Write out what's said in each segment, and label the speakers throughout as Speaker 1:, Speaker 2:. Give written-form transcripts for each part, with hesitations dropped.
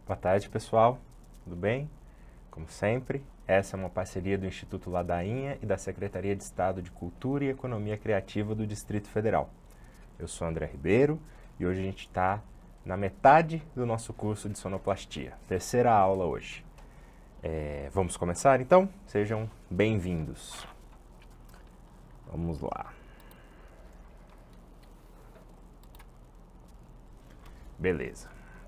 Speaker 1: Boa tarde, pessoal. Tudo bem? Como sempre, essa é uma parceria do Instituto Ladainha e da Secretaria de Estado de Cultura e Economia Criativa do Distrito Federal. Eu sou André Ribeiro e hoje a gente está na metade do nosso curso de sonoplastia, terceira aula hoje. Vamos começar então? Sejam bem-vindos. Vamos lá. Beleza.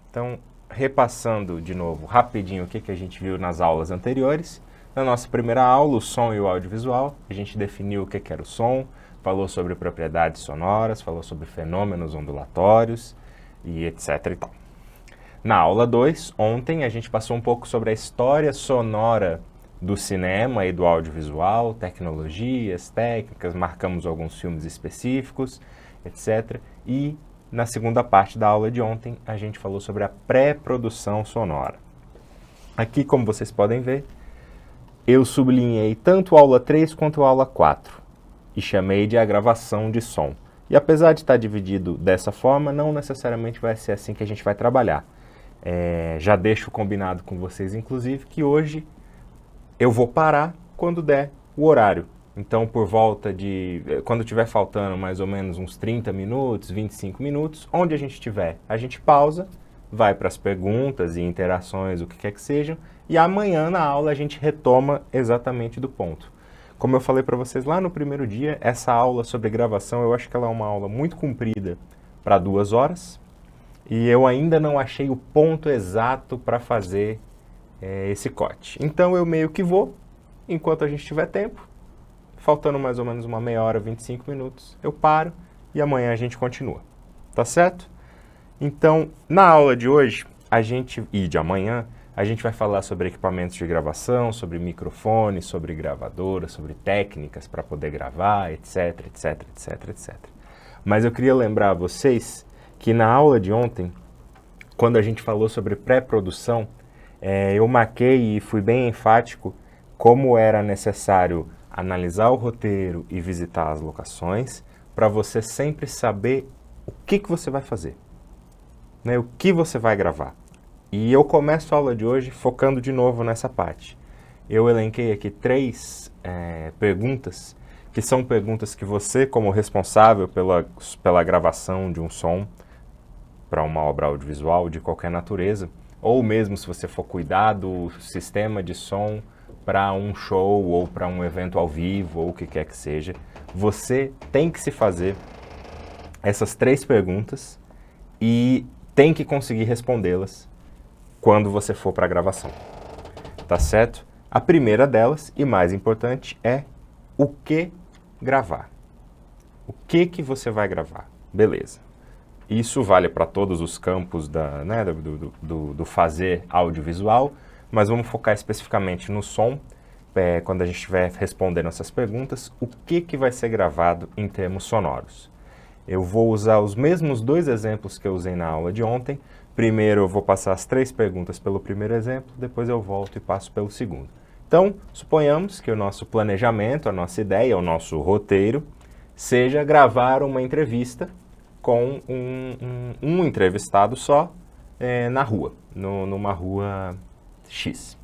Speaker 1: Então, repassando de novo rapidinho o que a gente viu nas aulas anteriores. Na nossa primeira aula, o som e o audiovisual, a gente definiu o que era o som, falou sobre propriedades sonoras, falou sobre fenômenos ondulatórios e etc. e tal. Na aula 2, ontem, a gente passou um pouco sobre a história sonora do cinema e do audiovisual, tecnologias, técnicas, marcamos alguns filmes específicos, etc. E na segunda parte da aula de ontem, a gente falou sobre a pré-produção sonora. Aqui, como vocês podem ver, eu sublinhei tanto a aula 3 quanto a aula 4 e chamei de a gravação de som. E apesar de estar dividido dessa forma, não necessariamente vai ser assim que a gente vai trabalhar. Já deixo combinado com vocês, inclusive, que hoje eu vou parar quando der o horário. Então, por volta de, quando estiver faltando mais ou menos uns 30 minutos, 25 minutos, onde a gente estiver, a gente pausa, vai para as perguntas e interações, o que quer que sejam, e amanhã na aula a gente retoma exatamente do ponto. Como eu falei para vocês lá no primeiro dia, essa aula sobre gravação, eu acho que ela é uma aula muito comprida para 2 horas, e eu ainda não achei o ponto exato para fazer esse corte. Então eu meio que vou, enquanto a gente tiver tempo, faltando mais ou menos uma meia hora, 25 minutos, eu paro e amanhã a gente continua. Tá certo? Então, na aula de hoje, e de amanhã, a gente vai falar sobre equipamentos de gravação, sobre microfone, sobre gravadora, sobre técnicas para poder gravar, etc, etc, etc, etc. Mas eu queria lembrar a vocês que na aula de ontem, quando a gente falou sobre pré-produção, eu marquei e fui bem enfático como era necessário analisar o roteiro e visitar as locações para você sempre saber o que você vai fazer, né? O que você vai gravar. E eu começo a aula de hoje focando de novo nessa parte. Eu elenquei aqui 3 perguntas, que são perguntas que você, como responsável pela gravação de um som para uma obra audiovisual de qualquer natureza, ou mesmo se você for cuidar do sistema de som para um show ou para um evento ao vivo ou o que quer que seja, você tem que se fazer essas 3 perguntas e tem que conseguir respondê-las quando você for para a gravação. Tá certo? A primeira delas, e mais importante, é o que gravar. O que você vai gravar? Beleza. Isso vale para todos os campos do fazer audiovisual, mas vamos focar especificamente no som, quando a gente estiver respondendo essas perguntas, o que vai ser gravado em termos sonoros. Eu vou usar os mesmos 2 exemplos que eu usei na aula de ontem. Primeiro eu vou passar as 3 perguntas pelo primeiro exemplo, depois eu volto e passo pelo segundo. Então, suponhamos que o nosso planejamento, a nossa ideia, o nosso roteiro, seja gravar uma entrevista com um entrevistado só na rua, numa rua X.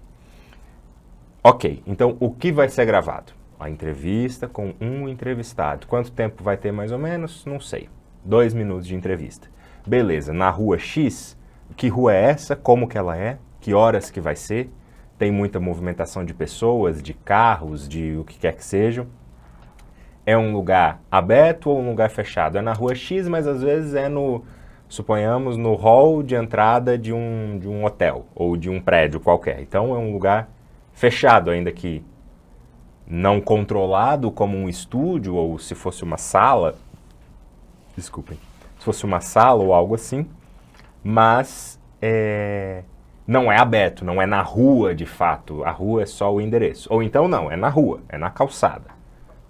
Speaker 1: Ok, então o que vai ser gravado? A entrevista com um entrevistado. Quanto tempo vai ter mais ou menos? Não sei. 2 minutos de entrevista. Beleza, na rua X, que rua é essa? Como que ela é? Que horas que vai ser? Tem muita movimentação de pessoas, de carros, de o que quer que seja. É um lugar aberto ou um lugar fechado? É na rua X, mas às vezes suponhamos, no hall de entrada de um hotel ou de um prédio qualquer. Então é um lugar fechado, ainda que não controlado como um estúdio ou se fosse uma sala. Desculpem. Se fosse uma sala ou algo assim, mas não é aberto, não é na rua de fato. A rua é só o endereço. Ou então não, é na rua, é na calçada.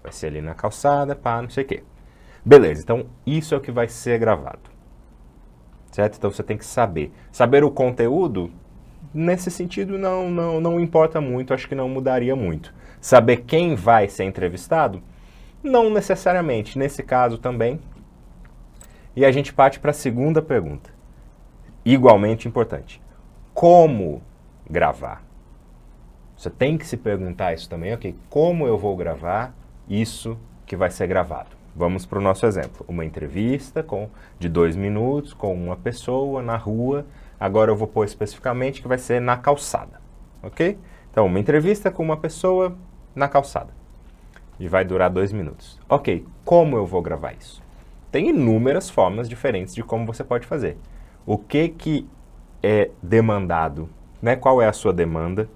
Speaker 1: Vai ser ali na calçada, pá, não sei o quê. Beleza, então isso é o que vai ser gravado. Certo? Então você tem que saber. Saber o conteúdo, nesse sentido, não importa muito, acho que não mudaria muito. Saber quem vai ser entrevistado, não necessariamente. Nesse caso também. E a gente parte para a segunda pergunta. Igualmente importante. como gravar. Você tem que se perguntar isso também, ok? Como eu vou gravar isso que vai ser gravado? Vamos para o nosso exemplo. Uma entrevista de 2 minutos com uma pessoa na rua. Agora eu vou pôr especificamente que vai ser na calçada, ok? Então, uma entrevista com uma pessoa na calçada. E vai durar 2 minutos. Ok, como eu vou gravar isso? Tem inúmeras formas diferentes de como você pode fazer. O que é demandado, né? Qual é a sua demanda?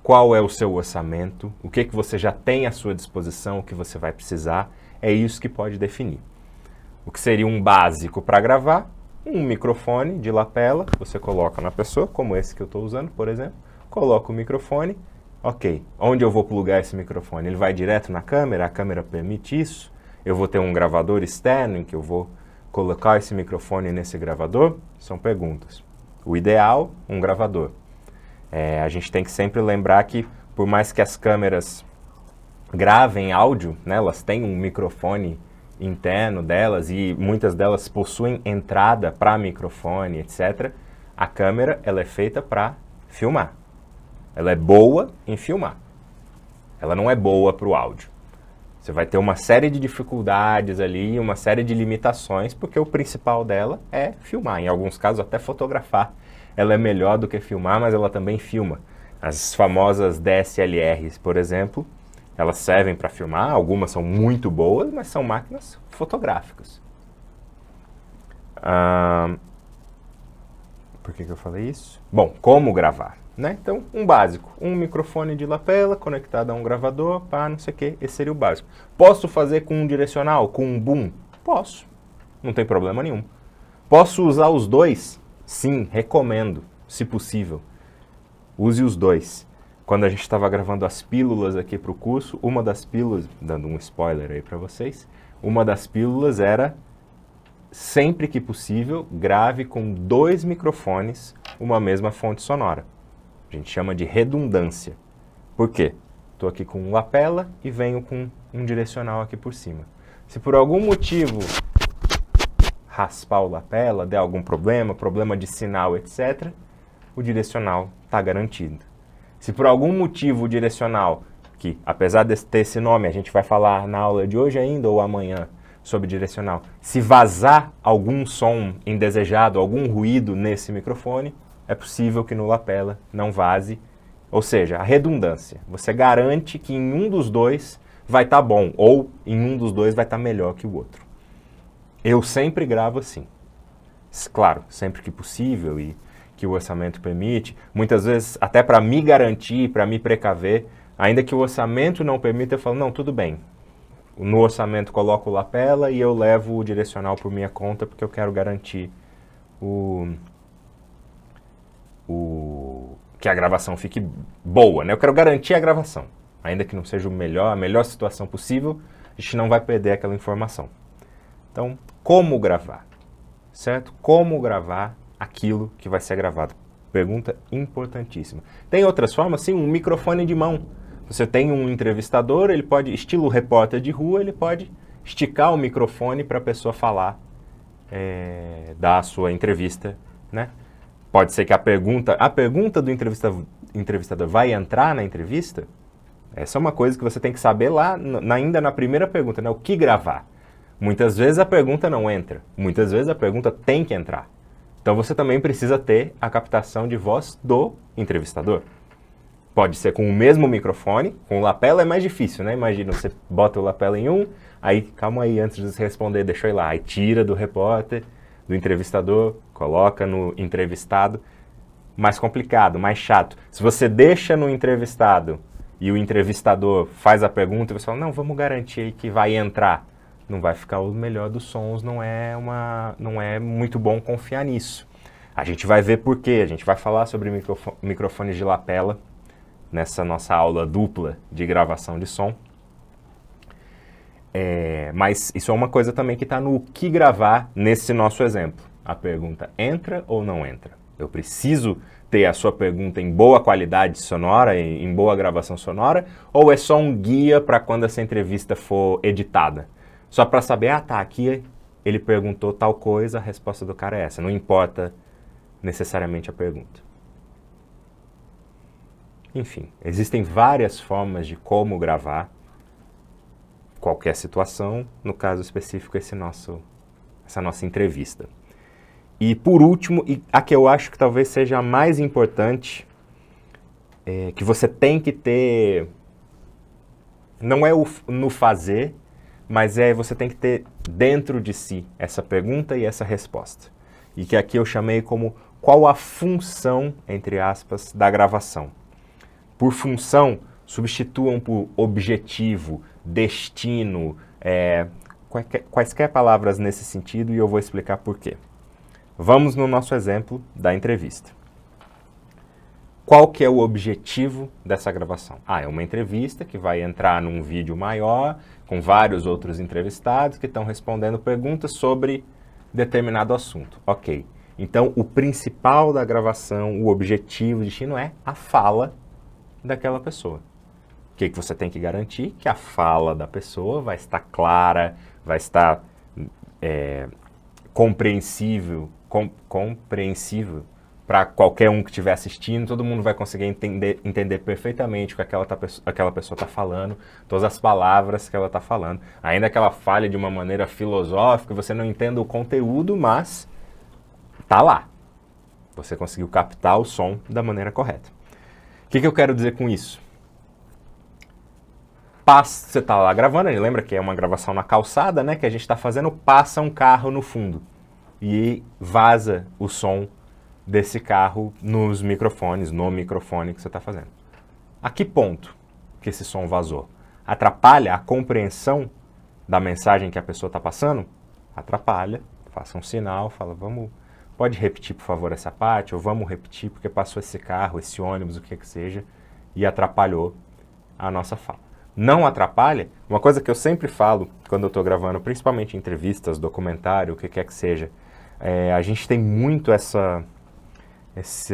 Speaker 1: Qual é o seu orçamento? O que você já tem à sua disposição, o que você vai precisar? É isso que pode definir. O que seria um básico para gravar? Um microfone de lapela, você coloca na pessoa, como esse que eu estou usando, por exemplo. Coloca o microfone. Ok, onde eu vou plugar esse microfone? Ele vai direto na câmera? A câmera permite isso? Eu vou ter um gravador externo em que eu vou colocar esse microfone nesse gravador? São perguntas. O ideal, um gravador. A gente tem que sempre lembrar que, por mais que as câmeras gravem áudio, né, elas têm um microfone interno delas e muitas delas possuem entrada para microfone, etc. A câmera, ela é feita para filmar. Ela é boa em filmar. Ela não é boa para o áudio. Você vai ter uma série de dificuldades ali, uma série de limitações, porque o principal dela é filmar. Em alguns casos, até fotografar. Ela é melhor do que filmar, mas ela também filma. As famosas DSLRs, por exemplo, elas servem para filmar. Algumas são muito boas, mas são máquinas fotográficas. Por que eu falei isso? Bom, como gravar, né? Então, um básico. Um microfone de lapela conectado a um gravador, não sei o quê. Esse seria o básico. Posso fazer com um direcional, com um boom? Posso. Não tem problema nenhum. Posso usar os dois? Sim, recomendo, se possível. Use os dois. Quando a gente estava gravando as pílulas aqui para o curso, uma das pílulas, dando um spoiler aí para vocês, uma das pílulas era, sempre que possível, grave com 2 microfones uma mesma fonte sonora. A gente chama de redundância. Por quê? Estou aqui com um lapela e venho com um direcional aqui por cima. Se por algum motivo raspar o lapela, der algum problema de sinal, etc., o direcional está garantido. Se por algum motivo o direcional, que apesar de ter esse nome, a gente vai falar na aula de hoje ainda ou amanhã sobre direcional, se vazar algum som indesejado, algum ruído nesse microfone, é possível que no lapela não vaze. Ou seja, a redundância. Você garante que em um dos dois vai estar bom, ou em um dos dois vai estar melhor que o outro. Eu sempre gravo assim. Claro, sempre que possível e que o orçamento permite. Muitas vezes, até para me garantir, para me precaver, ainda que o orçamento não permita, eu falo, não, tudo bem. No orçamento coloco o lapela e eu levo o direcional por minha conta, porque eu quero garantir que a gravação fique boa, né? Eu quero garantir a gravação. Ainda que não seja a melhor situação possível, a gente não vai perder aquela informação. Então, como gravar? Certo? Como gravar aquilo que vai ser gravado? Pergunta importantíssima. Tem outras formas? Sim, um microfone de mão. Você tem um entrevistador, ele pode, estilo repórter de rua, ele pode esticar o microfone para a pessoa falar, dar a sua entrevista, né? Pode ser que a pergunta do entrevistador vai entrar na entrevista? Essa é uma coisa que você tem que saber lá, ainda na primeira pergunta, né? O que gravar? Muitas vezes a pergunta não entra, muitas vezes a pergunta tem que entrar. Então você também precisa ter a captação de voz do entrevistador. Pode ser com o mesmo microfone, com o lapela é mais difícil, né? Imagina, você bota o lapela em um, aí, calma aí, antes de você responder, deixa eu ir lá. Aí tira do repórter, do entrevistador, coloca no entrevistado. Mais complicado, mais chato. Se você deixa no entrevistado e o entrevistador faz a pergunta, você fala, não, vamos garantir aí que vai entrar. Não vai ficar o melhor dos sons, não é muito bom confiar nisso. A gente vai ver por quê, a gente vai falar sobre microfones de lapela nessa nossa aula dupla de gravação de som. Mas isso é uma coisa também que está no que gravar nesse nosso exemplo. A pergunta entra ou não entra? Eu preciso ter a sua pergunta em boa qualidade sonora, em boa gravação sonora, ou é só um guia para quando essa entrevista for editada? Só para saber, aqui ele perguntou tal coisa, a resposta do cara é essa. Não importa necessariamente a pergunta. Enfim, existem várias formas de como gravar qualquer situação, no caso específico essa nossa entrevista. E por último, e a que eu acho que talvez seja a mais importante, que você tem que ter, não é no fazer, mas você tem que ter dentro de si essa pergunta e essa resposta. E que aqui eu chamei como qual a função, entre aspas, da gravação. Por função, substituam por objetivo, destino, quaisquer palavras nesse sentido, e eu vou explicar por quê. Vamos no nosso exemplo da entrevista. Qual que é o objetivo dessa gravação? É uma entrevista que vai entrar num vídeo maior, com vários outros entrevistados que estão respondendo perguntas sobre determinado assunto. Ok. Então, o principal da gravação, o objetivo, o destino é a fala daquela pessoa. O que você tem que garantir? Que a fala da pessoa vai estar clara, vai estar compreensível para qualquer um que estiver assistindo, todo mundo vai conseguir entender perfeitamente o que aquela pessoa está falando, todas as palavras que ela está falando. Ainda que ela fale de uma maneira filosófica, você não entenda o conteúdo, mas está lá. Você conseguiu captar o som da maneira correta. O que eu quero dizer com isso? Você está lá gravando, lembra que é uma gravação na calçada, né? Que a gente está fazendo, passa um carro no fundo e vaza o som desse carro nos microfones, no microfone que você está fazendo. A que ponto que esse som vazou? Atrapalha a compreensão da mensagem que a pessoa está passando? Atrapalha, faça um sinal, fala, pode repetir por favor essa parte, ou vamos repetir porque passou esse carro, esse ônibus, o que seja, e atrapalhou a nossa fala. Não atrapalha, uma coisa que eu sempre falo quando eu estou gravando, principalmente entrevistas, documentário, o que quer que seja, a gente tem muito esse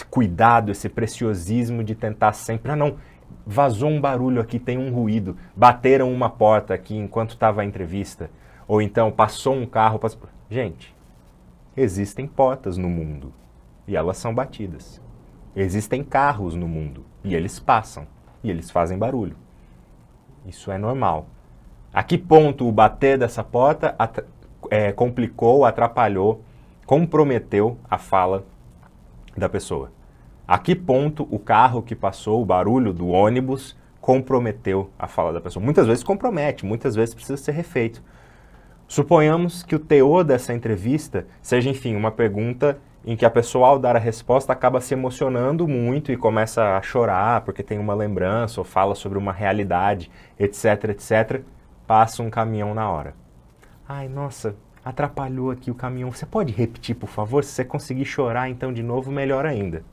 Speaker 1: cuidado, esse preciosismo de tentar sempre, não, vazou um barulho aqui, tem um ruído, bateram uma porta aqui enquanto estava a entrevista, ou então passou um carro, Gente, existem portas no mundo e elas são batidas. Existem carros no mundo e eles passam e eles fazem barulho. Isso é normal. A que ponto o bater dessa porta complicou, atrapalhou, comprometeu a fala da pessoa? A que ponto o carro que passou, o barulho do ônibus, comprometeu a fala da pessoa? Muitas vezes compromete, muitas vezes precisa ser refeito. Suponhamos que o teor dessa entrevista seja, enfim, uma pergunta em que a pessoa, ao dar a resposta, acaba se emocionando muito e começa a chorar porque tem uma lembrança ou fala sobre uma realidade, etc, etc. Passa um caminhão na hora. Ai, nossa, atrapalhou aqui o caminhão. Você pode repetir, por favor? Se você conseguir chorar, então, de novo, melhor ainda.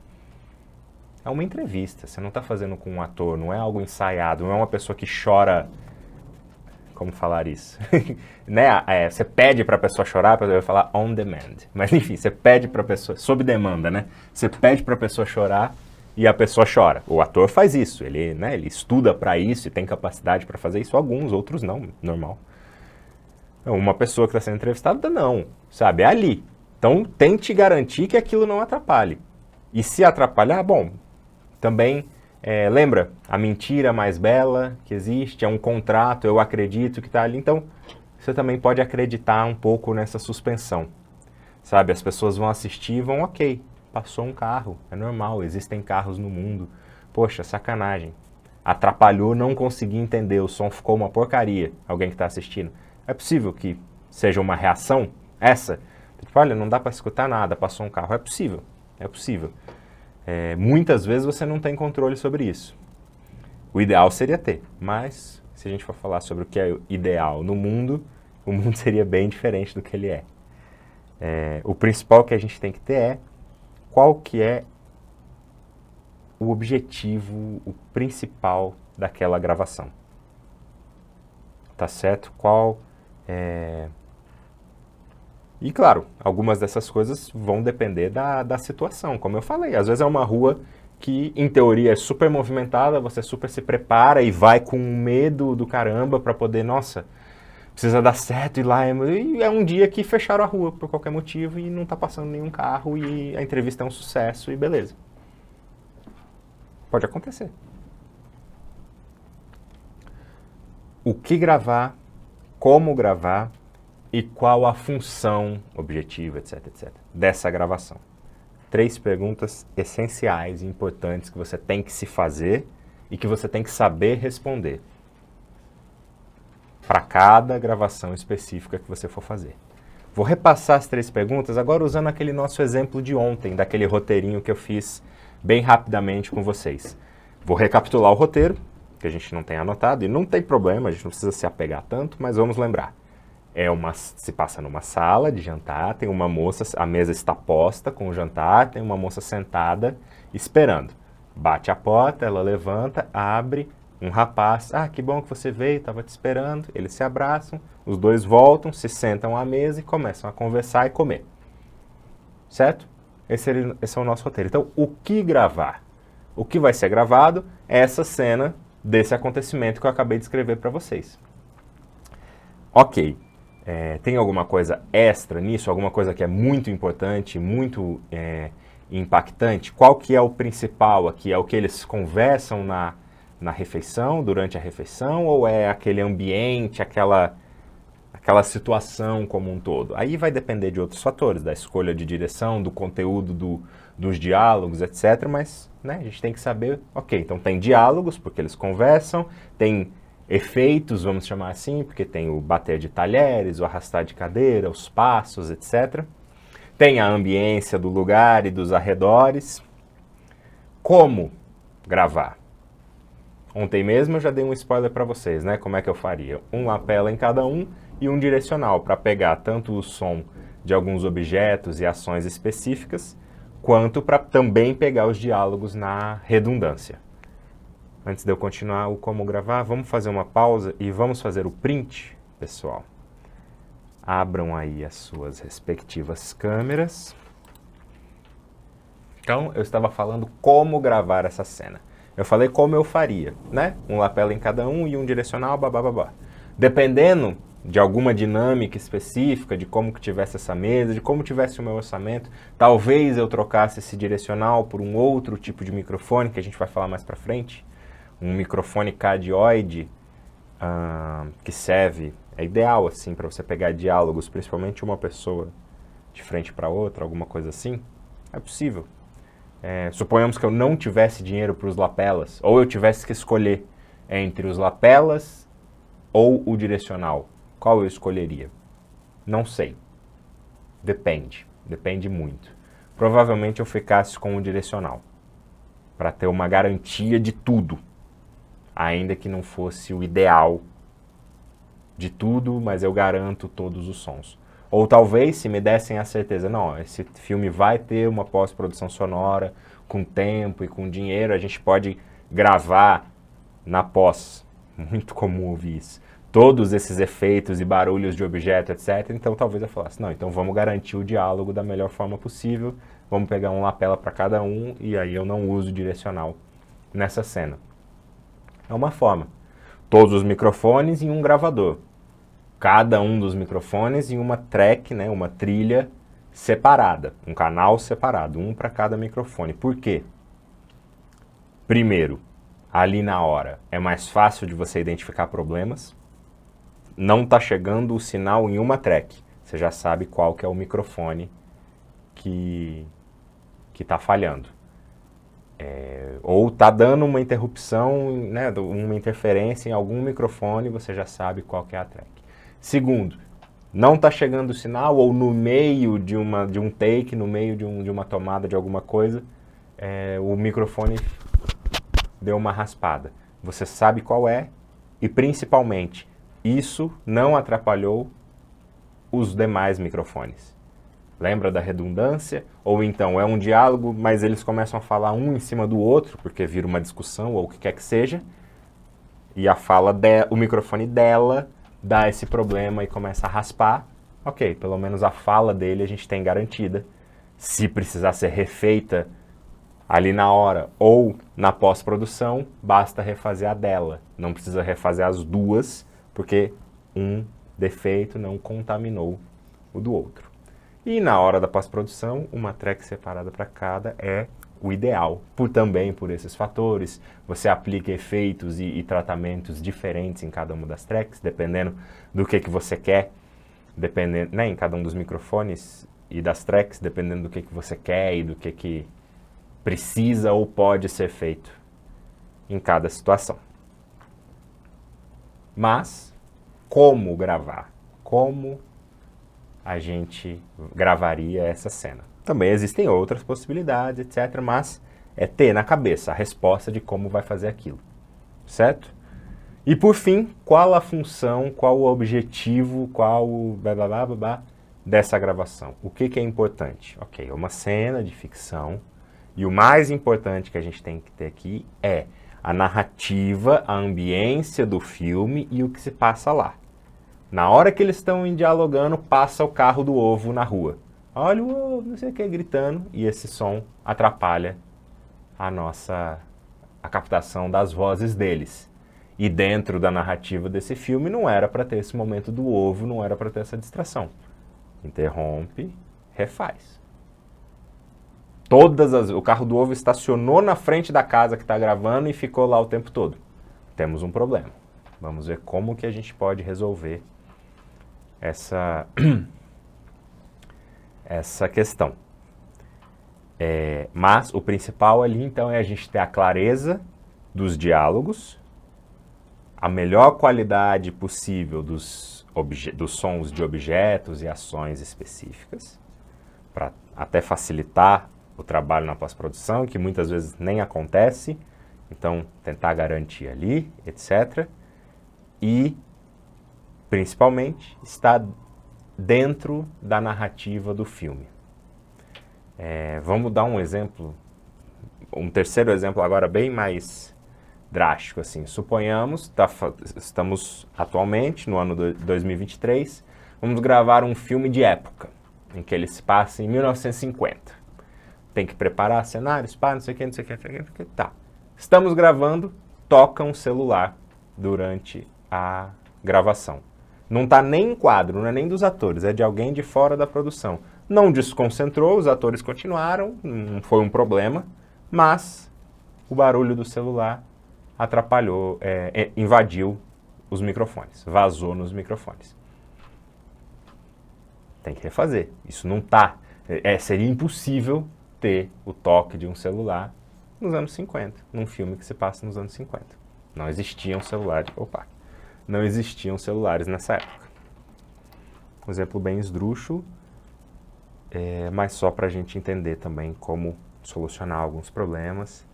Speaker 1: É uma entrevista, você não está fazendo com um ator, não é algo ensaiado, não é uma pessoa que chora... Como falar isso? Né? Você pede para a pessoa chorar, a pessoa vai falar on demand. Mas enfim, você pede para a pessoa, sob demanda, né? Você pede para a pessoa chorar e a pessoa chora. O ator faz isso, ele estuda para isso e tem capacidade para fazer isso. Alguns, outros não, normal. Uma pessoa que está sendo entrevistada, não, sabe? É ali. Então, tente garantir que aquilo não atrapalhe. E se atrapalhar, bom, também... lembra, a mentira mais bela que existe é um contrato, eu acredito que está ali. Então, você também pode acreditar um pouco nessa suspensão. Sabe, as pessoas vão assistir e vão, ok, passou um carro, é normal, existem carros no mundo. Poxa, sacanagem. Atrapalhou, não consegui entender, o som ficou uma porcaria, alguém que está assistindo. É possível que seja uma reação essa? Tipo, olha, não dá para escutar nada, passou um carro. É possível, é possível. Muitas vezes você não tem controle sobre isso. O ideal seria ter, mas se a gente for falar sobre o que é ideal no mundo, o mundo seria bem diferente do que ele é. O principal que a gente tem que ter é qual que é o objetivo, o principal daquela gravação. Tá certo? E claro, algumas dessas coisas vão depender da situação, como eu falei. Às vezes é uma rua que, em teoria, é super movimentada, você super se prepara e vai com medo do caramba para poder, nossa, precisa dar certo, e lá é um dia que fecharam a rua por qualquer motivo e não está passando nenhum carro e a entrevista é um sucesso e beleza. Pode acontecer. O que gravar, como gravar e qual a função, objetivo, etc, etc, dessa gravação. 3 perguntas essenciais e importantes que você tem que se fazer e que você tem que saber responder para cada gravação específica que você for fazer. Vou repassar as 3 perguntas agora usando aquele nosso exemplo de ontem, daquele roteirinho que eu fiz bem rapidamente com vocês. Vou recapitular o roteiro, que a gente não tem anotado, e não tem problema, a gente não precisa se apegar tanto, mas vamos lembrar. Se passa numa sala de jantar, tem uma moça, a mesa está posta com o jantar, tem uma moça sentada esperando. Bate a porta, ela levanta, abre, um rapaz, que bom que você veio, estava te esperando, eles se abraçam, os dois voltam, se sentam à mesa e começam a conversar e comer. Certo? Esse é o nosso roteiro. Então, o que gravar? O que vai ser gravado é essa cena desse acontecimento que eu acabei de escrever para vocês. Ok. Tem alguma coisa extra nisso? Alguma coisa que é muito importante, muito impactante? Qual que é o principal aqui? É o que eles conversam na refeição, durante a refeição? Ou é aquele ambiente, aquela situação como um todo? Aí vai depender de outros fatores, da escolha de direção, do conteúdo dos diálogos, etc. Mas a gente tem que saber, ok, então tem diálogos, porque eles conversam, tem efeitos, vamos chamar assim, porque tem o bater de talheres, o arrastar de cadeira, os passos, etc. Tem a ambiência do lugar e dos arredores. Como gravar? Ontem mesmo eu já dei um spoiler para vocês, né? Como é que eu faria? Um lapela em cada um e um direcional para pegar tanto o som de alguns objetos e ações específicas, quanto para também pegar os diálogos na redundância. Antes de eu continuar o como gravar, vamos fazer uma pausa e vamos fazer o print, pessoal. Abram aí as suas respectivas câmeras. Então, eu estava falando como gravar essa cena. Eu falei como eu faria, né? Um lapela em cada um e um direcional, babá. Dependendo de alguma dinâmica específica, de como que tivesse essa mesa, de como tivesse o meu orçamento, talvez eu trocasse esse direcional por um outro tipo de microfone, que a gente vai falar mais pra frente. Um microfone cardioide, que serve, é ideal assim para você pegar diálogos, principalmente uma pessoa de frente para outra, alguma coisa assim. É possível. Suponhamos que eu não tivesse dinheiro para os lapelas, ou eu tivesse que escolher entre os lapelas ou o direcional. Qual eu escolheria? Não sei. Depende muito. Provavelmente eu ficasse com o direcional, para ter uma garantia de tudo. Ainda que não fosse o ideal de tudo, mas eu garanto todos os sons. Ou talvez, se me dessem a certeza, não, esse filme vai ter uma pós-produção sonora, com tempo e com dinheiro, a gente pode gravar na pós. Muito comum ouvir isso. Todos esses efeitos e barulhos de objeto, etc. Então talvez eu falasse, não, então vamos garantir o diálogo da melhor forma possível, vamos pegar um lapela para cada um, e aí eu não uso direcional nessa cena. É uma forma. Todos os microfones em um gravador. Cada um dos microfones em uma track, né, uma trilha separada, um canal separado, um para cada microfone. Por quê? Primeiro, ali na hora é mais fácil de você identificar problemas. Não está chegando o sinal em uma track. Você já sabe qual que é o microfone que está falhando. Ou está dando uma interrupção, né, uma interferência em algum microfone, você já sabe qual que é a track. Segundo, não está chegando o sinal, ou no meio de um take, no meio de uma tomada de alguma coisa, o microfone deu uma raspada. Você sabe qual é, e principalmente, isso não atrapalhou os demais microfones. Lembra da redundância? Ou então é um diálogo, mas eles começam a falar um em cima do outro, porque vira uma discussão ou o que quer que seja, e o microfone dela dá esse problema e começa a raspar. Ok, pelo menos a fala dele a gente tem garantida. Se precisar ser refeita ali na hora ou na pós-produção, basta refazer a dela. Não precisa refazer as duas, porque um defeito não contaminou o do outro. E na hora da pós-produção, uma track separada para cada é o ideal, também por esses fatores. Você aplica efeitos e tratamentos diferentes em cada uma das tracks, dependendo do que você quer, dependendo, né, em cada um dos microfones e das tracks, dependendo do que você quer e do que precisa ou pode ser feito em cada situação. Mas, como gravar? Como a gente gravaria essa cena? Também existem outras possibilidades, etc., mas é ter na cabeça a resposta de como vai fazer aquilo, certo? E por fim, qual a função, qual o objetivo, qual o blá, blá, blá, blá, blá dessa gravação? O que é importante? Ok, é uma cena de ficção, e o mais importante que a gente tem que ter aqui é a narrativa, a ambiência do filme e o que se passa lá. Na hora que eles estão dialogando, passa o carro do ovo na rua. Olha o ovo, não sei o que, gritando, e esse som atrapalha a captação das vozes deles. E dentro da narrativa desse filme não era para ter esse momento do ovo, não era para ter essa distração. Interrompe, refaz. O carro do ovo estacionou na frente da casa que está gravando e ficou lá o tempo todo. Temos um problema. Vamos ver como que a gente pode resolver essa questão. Mas o principal ali, então, é a gente ter a clareza dos diálogos, a melhor qualidade possível dos sons de objetos e ações específicas, para até facilitar o trabalho na pós-produção, que muitas vezes nem acontece, então tentar garantir ali, etc. E, principalmente, estar dentro da narrativa do filme. Vamos dar um exemplo, um terceiro exemplo agora bem mais drástico, assim. Suponhamos, estamos atualmente no ano 2023, vamos gravar um filme de época, em que ele se passa em 1950. Tem que preparar cenários, não sei o que, não sei o que, não sei o que, tá. Estamos gravando, toca um celular durante a gravação. Não está nem em quadro, não é nem dos atores, é de alguém de fora da produção. Não desconcentrou, os atores continuaram, não foi um problema, mas o barulho do celular atrapalhou, invadiu os microfones, vazou nos microfones. Tem que refazer. Isso não está... seria impossível ter o toque de um celular nos anos 50, num filme que se passa nos anos 50. Não existiam celulares. Não existiam celulares nessa época. Um exemplo bem esdrúxulo, mas só para a gente entender também como solucionar alguns problemas.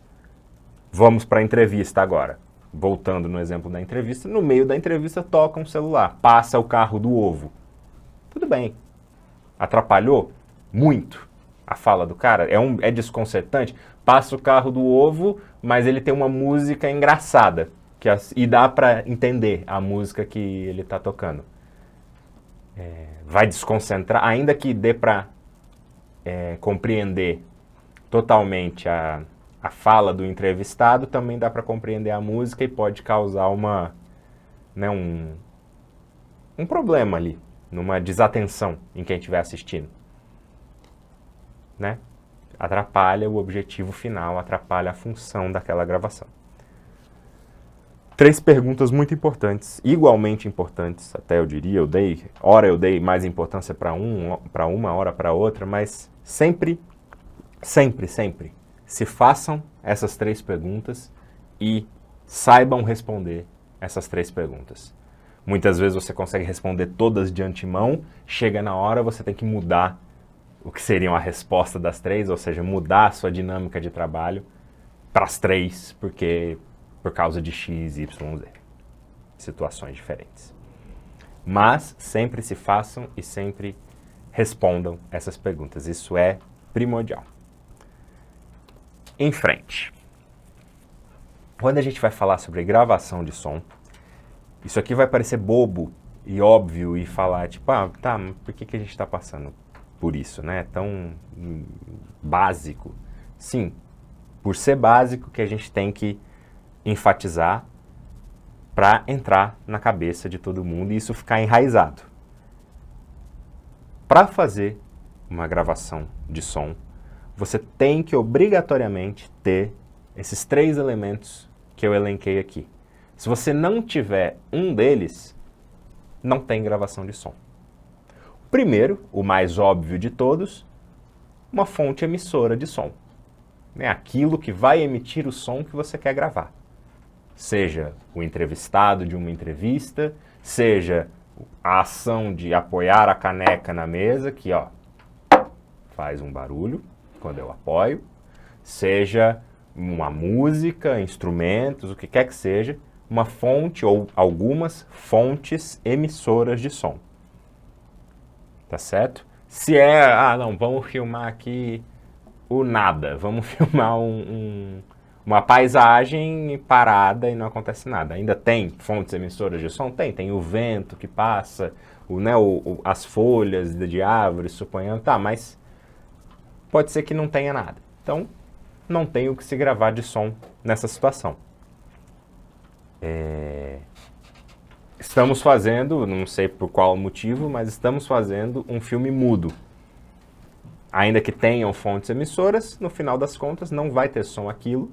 Speaker 1: Vamos para a entrevista agora. Voltando no exemplo da entrevista, no meio da entrevista toca um celular, passa o carro do ovo. Tudo bem. Atrapalhou? Muito. A fala do cara é desconcertante. Passa o carro do ovo, mas ele tem uma música engraçada. E dá para entender a música que ele está tocando. Vai desconcentrar, ainda que dê para compreender totalmente a fala do entrevistado, também dá para compreender a música e pode causar um problema ali, numa desatenção em quem estiver assistindo. Né? Atrapalha o objetivo final, atrapalha a função daquela gravação. 3 perguntas muito importantes, igualmente importantes, até eu diria, eu dei mais importância para uma, hora para outra, mas sempre se façam essas 3 perguntas e saibam responder essas 3 perguntas. Muitas vezes você consegue responder todas de antemão, chega na hora, você tem que mudar o que seriam a resposta das 3, ou seja, mudar a sua dinâmica de trabalho para as 3, por causa de X, Y, Z. Situações diferentes. Mas sempre se façam e sempre respondam essas perguntas. Isso é primordial. Em frente. Quando a gente vai falar sobre gravação de som, isso aqui vai parecer bobo e óbvio e falar, tipo, tá, mas por que a gente está passando por isso, né? É tão básico. Sim, por ser básico que a gente tem que enfatizar para entrar na cabeça de todo mundo e isso ficar enraizado. Para fazer uma gravação de som, você tem que obrigatoriamente ter esses 3 elementos que eu elenquei aqui. Se você não tiver um deles, não tem gravação de som. O primeiro, o mais óbvio de todos, uma fonte emissora de som. É aquilo que vai emitir o som que você quer gravar. Seja o entrevistado de uma entrevista, seja a ação de apoiar a caneca na mesa, que ó, faz um barulho quando eu apoio, seja uma música, instrumentos, o que quer que seja, uma fonte ou algumas fontes emissoras de som. Tá certo? Se é, não, vamos filmar aqui o nada, vamos filmar uma paisagem parada e não acontece nada. Ainda tem fontes emissoras de som? Tem o vento que passa, as folhas de árvores, suponhamos, tá, mas pode ser que não tenha nada. Então, não tem o que se gravar de som nessa situação. Estamos fazendo, não sei por qual motivo, mas estamos fazendo um filme mudo. Ainda que tenham fontes emissoras, no final das contas não vai ter som aquilo,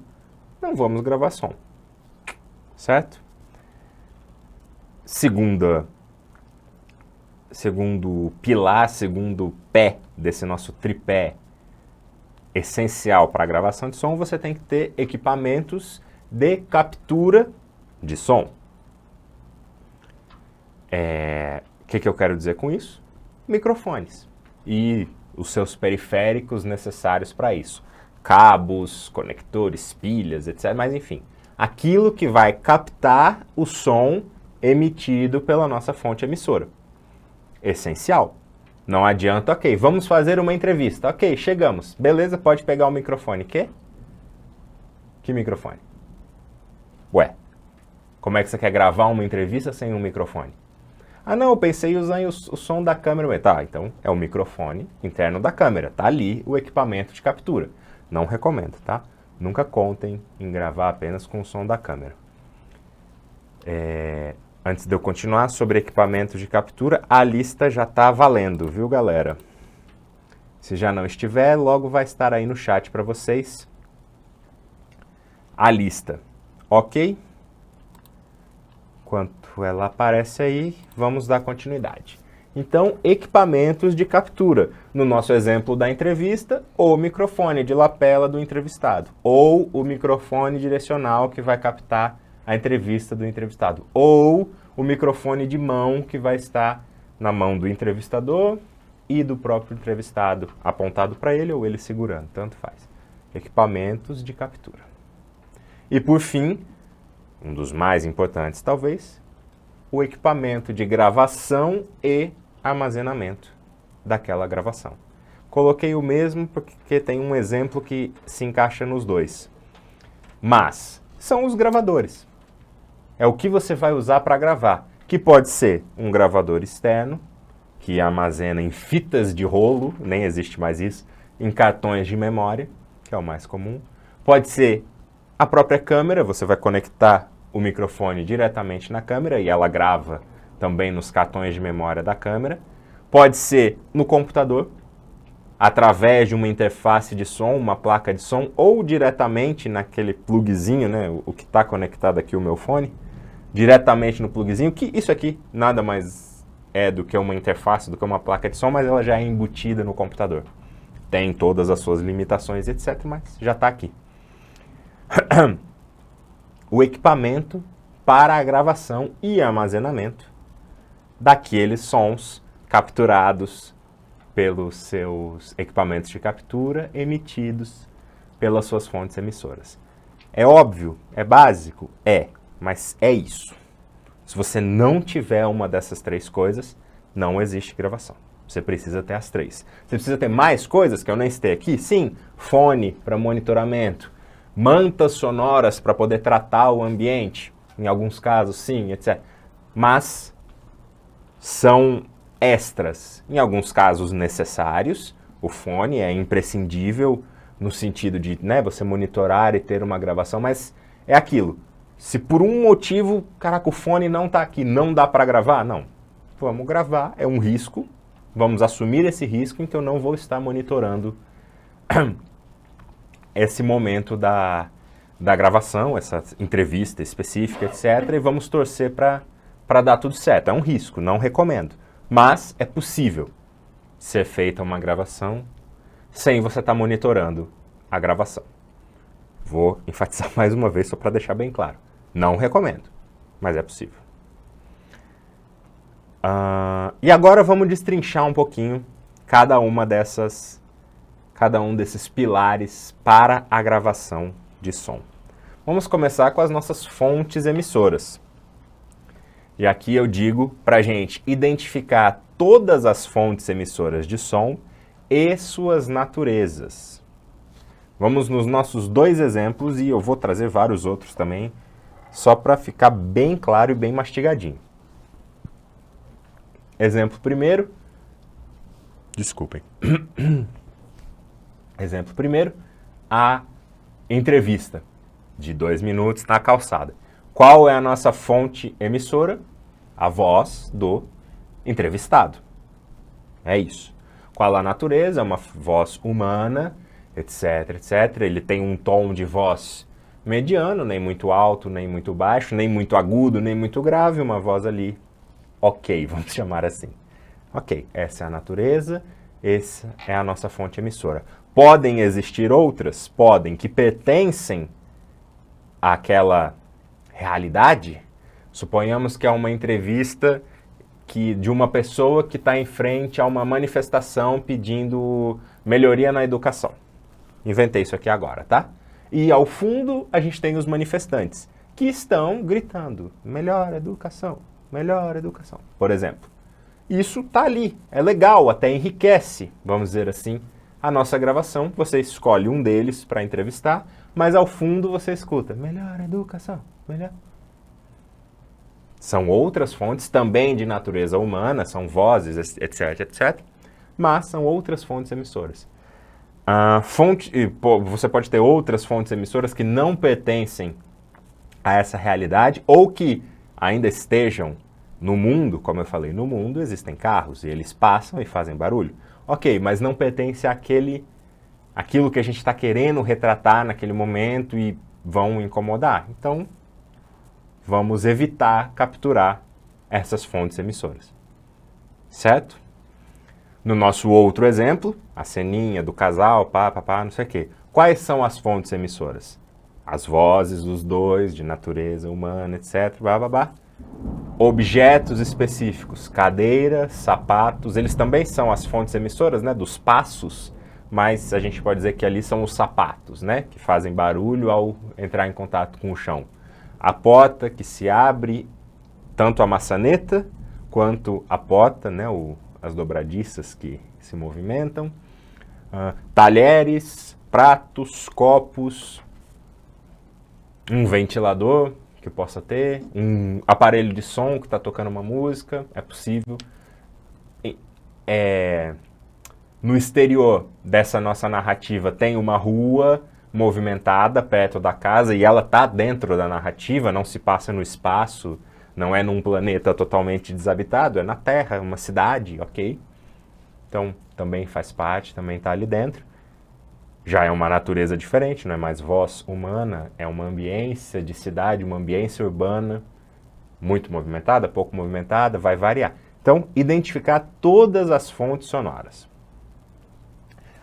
Speaker 1: não vamos gravar som. Certo? Segundo pilar, segundo pé desse nosso tripé essencial para a gravação de som, você tem que ter equipamentos de captura de som. O que eu quero dizer com isso? Microfones e os seus periféricos necessários para isso. Cabos, conectores, pilhas, etc. Mas enfim, aquilo que vai captar o som emitido pela nossa fonte emissora. Essencial. Não adianta, ok, vamos fazer uma entrevista. Ok, chegamos. Beleza, pode pegar o microfone. Que microfone? Ué, como é que você quer gravar uma entrevista sem um microfone? Ah não, eu pensei em usar o som da câmera. Tá, então é o microfone interno da câmera. Tá ali o equipamento de captura. Não recomendo, tá? Nunca contem em gravar apenas com o som da câmera. Antes de eu continuar sobre equipamentos de captura, a lista já está valendo, viu, galera? Se já não estiver, logo vai estar aí no chat para vocês. A lista, ok? Enquanto ela aparece aí, vamos dar continuidade. Então, equipamentos de captura. No nosso exemplo da entrevista, o microfone de lapela do entrevistado, ou o microfone direcional que vai captar a entrevista do entrevistado, ou o microfone de mão que vai estar na mão do entrevistador e do próprio entrevistado, apontado para ele ou ele segurando, tanto faz. Equipamentos de captura. E por fim, um dos mais importantes talvez, o equipamento de gravação e armazenamento daquela gravação. Coloquei o mesmo porque tem um exemplo que se encaixa nos dois. Mas são os gravadores. É o que você vai usar para gravar, que pode ser um gravador externo, que armazena em fitas de rolo, nem existe mais isso, em cartões de memória, que é o mais comum. Pode ser a própria câmera, você vai conectar o microfone diretamente na câmera e ela grava também nos cartões de memória da câmera. Pode ser no computador, através de uma interface de som, uma placa de som, ou diretamente naquele plugzinho, né, o que está conectado aqui, o meu fone, diretamente no plugzinho, que isso aqui nada mais é do que uma interface, do que uma placa de som, mas ela já é embutida no computador. Tem todas as suas limitações, etc., mas já está aqui. O equipamento para a gravação e armazenamento daqueles sons capturados pelos seus equipamentos de captura, emitidos pelas suas fontes emissoras. É óbvio? É básico? É, mas é isso. Se você não tiver uma dessas 3 coisas, não existe gravação. Você precisa ter as 3. Você precisa ter mais coisas que eu nem citei aqui? Sim, fone para monitoramento, mantas sonoras para poder tratar o ambiente, em alguns casos sim, etc. Mas são extras, em alguns casos necessários. O fone é imprescindível no sentido de, né, você monitorar e ter uma gravação, mas é aquilo. Se por um motivo, caraca, o fone não está aqui, não dá para gravar, não. Vamos gravar, é um risco, vamos assumir esse risco em que eu não vou estar monitorando esse momento da gravação, essa entrevista específica, etc. E vamos torcer para dar tudo certo. É um risco, não recomendo. Mas é possível ser feita uma gravação sem você estar monitorando a gravação. Vou enfatizar mais uma vez só para deixar bem claro. Não recomendo, mas é possível. E agora vamos destrinchar um pouquinho cada um desses pilares para a gravação de som. Vamos começar com as nossas fontes emissoras. E aqui eu digo para a gente identificar todas as fontes emissoras de som e suas naturezas. Vamos nos nossos 2 exemplos e eu vou trazer vários outros também, só para ficar bem claro e bem mastigadinho. Exemplo primeiro. Desculpem. Exemplo primeiro, a entrevista de 2 minutos na calçada. Qual é a nossa fonte emissora? A voz do entrevistado. É isso. Qual a natureza? É uma voz humana, etc, etc. Ele tem um tom de voz mediano, nem muito alto, nem muito baixo, nem muito agudo, nem muito grave, uma voz ali ok, vamos chamar assim. Ok, essa é a natureza, essa é a nossa fonte emissora. Podem existir outras? Podem, que pertencem àquela realidade. Suponhamos que é uma entrevista de uma pessoa que está em frente a uma manifestação pedindo melhoria na educação. Inventei isso aqui agora, tá? E ao fundo a gente tem os manifestantes, que estão gritando, melhor educação, por exemplo. Isso tá ali, é legal, até enriquece, vamos dizer assim, a nossa gravação. Você escolhe um deles para entrevistar, mas ao fundo você escuta, melhor educação, melhor. São outras fontes também de natureza humana, são vozes, etc, etc, mas são outras fontes emissoras. Você pode ter outras fontes emissoras que não pertencem a essa realidade ou que ainda estejam no mundo. Como eu falei, no mundo existem carros e eles passam e fazem barulho. Ok, mas não pertence àquilo que a gente está querendo retratar naquele momento e vão incomodar. Então, vamos evitar capturar essas fontes emissoras. Certo? No nosso outro exemplo, a ceninha do casal, não sei o quê. Quais são as fontes emissoras? As vozes dos dois, de natureza humana, etc. Objetos específicos, cadeiras, sapatos, eles também são as fontes emissoras, né, dos passos, mas a gente pode dizer que ali são os sapatos, né, que fazem barulho ao entrar em contato com o chão. A porta que se abre, tanto a maçaneta quanto a porta, né, as dobradiças que se movimentam, talheres, pratos, copos, um ventilador que possa ter, um aparelho de som que está tocando uma música, é possível. No exterior dessa nossa narrativa tem uma rua movimentada perto da casa e ela está dentro da narrativa, não se passa no espaço, não é num planeta totalmente desabitado, é na Terra, uma cidade, ok? Então, também faz parte, também está ali dentro. Já é uma natureza diferente, não é mais voz humana, é uma ambiência de cidade, uma ambiência urbana, muito movimentada, pouco movimentada, vai variar. Então, identificar todas as fontes sonoras.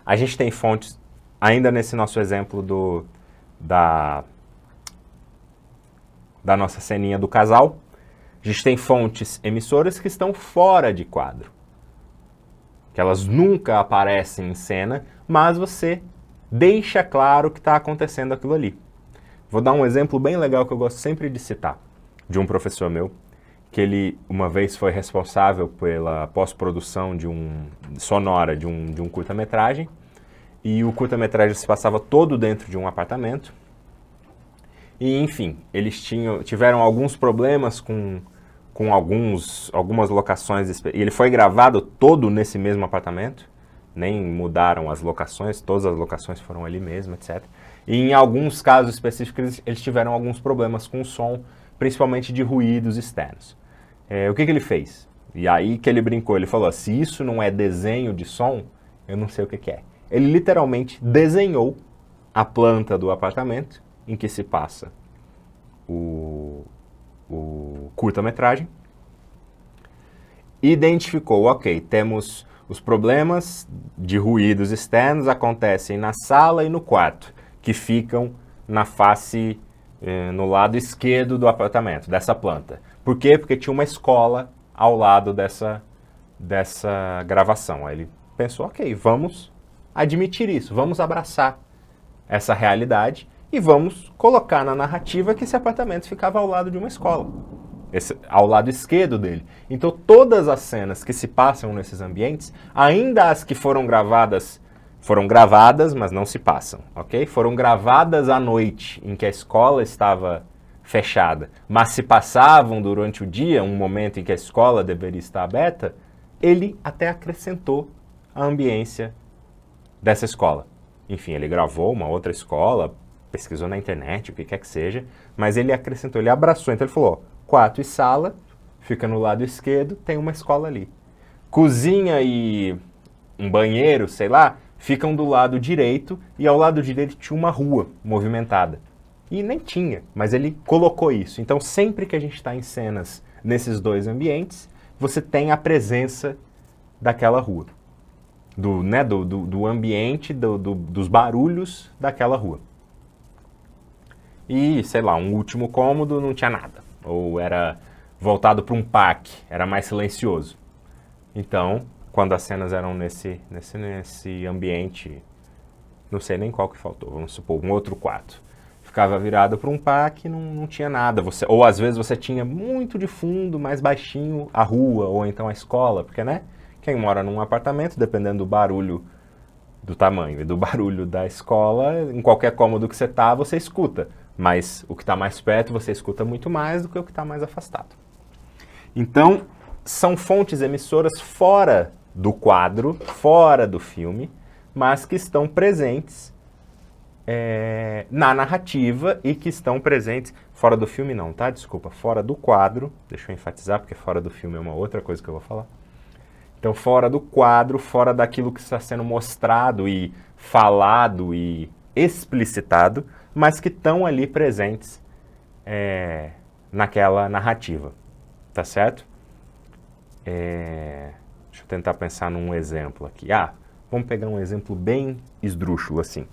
Speaker 1: A gente tem fontes, ainda nesse nosso exemplo da nossa ceninha do casal, a gente tem fontes emissoras que estão fora de quadro, que elas nunca aparecem em cena, mas você deixa claro que está acontecendo aquilo ali. Vou dar um exemplo bem legal que eu gosto sempre de citar, de um professor meu, que ele uma vez foi responsável pela pós-produção sonora de um curta-metragem, e o curta-metragem se passava todo dentro de um apartamento, e enfim, eles tiveram alguns problemas com algumas locações, e ele foi gravado todo nesse mesmo apartamento, nem mudaram as locações, todas as locações foram ali mesmo, etc. E em alguns casos específicos eles tiveram alguns problemas com o som, principalmente de ruídos externos. O que ele fez? E aí que ele brincou, ele falou, se isso não é desenho de som, eu não sei o que é. Ele literalmente desenhou a planta do apartamento em que se passa o curta-metragem, identificou, ok, temos os problemas de ruídos externos acontecem na sala e no quarto, que ficam na face, no lado esquerdo do apartamento, dessa planta. Por quê? Porque tinha uma escola ao lado dessa gravação. Aí ele pensou, ok, vamos admitir isso, vamos abraçar essa realidade e vamos colocar na narrativa que esse apartamento ficava ao lado de uma escola, ao lado esquerdo dele. Então todas as cenas que se passam nesses ambientes, ainda as que foram gravadas, mas não se passam, ok? Foram gravadas à noite, em que a escola estava fechada, mas se passavam durante o dia, um momento em que a escola deveria estar aberta, ele até acrescentou a ambiência dessa escola. Enfim, ele gravou uma outra escola, pesquisou na internet, o que quer que seja, mas ele acrescentou, ele abraçou, então ele falou, quarto e sala, fica no lado esquerdo, tem uma escola ali. Cozinha e um banheiro, sei lá, ficam do lado direito, e ao lado direito tinha uma rua movimentada. E nem tinha, mas ele colocou isso. Então sempre que a gente está em cenas nesses dois ambientes, você tem a presença daquela rua. Do ambiente, dos barulhos daquela rua. E, sei lá, um último cômodo não tinha nada. Ou era voltado para um parque, era mais silencioso. Então, quando as cenas eram nesse ambiente, não sei nem qual que faltou, vamos supor, um outro quarto. Ficava virado para um parque, não tinha nada. Ou às vezes você tinha muito de fundo, mais baixinho, a rua, ou então a escola, porque, né? Quem mora num apartamento, dependendo do barulho, do tamanho e do barulho da escola, em qualquer cômodo que você está, você escuta. Mas o que está mais perto, você escuta muito mais do que o que está mais afastado. Então, são fontes emissoras fora do quadro, fora do filme, mas que estão presentes na narrativa e que estão presentes... Fora do filme não, tá? Desculpa, fora do quadro. Deixa eu enfatizar, porque fora do filme é uma outra coisa que eu vou falar. Então, fora do quadro, fora daquilo que está sendo mostrado e falado e explicitado, mas que estão ali presentes naquela narrativa, tá certo? Deixa eu tentar pensar num exemplo aqui. Vamos pegar um exemplo bem esdrúxulo assim.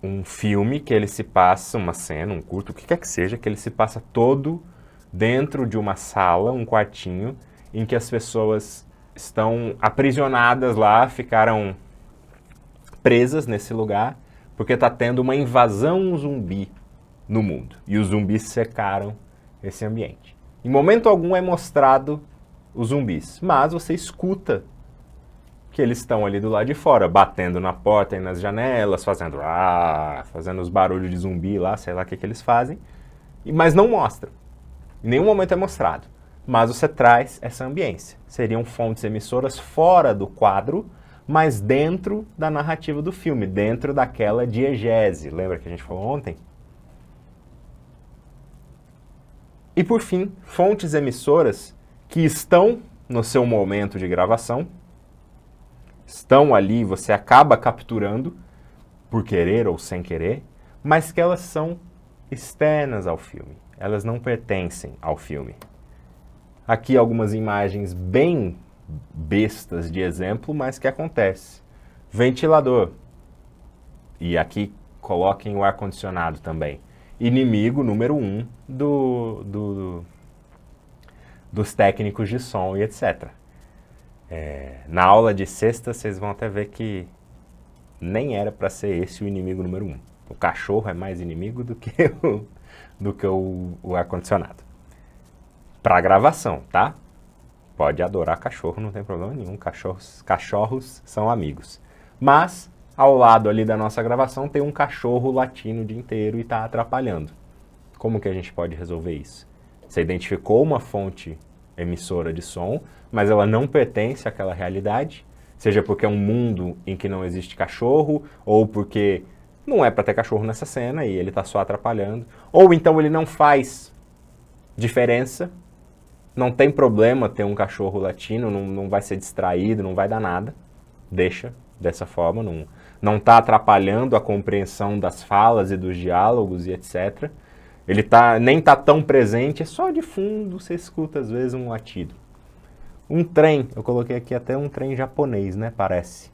Speaker 1: Um filme que ele se passa, uma cena, um curto, o que quer que seja, que ele se passa todo dentro de uma sala, um quartinho, em que as pessoas estão aprisionadas lá, ficaram presas nesse lugar, porque está tendo uma invasão zumbi no mundo. E os zumbis cercaram esse ambiente. Em momento algum é mostrado os zumbis, mas você escuta que eles estão ali do lado de fora, batendo na porta e nas janelas, fazendo os barulhos de zumbi lá, sei lá o que eles fazem, mas não mostra. Em nenhum momento é mostrado. Mas você traz essa ambiência. Seriam fontes emissoras fora do quadro, mas dentro da narrativa do filme, dentro daquela diegese. Lembra que a gente falou ontem? E por fim, fontes emissoras que estão no seu momento de gravação, estão ali, você acaba capturando, por querer ou sem querer, mas que elas são externas ao filme. Elas não pertencem ao filme. Aqui algumas imagens bem bestas de exemplo, mas que acontece. Ventilador. E aqui coloquem o ar-condicionado também. Inimigo número 1 dos técnicos de som e etc. Na aula de sexta, vocês vão até ver que nem era para ser esse o inimigo número 1. O cachorro é mais inimigo do que o ar-condicionado. Para gravação, tá? Pode adorar cachorro, não tem problema nenhum. Cachorros são amigos. Mas, ao lado ali da nossa gravação, tem um cachorro latindo o dia inteiro e está atrapalhando. Como que a gente pode resolver isso? Você identificou uma fonte emissora de som, mas ela não pertence àquela realidade, seja porque é um mundo em que não existe cachorro, ou porque não é para ter cachorro nessa cena e ele está só atrapalhando, ou então ele não faz diferença, não tem problema ter um cachorro latino, não vai ser distraído, não vai dar nada, deixa dessa forma, não está atrapalhando a compreensão das falas e dos diálogos e etc. Ele nem está tão presente, é só de fundo, você escuta às vezes um latido. Um trem, eu coloquei aqui até um trem japonês, né, parece.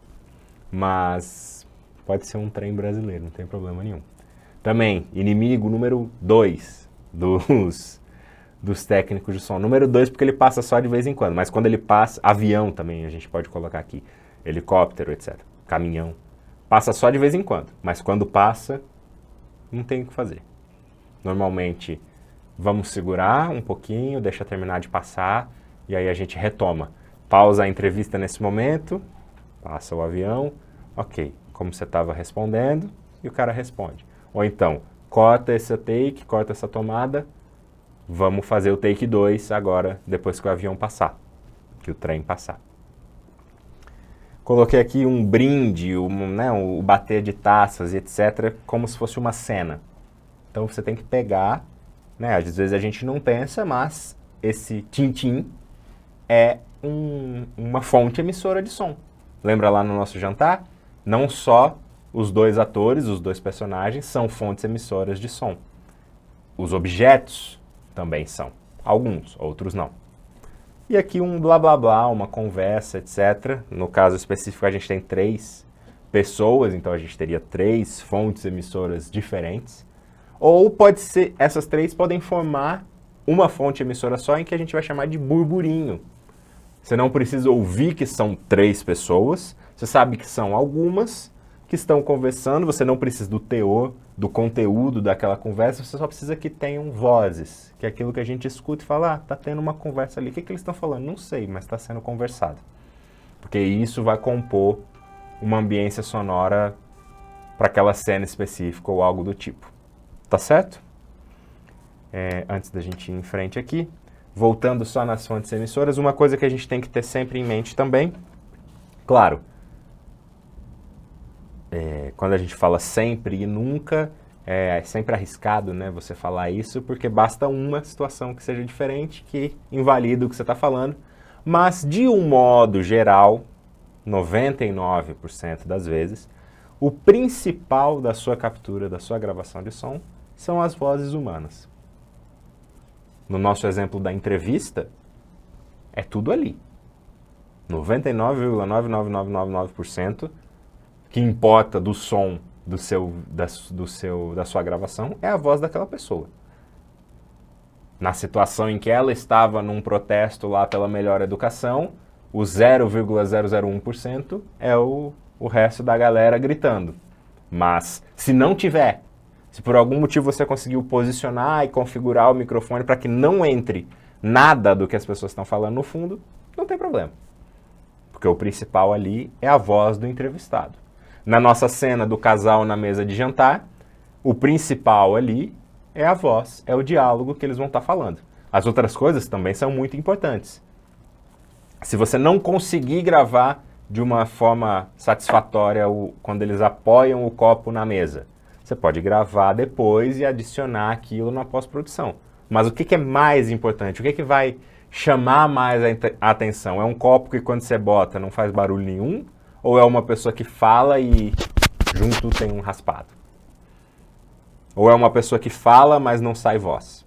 Speaker 1: Mas pode ser um trem brasileiro, não tem problema nenhum. Também, inimigo número 2 dos técnicos de som. Número 2 porque ele passa só de vez em quando, mas quando ele passa, avião também a gente pode colocar aqui, helicóptero, etc. Caminhão. Passa só de vez em quando, mas quando passa, não tem o que fazer. Normalmente, vamos segurar um pouquinho, deixa terminar de passar, e aí a gente retoma. Pausa a entrevista nesse momento, passa o avião, ok, como você estava respondendo, e o cara responde. Ou então, corta esse take, corta essa tomada, vamos fazer o take 2 agora, depois que o avião passar, que o trem passar. Coloquei aqui um brinde, o bater de taças e etc., como se fosse uma cena. Então você tem que pegar, né, às vezes a gente não pensa, mas esse tim-tim é uma fonte emissora de som. Lembra lá no nosso jantar? Não só os dois atores, os dois personagens, são fontes emissoras de som. Os objetos também são. Alguns, outros não. E aqui um blá blá blá, uma conversa, etc. No caso específico a gente tem 3 pessoas, então a gente teria 3 fontes emissoras diferentes. Ou pode ser, essas 3 podem formar uma fonte emissora só, em que a gente vai chamar de burburinho. Você não precisa ouvir que são 3 pessoas, você sabe que são algumas que estão conversando, você não precisa do teor, do conteúdo daquela conversa, você só precisa que tenham vozes, que é aquilo que a gente escuta e fala, tá tendo uma conversa ali, o que eles estão falando? Não sei, mas está sendo conversado. Porque isso vai compor uma ambiência sonora para aquela cena específica ou algo do tipo. Tá certo? Antes da gente ir em frente aqui, voltando só nas fontes emissoras, uma coisa que a gente tem que ter sempre em mente também, claro, quando a gente fala sempre e nunca, é sempre arriscado, né, você falar isso, porque basta uma situação que seja diferente, que invalida o que você está falando, mas de um modo geral, 99% das vezes, o principal da sua captura, da sua gravação de som, são as vozes humanas. No nosso exemplo da entrevista, é tudo ali. 99,99999% que importa do som da sua gravação é a voz daquela pessoa. Na situação em que ela estava num protesto lá pela melhor educação, o 0,001% é o resto da galera gritando. Mas se não tiver, se por algum motivo você conseguiu posicionar e configurar o microfone para que não entre nada do que as pessoas estão falando no fundo, não tem problema. Porque o principal ali é a voz do entrevistado. Na nossa cena do casal na mesa de jantar, o principal ali é a voz, é o diálogo que eles vão estar falando. As outras coisas também são muito importantes. Se você não conseguir gravar de uma forma satisfatória quando eles apoiam o copo na mesa, você pode gravar depois e adicionar aquilo na pós-produção. Mas o que é mais importante? O que vai chamar mais a atenção? É um copo que quando você bota não faz barulho nenhum? Ou é uma pessoa que fala e junto tem um raspado? Ou é uma pessoa que fala, mas não sai voz?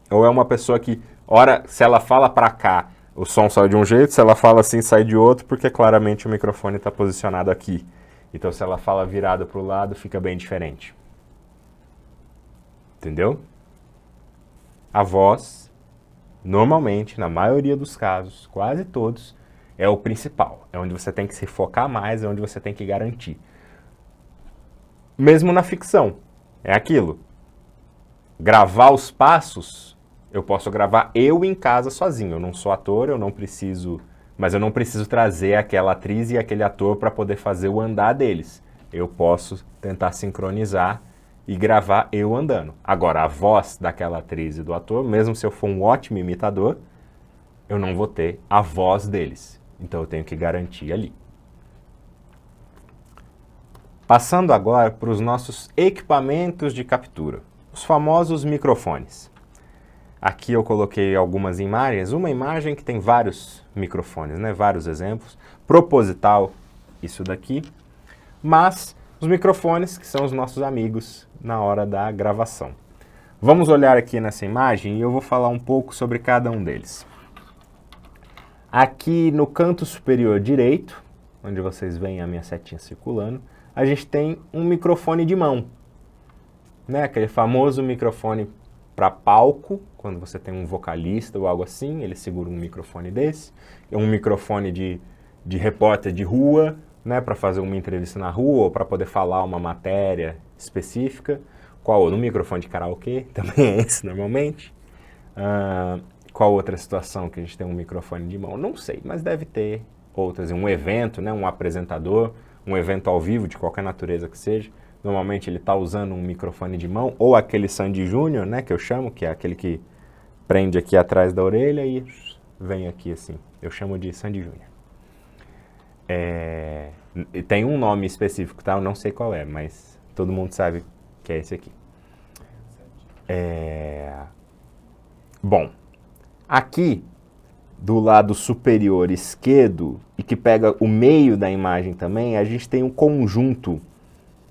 Speaker 1: Ou é uma pessoa que, se ela fala para cá, o som sai de um jeito, se ela fala assim, sai de outro, porque claramente o microfone está posicionado aqui. Então, se ela fala virada para o lado, fica bem diferente. Entendeu? A voz, normalmente, na maioria dos casos, quase todos, é o principal. É onde você tem que se focar mais, é onde você tem que garantir. Mesmo na ficção, é aquilo. Gravar os passos, eu posso gravar eu em casa sozinho. Eu não sou ator, eu não preciso... Mas eu não preciso trazer aquela atriz e aquele ator para poder fazer o andar deles. Eu posso tentar sincronizar e gravar eu andando. Agora, a voz daquela atriz e do ator, mesmo se eu for um ótimo imitador, eu não vou ter a voz deles. Então eu tenho que garantir ali. Passando agora para os nossos equipamentos de captura, os famosos microfones. Aqui eu coloquei algumas imagens, uma imagem que tem vários microfones, né? Vários exemplos. Proposital, isso daqui. mas os microfones que são os nossos amigos na hora da gravação. Vamos olhar aqui nessa imagem e eu vou falar um pouco sobre cada um deles. Aqui no canto superior direito, onde vocês veem a minha setinha circulando, a gente tem um microfone de mão, né? Aquele famoso microfone para palco, quando você tem um vocalista ou algo assim, ele segura um microfone desse. É um microfone de repórter de rua, né? Para fazer uma entrevista na rua ou para poder falar uma matéria específica. Qual? No microfone de karaokê, também é esse normalmente. Qual outra situação que a gente tem um microfone de mão? Não sei, mas deve ter outras. Um evento, né? Um apresentador, um evento ao vivo de qualquer natureza que seja. Normalmente ele está usando um microfone de mão, ou aquele Sandy Júnior, né, que eu chamo, que é aquele que prende aqui atrás da orelha e vem aqui assim. Eu chamo de Sandy Júnior. Tem um nome específico, tá? Eu não sei qual é, mas todo mundo sabe que é esse aqui. Bom, aqui do lado superior esquerdo, e que pega o meio da imagem também, a gente tem um conjunto,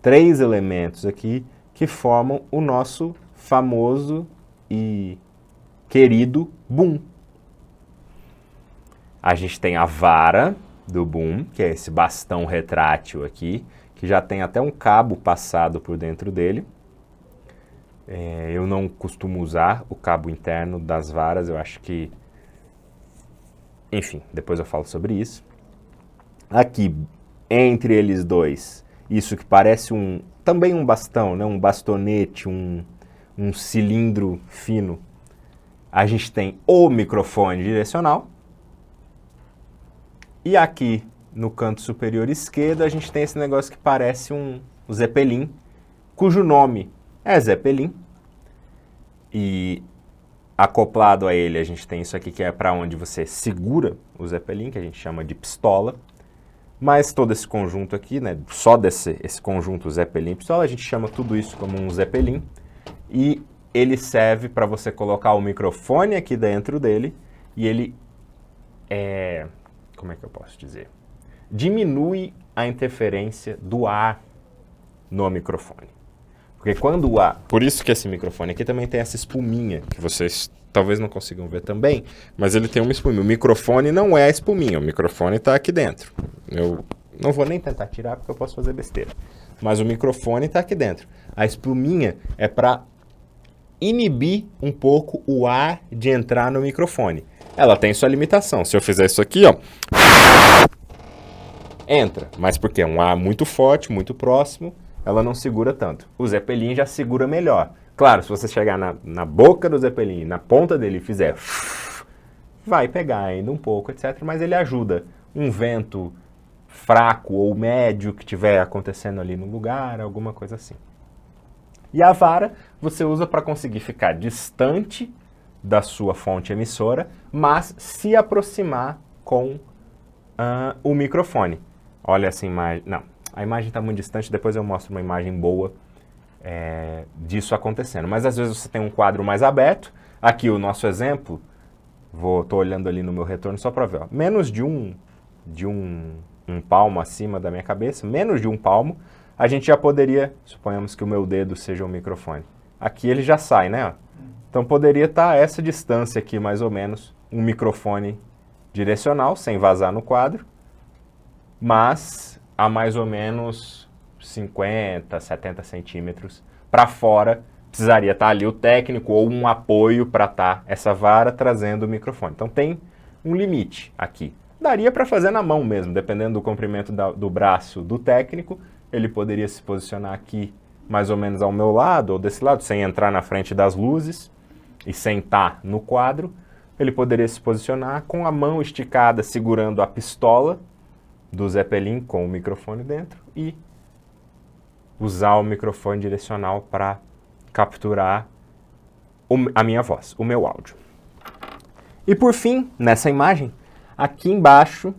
Speaker 1: 3 elementos aqui, que formam o nosso famoso e querido boom. A gente tem a vara do boom, que é esse bastão retrátil aqui, que já tem até um cabo passado por dentro dele. Eu não costumo usar o cabo interno das varas, eu acho que... Enfim, depois eu falo sobre isso. Aqui, entre eles dois, isso que parece também um bastão, né? Um bastonete, um cilindro fino. A gente tem o microfone direcional. E aqui, no canto superior esquerdo, a gente tem esse negócio que parece um Zeppelin, cujo nome é Zeppelin. E acoplado a ele, a gente tem isso aqui que é para onde você segura o Zeppelin, que a gente chama de pistola. Mas todo esse conjunto aqui, né, só esse conjunto Zeppelin pistola, a gente chama tudo isso como um Zeppelin. E ele serve para você colocar o microfone aqui dentro dele e ele como é que eu posso dizer? Diminui a interferência do ar no microfone. Porque quando o ar... Por isso que esse microfone aqui também tem essa espuminha, que vocês talvez não consigam ver também, mas ele tem uma espuminha. O microfone não é a espuminha, o microfone está aqui dentro. Eu não vou nem tentar tirar porque eu posso fazer besteira. Mas o microfone está aqui dentro. A espuminha é para inibir um pouco o ar de entrar no microfone. Ela tem sua limitação. Se eu fizer isso aqui, ó, entra. Mas porque é um ar muito forte, muito próximo, ela não segura tanto. O Zeppelin já segura melhor. Claro, se você chegar na boca do Zeppelin, na ponta dele e fizer, vai pegar ainda um pouco, etc. Mas ele ajuda. Um vento fraco ou médio que estiver acontecendo ali no lugar, alguma coisa assim. E a vara você usa para conseguir ficar distante da sua fonte emissora, mas se aproximar com o microfone. Olha essa imagem. Não, a imagem está muito distante, depois eu mostro uma imagem boa disso acontecendo. Mas às vezes você tem um quadro mais aberto. Aqui o nosso exemplo, estou olhando ali no meu retorno só para ver. Ó, menos de um palmo acima da minha cabeça, menos de um palmo, a gente já poderia, suponhamos que o meu dedo seja o microfone. Aqui ele já sai, né? Ó. Então poderia estar a essa distância aqui, mais ou menos, um microfone direcional, sem vazar no quadro, mas a mais ou menos 50, 70 centímetros para fora, precisaria estar ali o técnico ou um apoio para estar essa vara trazendo o microfone. Então tem um limite aqui. Daria para fazer na mão mesmo, dependendo do comprimento do braço do técnico, ele poderia se posicionar aqui mais ou menos ao meu lado ou desse lado, sem entrar na frente das luzes e sem estar no quadro. Ele poderia se posicionar com a mão esticada segurando a pistola do Zeppelin com o microfone dentro e usar o microfone direcional para capturar a minha voz, o meu áudio. E por fim, nessa imagem, aqui embaixo,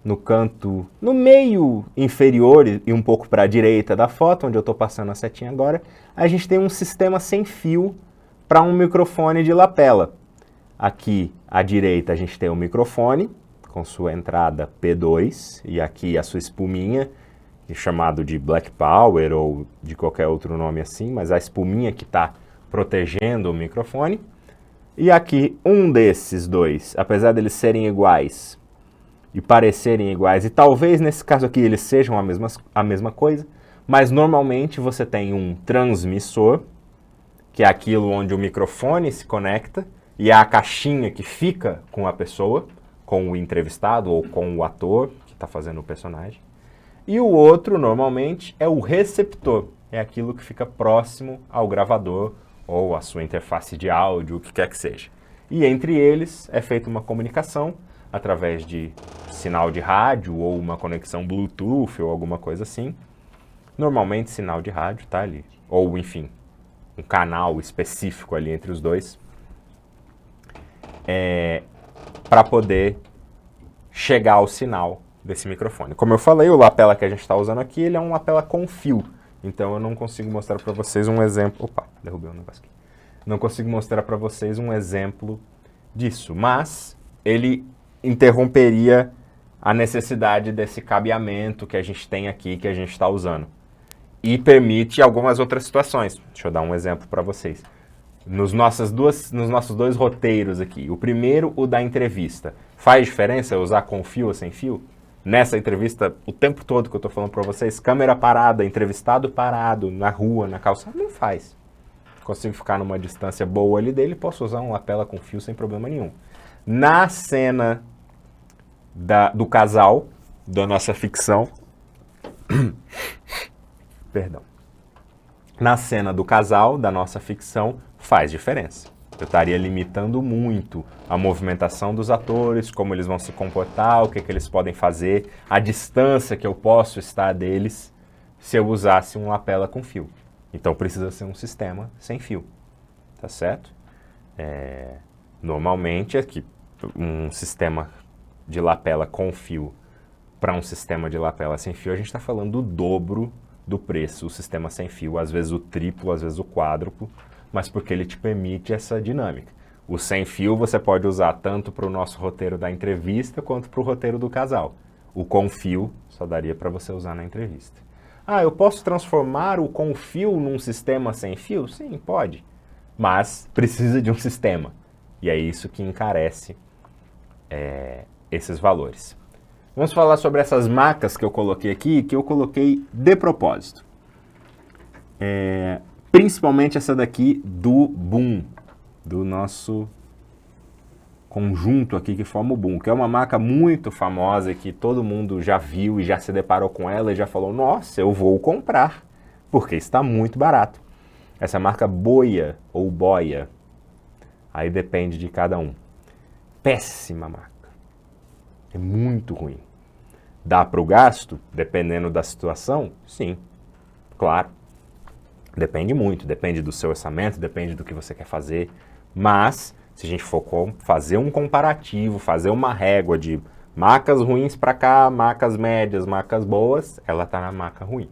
Speaker 1: no canto, no meio inferior e um pouco para a direita da foto, onde eu estou passando a setinha agora, a gente tem um sistema sem fio para um microfone de lapela. Aqui à direita a gente tem o microfone com sua entrada P2 e aqui a sua espuminha chamado de Black Power ou de qualquer outro nome assim, mas a espuminha que está protegendo o microfone. E aqui um desses dois, apesar deles serem iguais e parecerem iguais, e talvez nesse caso aqui eles sejam a mesma coisa, mas normalmente você tem um transmissor, que é aquilo onde o microfone se conecta, e é a caixinha que fica com a pessoa, com o entrevistado ou com o ator que está fazendo o personagem. E o outro, normalmente, é o receptor, é aquilo que fica próximo ao gravador ou à sua interface de áudio, o que quer que seja. E entre eles é feita uma comunicação através de sinal de rádio ou uma conexão Bluetooth ou alguma coisa assim. Normalmente sinal de rádio, tá ali. Ou, enfim, um canal específico ali entre os dois. Para poder chegar ao sinal desse microfone. Como eu falei, o lapela que a gente está usando aqui, ele é um lapela com fio. Então eu não consigo mostrar para vocês um exemplo... Opa, derrubei um negócio aqui. Não consigo mostrar para vocês um exemplo disso, mas ele interromperia a necessidade desse cabeamento que a gente tem aqui, que a gente está usando. E permite algumas outras situações. Deixa eu dar um exemplo para vocês. Nos nossos dois roteiros aqui. O primeiro, o da entrevista. Faz diferença eu usar com fio ou sem fio? Nessa entrevista, o tempo todo que eu estou falando para vocês, câmera parada, entrevistado parado, na rua, na calçada, não faz. Consigo ficar numa distância boa ali dele, posso usar um lapela com fio sem problema nenhum. Na cena do casal, da nossa ficção... Perdão. Na cena do casal, da nossa ficção, faz diferença. Eu estaria limitando muito a movimentação dos atores, como eles vão se comportar, o que eles podem fazer, a distância que eu posso estar deles se eu usasse um lapela com fio. Então precisa ser um sistema sem fio, tá certo? Normalmente aqui, um sistema de lapela com fio para um sistema de lapela sem fio, a gente está falando do dobro do preço, o sistema sem fio, às vezes o triplo, às vezes o quádruplo, mas porque ele te permite essa dinâmica. O sem fio você pode usar tanto para o nosso roteiro da entrevista quanto para o roteiro do casal. O com fio só daria para você usar na entrevista. Ah, eu posso transformar o com fio num sistema sem fio? Sim, pode. Mas precisa de um sistema. E é isso que encarece esses valores. Vamos falar sobre essas marcas que eu coloquei aqui, que eu coloquei de propósito. Principalmente essa daqui do Boom, do nosso conjunto aqui que forma o Boom, que é uma marca muito famosa que todo mundo já viu e já se deparou com ela e já falou, nossa, eu vou comprar, porque está muito barato. Essa marca Boya ou Boya, aí depende de cada um. Péssima marca. É muito ruim. Dá para o gasto? Dependendo da situação? Sim, claro. Depende muito, depende do seu orçamento, depende do que você quer fazer. Mas, se a gente for fazer um comparativo, fazer uma régua de marcas ruins para cá, marcas médias, marcas boas, ela está na marca ruim.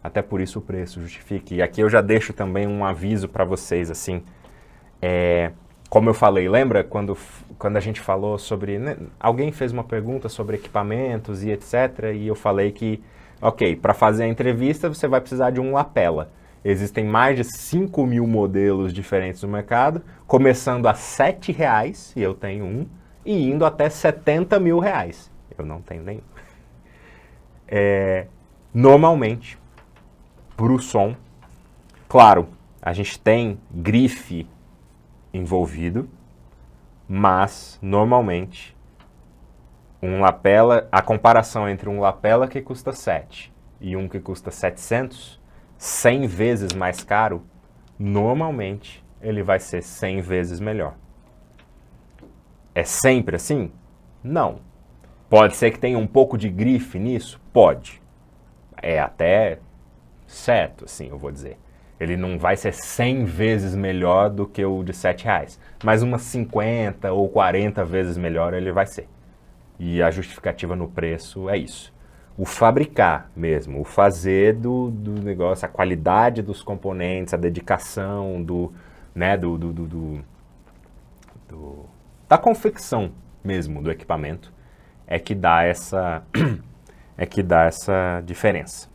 Speaker 1: Até por isso o preço justifica. E aqui eu já deixo também um aviso para vocês, assim... Como eu falei, lembra quando a gente falou sobre... Né, alguém fez uma pergunta sobre equipamentos e etc. E eu falei que, ok, para fazer a entrevista você vai precisar de um lapela. Existem mais de 5 mil modelos diferentes no mercado, começando a R$7, e eu tenho um, e indo até R$70 mil. Eu não tenho nenhum. Normalmente, para o som, claro, a gente tem grife envolvido, mas normalmente um lapela, a comparação entre um lapela que custa 7 e um que custa 700, 100 vezes mais caro, normalmente ele vai ser 100 vezes melhor. É sempre assim? Não. Pode ser que tenha um pouco de grife nisso? Pode. É até certo, assim, eu vou dizer. Ele não vai ser 100 vezes melhor do que o de R$7, mas umas 50 ou 40 vezes melhor ele vai ser. E a justificativa no preço é isso. O fabricar mesmo, o fazer do negócio, a qualidade dos componentes, a dedicação da confecção mesmo do equipamento é que dá essa é que dá essa diferença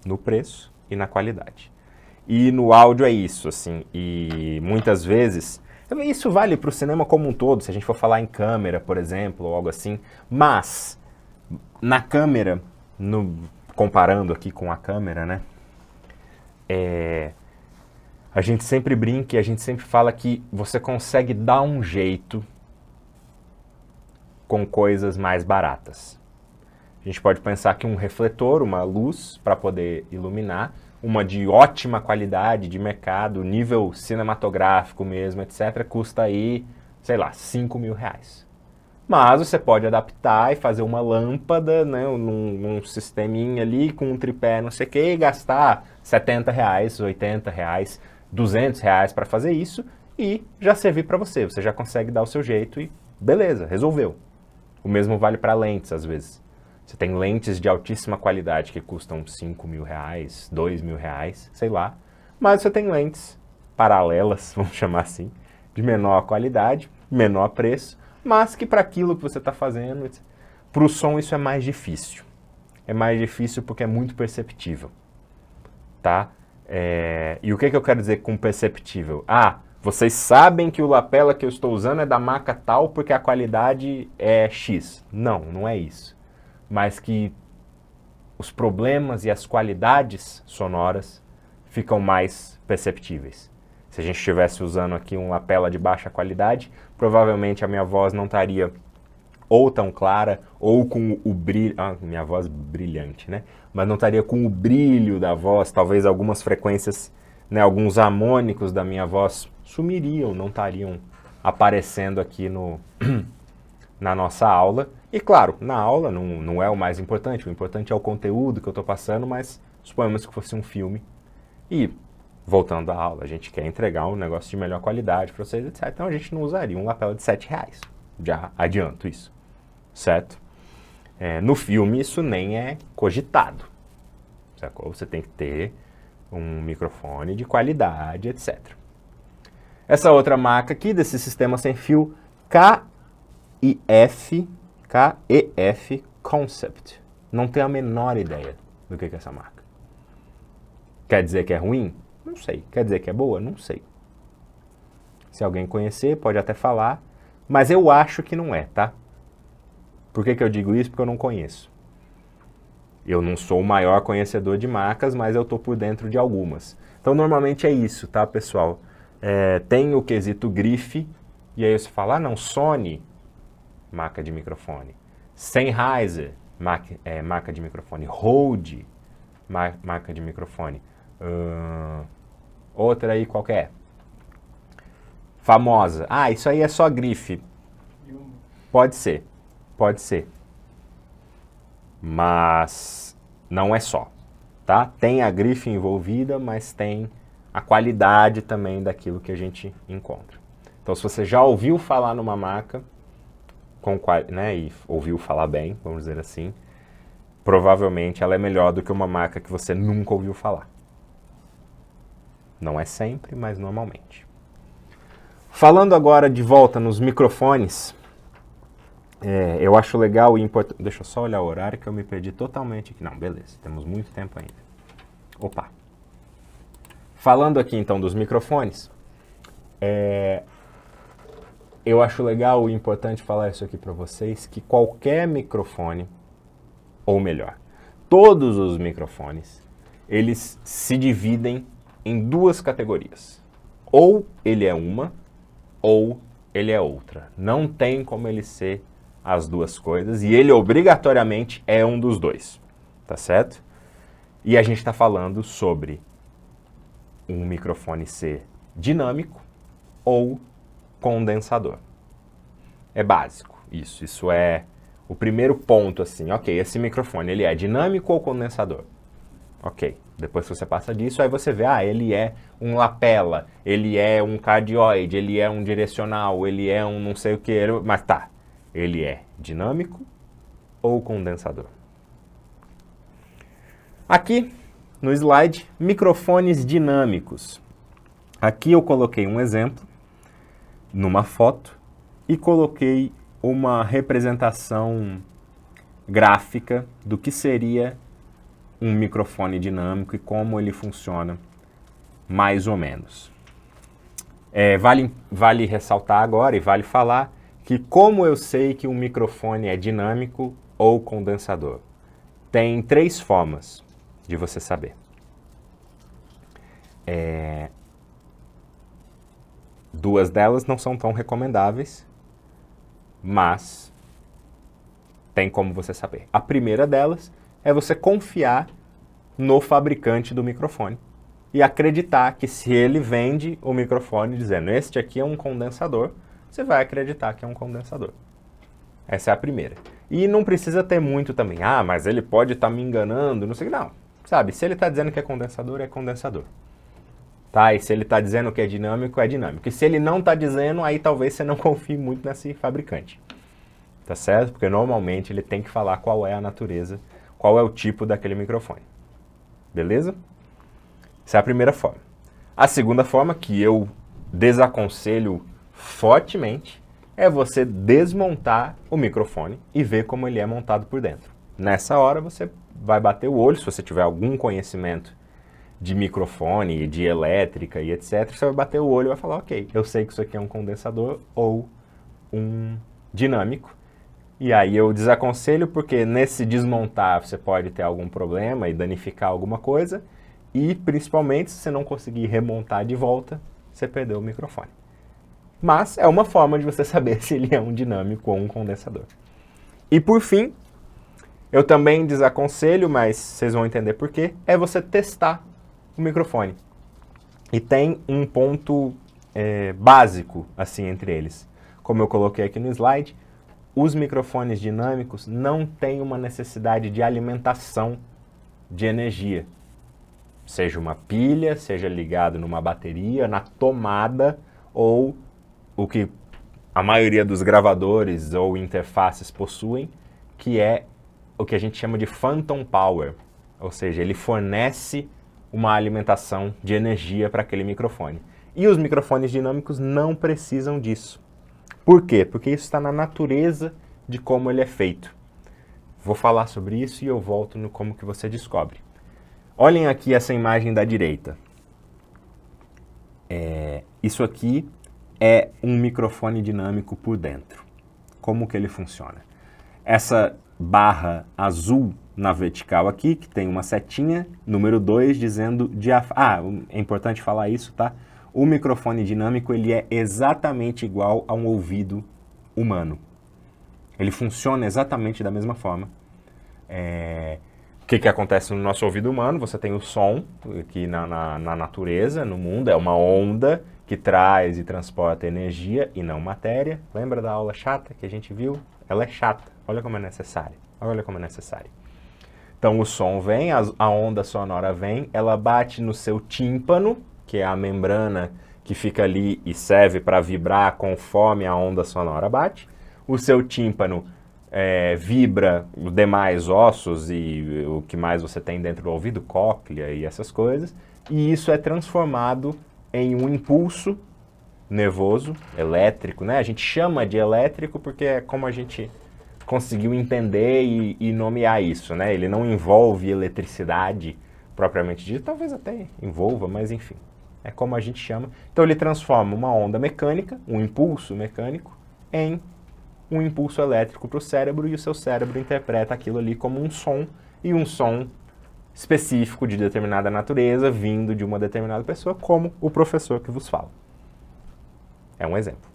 Speaker 1: no preço e na qualidade. E no áudio é isso, assim, e muitas vezes, isso vale para o cinema como um todo, se a gente for falar em câmera, por exemplo, ou algo assim, mas na câmera, comparando aqui com a câmera, né, a gente sempre brinca e a gente sempre fala que você consegue dar um jeito com coisas mais baratas. A gente pode pensar que um refletor, uma luz para poder iluminar, uma de ótima qualidade, de mercado, nível cinematográfico mesmo, etc., custa aí, sei lá, 5 mil reais. Mas você pode adaptar e fazer uma lâmpada, né, num sisteminha ali, com um tripé, não sei o que, e gastar 70 reais, 80 reais, 200 reais para fazer isso e já servir para você. Você já consegue dar o seu jeito e beleza, resolveu. O mesmo vale para lentes, às vezes. Você tem lentes de altíssima qualidade que custam 5 mil reais, 2 mil reais, sei lá. Mas você tem lentes paralelas, vamos chamar assim, de menor qualidade, menor preço, mas que para aquilo que você está fazendo, para o som isso é mais difícil. É mais difícil porque é muito perceptível, tá? E o que eu quero dizer com perceptível? Vocês sabem que o lapela que eu estou usando é da marca tal porque a qualidade é X. Não, não é isso. Mas que os problemas e as qualidades sonoras ficam mais perceptíveis. Se a gente estivesse usando aqui um lapela de baixa qualidade, provavelmente a minha voz não estaria ou tão clara, ou com o brilho... minha voz brilhante, né? Mas não estaria com o brilho da voz, talvez algumas frequências, né, alguns harmônicos da minha voz sumiriam, não estariam aparecendo aqui na nossa aula. E claro, na aula não é o mais importante, o importante é o conteúdo que eu estou passando, mas suponhamos que fosse um filme. E, voltando à aula, a gente quer entregar um negócio de melhor qualidade para vocês, etc. Então a gente não usaria um lapela de 7 reais. Já adianto isso, certo? No filme isso nem é cogitado, sacou? Você tem que ter um microfone de qualidade, etc. Essa outra marca aqui, desse sistema sem fio, KEF Concept. Não tenho a menor ideia do que é essa marca. Quer dizer que é ruim? Não sei. Quer dizer que é boa? Não sei. Se alguém conhecer, pode até falar, mas eu acho que não é, tá? Por que eu digo isso? Porque eu não conheço. Eu não sou o maior conhecedor de marcas, mas eu estou por dentro de algumas. Então, normalmente é isso, tá, pessoal? Tem o quesito grife, e aí você fala, não, Sony, marca de microfone. Sennheiser, marca de microfone. Rode, marca de microfone. Outra aí qualquer. Famosa. Isso aí é só grife. Pode ser. Mas não é só, tá? Tem a grife envolvida, mas tem a qualidade também daquilo que a gente encontra. Então, se você já ouviu falar numa marca, né, e ouviu falar bem, vamos dizer assim, provavelmente ela é melhor do que uma marca que você nunca ouviu falar. Não é sempre, mas normalmente. Falando agora de volta nos microfones, eu acho legal e importante... Deixa eu só olhar o horário que eu me perdi totalmente aqui. Não, beleza, temos muito tempo ainda. Opa! Falando aqui então dos microfones, eu acho legal e importante falar isso aqui para vocês, que qualquer microfone, ou melhor, todos os microfones, eles se dividem em duas categorias. Ou ele é uma, ou ele é outra. Não tem como ele ser as duas coisas, e ele obrigatoriamente é um dos dois, tá certo? E a gente está falando sobre um microfone ser dinâmico ou condensador. É básico, isso é o primeiro ponto, assim, ok, esse microfone, ele é dinâmico ou condensador? Ok, depois que você passa disso, aí você vê, ele é um lapela, ele é um cardioide, ele é um direcional, ele é um não sei o que, mas tá, ele é dinâmico ou condensador? Aqui no slide, microfones dinâmicos. Aqui eu coloquei um exemplo numa foto e coloquei uma representação gráfica do que seria um microfone dinâmico e como ele funciona, mais ou menos. Vale ressaltar agora e vale falar que como eu sei que um microfone é dinâmico ou condensador? Tem 3 formas de você saber. Duas delas não são tão recomendáveis, mas tem como você saber. A primeira delas é você confiar no fabricante do microfone e acreditar que se ele vende o microfone dizendo este aqui é um condensador, você vai acreditar que é um condensador. Essa é a primeira. E não precisa ter muito também. Ah, mas ele pode estar me enganando, não sei o que. Não, sabe, se ele está dizendo que é condensador, é condensador. Tá? E se ele está dizendo que é dinâmico, é dinâmico. E se ele não está dizendo, aí talvez você não confie muito nesse fabricante. Tá certo? Porque normalmente ele tem que falar qual é a natureza, qual é o tipo daquele microfone. Beleza? Essa é a primeira forma. A segunda forma, que eu desaconselho fortemente, é você desmontar o microfone e ver como ele é montado por dentro. Nessa hora você vai bater o olho, se você tiver algum conhecimento de microfone, de elétrica e etc, você vai bater o olho e vai falar, ok, eu sei que isso aqui é um condensador ou um dinâmico. E aí eu desaconselho porque nesse desmontar você pode ter algum problema e danificar alguma coisa. E principalmente se você não conseguir remontar de volta, você perdeu o microfone. Mas é uma forma de você saber se ele é um dinâmico ou um condensador. E por fim, eu também desaconselho, mas vocês vão entender por quê, é você testar o microfone. E tem um ponto básico assim entre eles. Como eu coloquei aqui no slide, os microfones dinâmicos não têm uma necessidade de alimentação de energia. Seja uma pilha, seja ligado numa bateria, na tomada, ou o que a maioria dos gravadores ou interfaces possuem, que é o que a gente chama de phantom power. Ou seja, ele fornece uma alimentação de energia para aquele microfone. E os microfones dinâmicos não precisam disso. Por quê? Porque isso está na natureza de como ele é feito. Vou falar sobre isso e eu volto no como que você descobre. Olhem aqui essa imagem da direita. Isso aqui é um microfone dinâmico por dentro. Como que ele funciona? Essa barra azul na vertical aqui, que tem uma setinha, número 2, dizendo é importante falar isso, tá? O microfone dinâmico ele é exatamente igual a um ouvido humano. Ele funciona exatamente da mesma forma. O que acontece no nosso ouvido humano? Você tem o som, que na natureza, no mundo, é uma onda que traz e transporta energia e não matéria. Lembra da aula chata que a gente viu? Ela é chata. Olha como é necessária. Olha como é necessária. Então o som vem, a onda sonora vem, ela bate no seu tímpano, que é a membrana que fica ali e serve para vibrar conforme a onda sonora bate. O seu tímpano vibra os demais ossos e o que mais você tem dentro do ouvido, cóclea e essas coisas, e isso é transformado em um impulso nervoso, elétrico, né? A gente chama de elétrico porque é como a gente conseguiu entender e nomear isso, né? Ele não envolve eletricidade propriamente dita, talvez até envolva, mas enfim, é como a gente chama. Então ele transforma uma onda mecânica, um impulso mecânico, em um impulso elétrico para o cérebro e o seu cérebro interpreta aquilo ali como um som e um som específico de determinada natureza vindo de uma determinada pessoa, como o professor que vos fala. É um exemplo.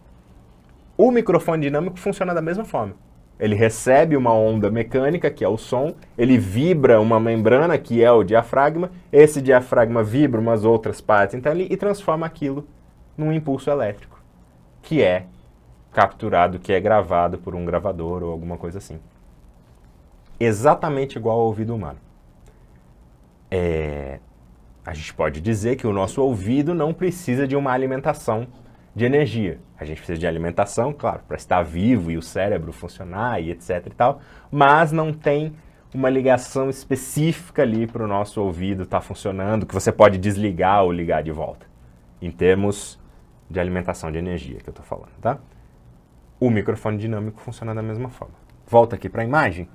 Speaker 1: O microfone dinâmico funciona da mesma forma. Ele recebe uma onda mecânica, que é o som, ele vibra uma membrana, que é o diafragma, esse diafragma vibra umas outras partes então, e transforma aquilo num impulso elétrico, que é capturado, que é gravado por um gravador ou alguma coisa assim. Exatamente igual ao ouvido humano. A gente pode dizer que o nosso ouvido não precisa de uma alimentação de energia. A gente precisa de alimentação, claro, para estar vivo e o cérebro funcionar e etc e tal, mas não tem uma ligação específica ali para o nosso ouvido estar funcionando, que você pode desligar ou ligar de volta, em termos de alimentação de energia que eu estou falando, tá? O microfone dinâmico funciona da mesma forma. Volta aqui para a imagem.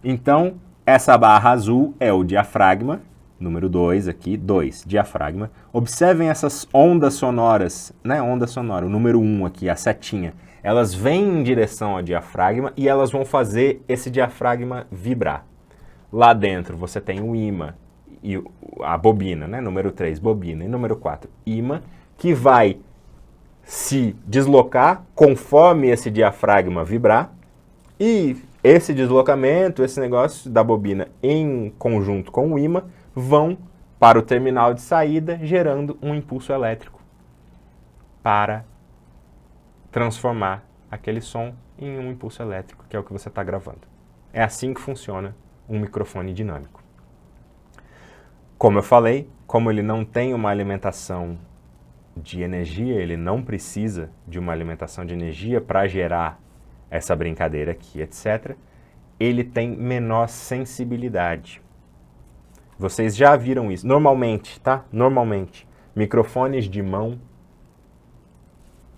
Speaker 1: Então, essa barra azul é o diafragma, número 2 aqui, 2, diafragma. Observem essas ondas sonoras, né? Onda sonora, o número 1 aqui, a setinha. Elas vêm em direção ao diafragma e elas vão fazer esse diafragma vibrar. Lá dentro você tem o ímã e a bobina, né? Número 3, bobina. E número 4, ímã, que vai se deslocar conforme esse diafragma vibrar. E esse deslocamento, esse negócio da bobina em conjunto com o ímã, vão para o terminal de saída, gerando um impulso elétrico para transformar aquele som em um impulso elétrico, que é o que você está gravando. É assim que funciona um microfone dinâmico. Como eu falei, como ele não tem uma alimentação de energia, ele não precisa de uma alimentação de energia para gerar essa brincadeira aqui, etc., ele tem menor sensibilidade. Vocês já viram isso. Normalmente, tá? Normalmente, microfones de mão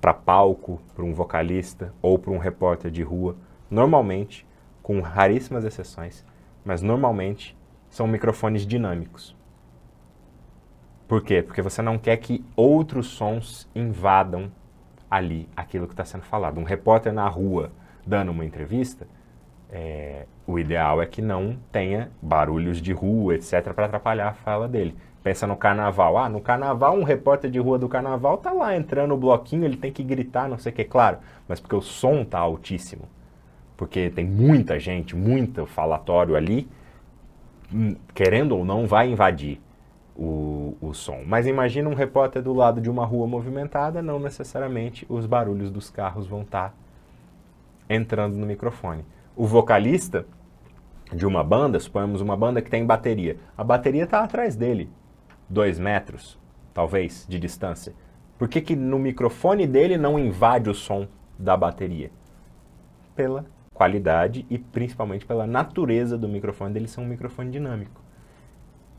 Speaker 1: para palco, para um vocalista ou para um repórter de rua, normalmente, com raríssimas exceções, mas normalmente são microfones dinâmicos. Por quê? Porque você não quer que outros sons invadam ali aquilo que está sendo falado. Um repórter na rua dando uma entrevista, o ideal é que não tenha barulhos de rua, etc., para atrapalhar a fala dele. Pensa no carnaval. No carnaval, um repórter de rua do carnaval tá lá entrando no bloquinho, ele tem que gritar, não sei o que, claro, mas porque o som tá altíssimo. Porque tem muita gente, muito falatório ali, querendo ou não, vai invadir o som. Mas imagina um repórter do lado de uma rua movimentada, não necessariamente os barulhos dos carros vão estar entrando no microfone. O vocalista de uma banda, suponhamos uma banda que tem bateria, a bateria está atrás dele, 2 metros, talvez, de distância. Por que no microfone dele não invade o som da bateria? Pela qualidade e principalmente pela natureza do microfone dele ser um microfone dinâmico.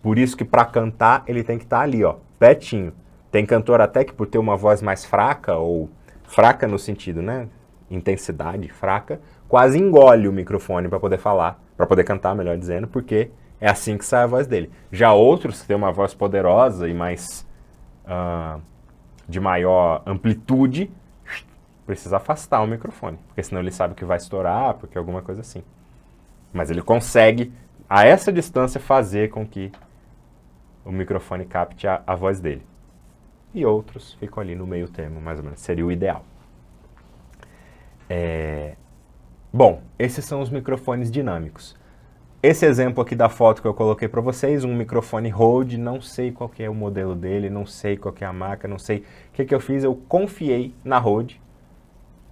Speaker 1: Por isso que para cantar ele tem que estar ali, ó, pertinho. Tem cantor até que por ter uma voz mais fraca, ou fraca no sentido, né, intensidade fraca, quase engole o microfone para poder falar, para poder cantar, melhor dizendo, porque é assim que sai a voz dele. Já outros que têm uma voz poderosa e mais de maior amplitude, precisa afastar o microfone, porque senão ele sabe que vai estourar, porque alguma coisa assim. Mas ele consegue, a essa distância, fazer com que o microfone capte a voz dele. E outros ficam ali no meio termo, mais ou menos. Seria o ideal. Bom, esses são os microfones dinâmicos. Esse exemplo aqui da foto que eu coloquei para vocês, um microfone Rode, não sei qual que é o modelo dele, não sei qual que é a marca, não sei. O que eu fiz? Eu confiei na Rode.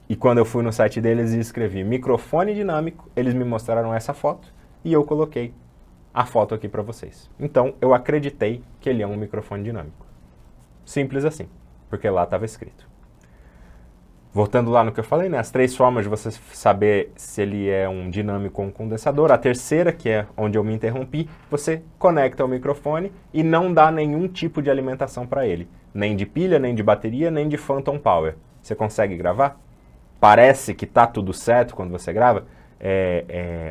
Speaker 1: E quando eu fui no site deles e escrevi microfone dinâmico, eles me mostraram essa foto e eu coloquei a foto aqui para vocês. Então, eu acreditei que ele é um microfone dinâmico. Simples assim, porque lá estava escrito. Voltando lá no que eu falei, né, as 3 formas de você saber se ele é um dinâmico ou um condensador. A terceira, que é onde eu me interrompi, você conecta o microfone e não dá nenhum tipo de alimentação para ele. Nem de pilha, nem de bateria, nem de phantom power. Você consegue gravar? Parece que está tudo certo quando você grava.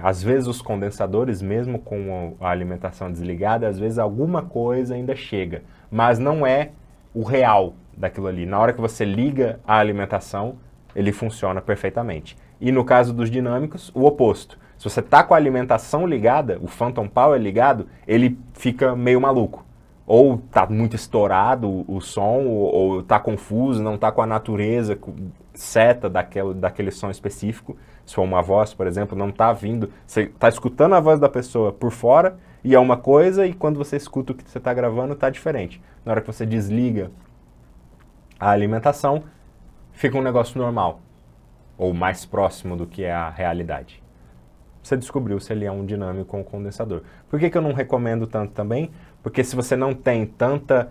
Speaker 1: Às vezes os condensadores, mesmo com a alimentação desligada, às vezes alguma coisa ainda chega. Mas não é o real daquilo ali. Na hora que você liga a alimentação, ele funciona perfeitamente. E no caso dos dinâmicos, o oposto. Se você está com a alimentação ligada, o Phantom Power ligado, ele fica meio maluco. Ou está muito estourado o som, ou está confuso, não está com a natureza certa daquele som específico. Se for uma voz, por exemplo, não está vindo. Você está escutando a voz da pessoa por fora e é uma coisa, e quando você escuta o que você está gravando, está diferente. Na hora que você desliga a alimentação, fica um negócio normal, ou mais próximo do que é a realidade. Você descobriu se ele é um dinâmico ou um condensador. Por que eu não recomendo tanto também? Porque se você não tem tanto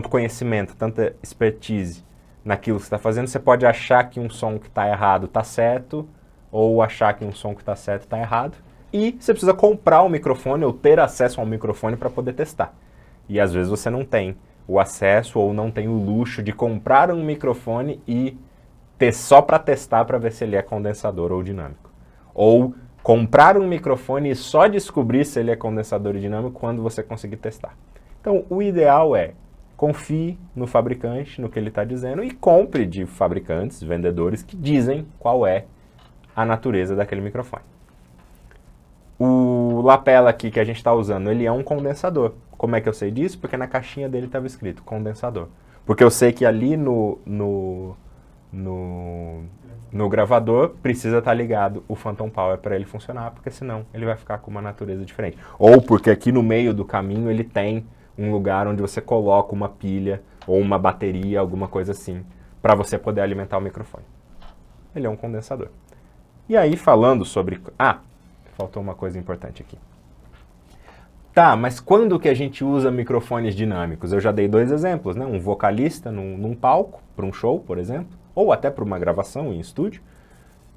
Speaker 1: conhecimento, tanta expertise naquilo que você está fazendo, você pode achar que um som que está errado está certo, ou achar que um som que está certo está errado, e você precisa comprar um microfone ou ter acesso ao microfone para poder testar. E às vezes você não tem o acesso ou não tem o luxo de comprar um microfone e ter só para testar para ver se ele é condensador ou dinâmico. Ou comprar um microfone e só descobrir se ele é condensador dinâmico quando você conseguir testar. Então, o ideal é confie no fabricante, no que ele está dizendo, e compre de fabricantes, vendedores, que dizem qual é a natureza daquele microfone. O lapela aqui que a gente está usando, ele é um condensador. Como é que eu sei disso? Porque na caixinha dele estava escrito condensador. Porque eu sei que ali no gravador precisa estar ligado o Phantom Power para ele funcionar, porque senão ele vai ficar com uma natureza diferente. Ou porque aqui no meio do caminho ele tem um lugar onde você coloca uma pilha ou uma bateria, alguma coisa assim, para você poder alimentar o microfone. Ele é um condensador. E aí, falando sobre... faltou uma coisa importante aqui. Tá, mas quando que a gente usa microfones dinâmicos? Eu já dei 2 exemplos, né? Um vocalista num palco, para um show, por exemplo, ou até para uma gravação em estúdio,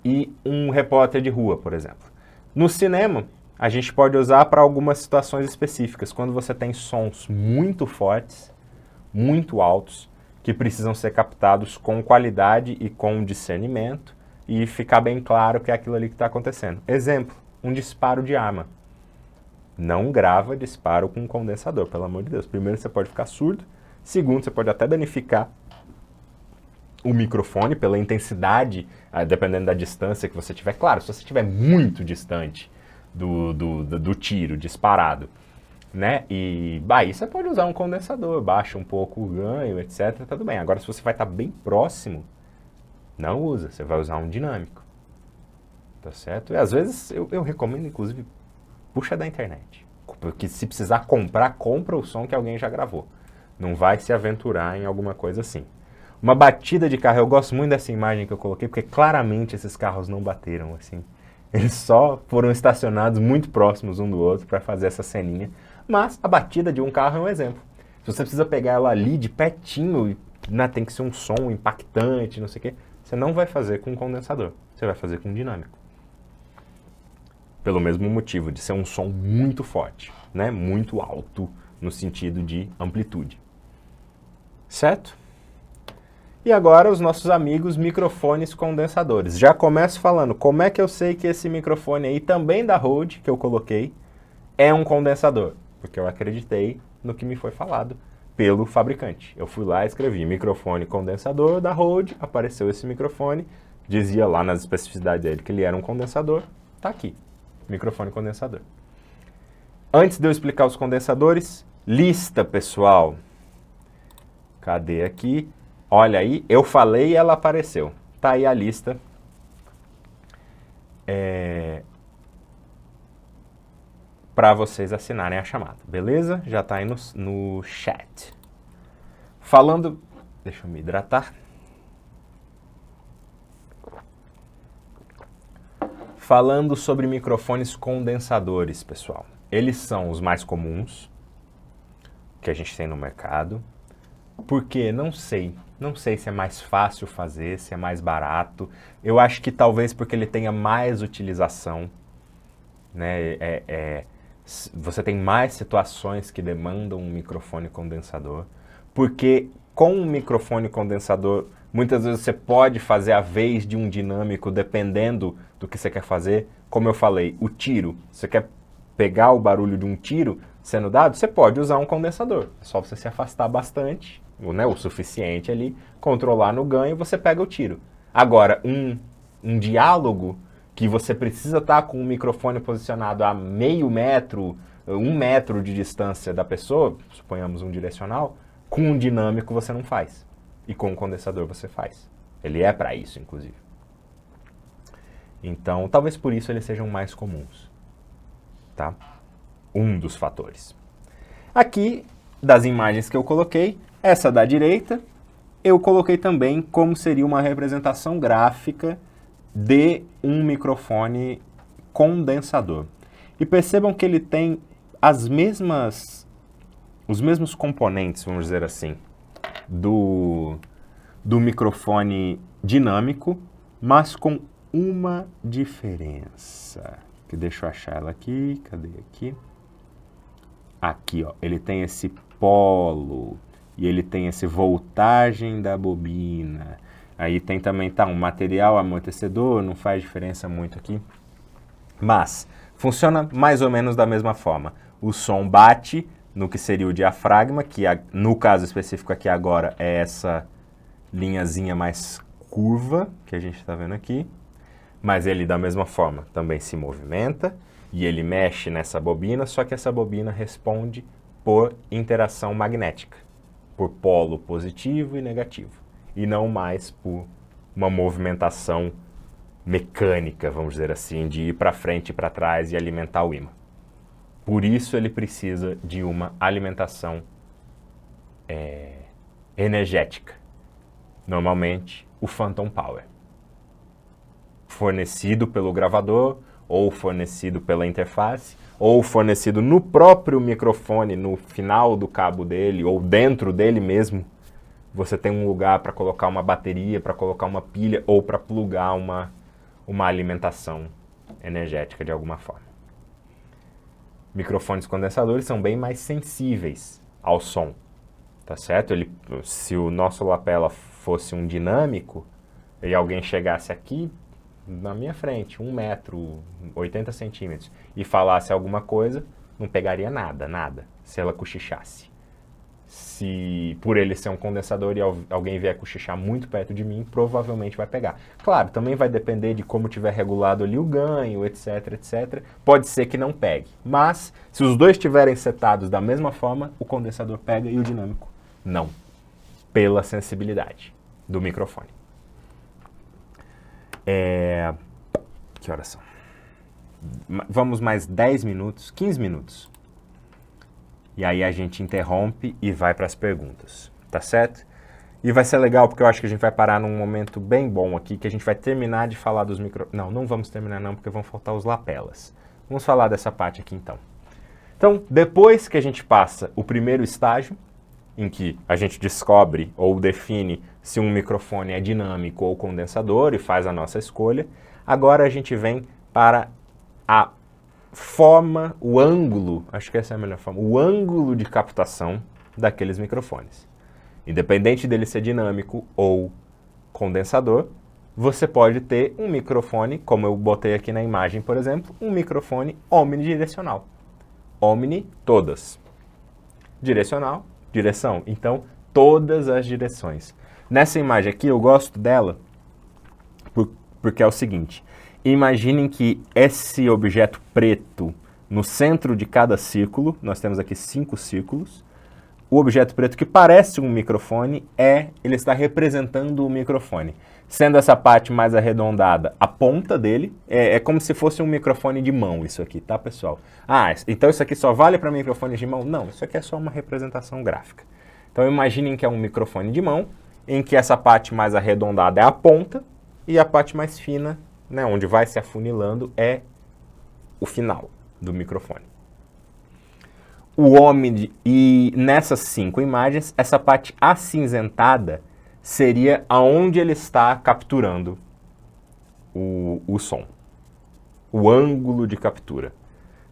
Speaker 1: e um repórter de rua, por exemplo. No cinema, a gente pode usar para algumas situações específicas, quando você tem sons muito fortes, muito altos, que precisam ser captados com qualidade e com discernimento, e ficar bem claro que é aquilo ali que está acontecendo. Exemplo, um disparo de arma. Não grava disparo com condensador, pelo amor de Deus. Primeiro, você pode ficar surdo. Segundo, você pode até danificar o microfone pela intensidade, dependendo da distância que você tiver. Claro, se você estiver muito distante do tiro disparado, né? E aí você pode usar um condensador, baixa um pouco o ganho, etc. Tudo bem. Agora, se você vai estar bem próximo, não usa. Você vai usar um dinâmico. Tá certo? E às vezes eu recomendo, inclusive, puxa da internet. Porque se precisar comprar, compra o som que alguém já gravou. Não vai se aventurar em alguma coisa assim. Uma batida de carro, eu gosto muito dessa imagem que eu coloquei, porque claramente esses carros não bateram, assim. Eles só foram estacionados muito próximos um do outro para fazer essa ceninha. Mas a batida de um carro é um exemplo. Se você precisa pegar ela ali de pertinho, né, tem que ser um som impactante, não sei o quê, você não vai fazer com um condensador, você vai fazer com um dinâmico. Pelo mesmo motivo, de ser um som muito forte, né, muito alto, no sentido de amplitude. Certo? E agora os nossos amigos microfones condensadores. Já começo falando como é que eu sei que esse microfone aí, também da Rode, que eu coloquei, é um condensador. Porque eu acreditei no que me foi falado pelo fabricante. Eu fui lá e escrevi microfone condensador da Rode, apareceu esse microfone, dizia lá nas especificidades dele que ele era um condensador, tá aqui, microfone condensador. Antes de eu explicar os condensadores, lista, pessoal. Cadê aqui? Olha aí, eu falei e ela apareceu. Tá aí a lista. Para vocês assinarem a chamada, beleza? Já tá aí no chat. Falando... Deixa eu me hidratar. Falando sobre microfones condensadores, pessoal. Eles são os mais comuns que a gente tem no mercado. Porque não sei se é mais fácil fazer, se é mais barato. Eu acho que talvez porque ele tenha mais utilização, né? Você tem mais situações que demandam um microfone condensador. Porque com um microfone condensador, muitas vezes você pode fazer a vez de um dinâmico dependendo do que você quer fazer. Como eu falei, o tiro, você quer pegar o barulho de um tiro sendo dado, você pode usar um condensador. É só você se afastar bastante, né, o suficiente ali, controlar no ganho, você pega o tiro. Agora, um diálogo que você precisa estar com o microfone posicionado a meio metro, 1 metro de distância da pessoa, suponhamos um direcional, com um dinâmico você não faz. E com um condensador você faz. Ele é para isso, inclusive. Então, talvez por isso eles sejam mais comuns. Tá? Um dos fatores. Aqui, das imagens que eu coloquei, essa da direita, eu coloquei também como seria uma representação gráfica de um microfone condensador. E percebam que ele tem os mesmos componentes, vamos dizer assim, do microfone dinâmico, mas com uma diferença. Que deixa eu achar ela aqui, cadê aqui? Aqui, ó, ele tem esse polo e ele tem esse voltagem da bobina. Aí tem também, um material amortecedor, não faz diferença muito aqui. Mas funciona mais ou menos da mesma forma. O som bate no que seria o diafragma, que no caso específico aqui agora é essa linhazinha mais curva que a gente está vendo aqui, mas ele da mesma forma também se movimenta e ele mexe nessa bobina, só que essa bobina responde por interação magnética, por polo positivo e negativo, e não mais por uma movimentação mecânica, vamos dizer assim, de ir para frente e para trás e alimentar o ímã. Por isso ele precisa de uma alimentação energética. Normalmente, o Phantom Power. Fornecido pelo gravador, ou fornecido pela interface, ou fornecido no próprio microfone, no final do cabo dele, ou dentro dele mesmo. Você tem um lugar para colocar uma bateria, para colocar uma pilha, ou para plugar uma alimentação energética de alguma forma. Microfones condensadores são bem mais sensíveis ao som, tá certo? Se o nosso lapela fosse um dinâmico e alguém chegasse aqui na minha frente, 1 metro, 80 centímetros, e falasse alguma coisa, não pegaria nada, se ela cochichasse. Se por ele ser um condensador e alguém vier cochichar muito perto de mim, provavelmente vai pegar. Claro, também vai depender de como tiver regulado ali o ganho, etc, etc. Pode ser que não pegue. Mas, se os dois estiverem setados da mesma forma, o condensador pega e o dinâmico não. Pela sensibilidade do microfone. Que horas são? Vamos mais 10 minutos, 15 minutos. E aí a gente interrompe e vai para as perguntas, tá certo? E vai ser legal porque eu acho que a gente vai parar num momento bem bom aqui, que a gente vai terminar de falar dos Não, não vamos terminar não, porque vão faltar os lapelas. Vamos falar dessa parte aqui então. Então, depois que a gente passa o primeiro estágio, em que a gente descobre ou define se um microfone é dinâmico ou condensador e faz a nossa escolha, agora a gente vem para a forma, o ângulo, acho que essa é a melhor forma, o ângulo de captação daqueles microfones. Independente dele ser dinâmico ou condensador, você pode ter um microfone, como eu botei aqui na imagem, por exemplo, um microfone omnidirecional. Omni, todas. Direcional, direção. Então, todas as direções. Nessa imagem aqui, eu gosto dela porque é o seguinte. Imaginem que esse objeto preto, no centro de cada círculo, nós temos aqui 5 círculos, o objeto preto que parece um microfone ele está representando o microfone. Sendo essa parte mais arredondada a ponta dele, é como se fosse um microfone de mão isso aqui, tá pessoal? Ah, então isso aqui só vale para microfones de mão? Não, isso aqui é só uma representação gráfica. Então imaginem que é um microfone de mão, em que essa parte mais arredondada é a ponta, e a parte mais fina, né, onde vai se afunilando, é o final do microfone. E nessas 5 imagens, essa parte acinzentada seria aonde ele está capturando o som, o ângulo de captura.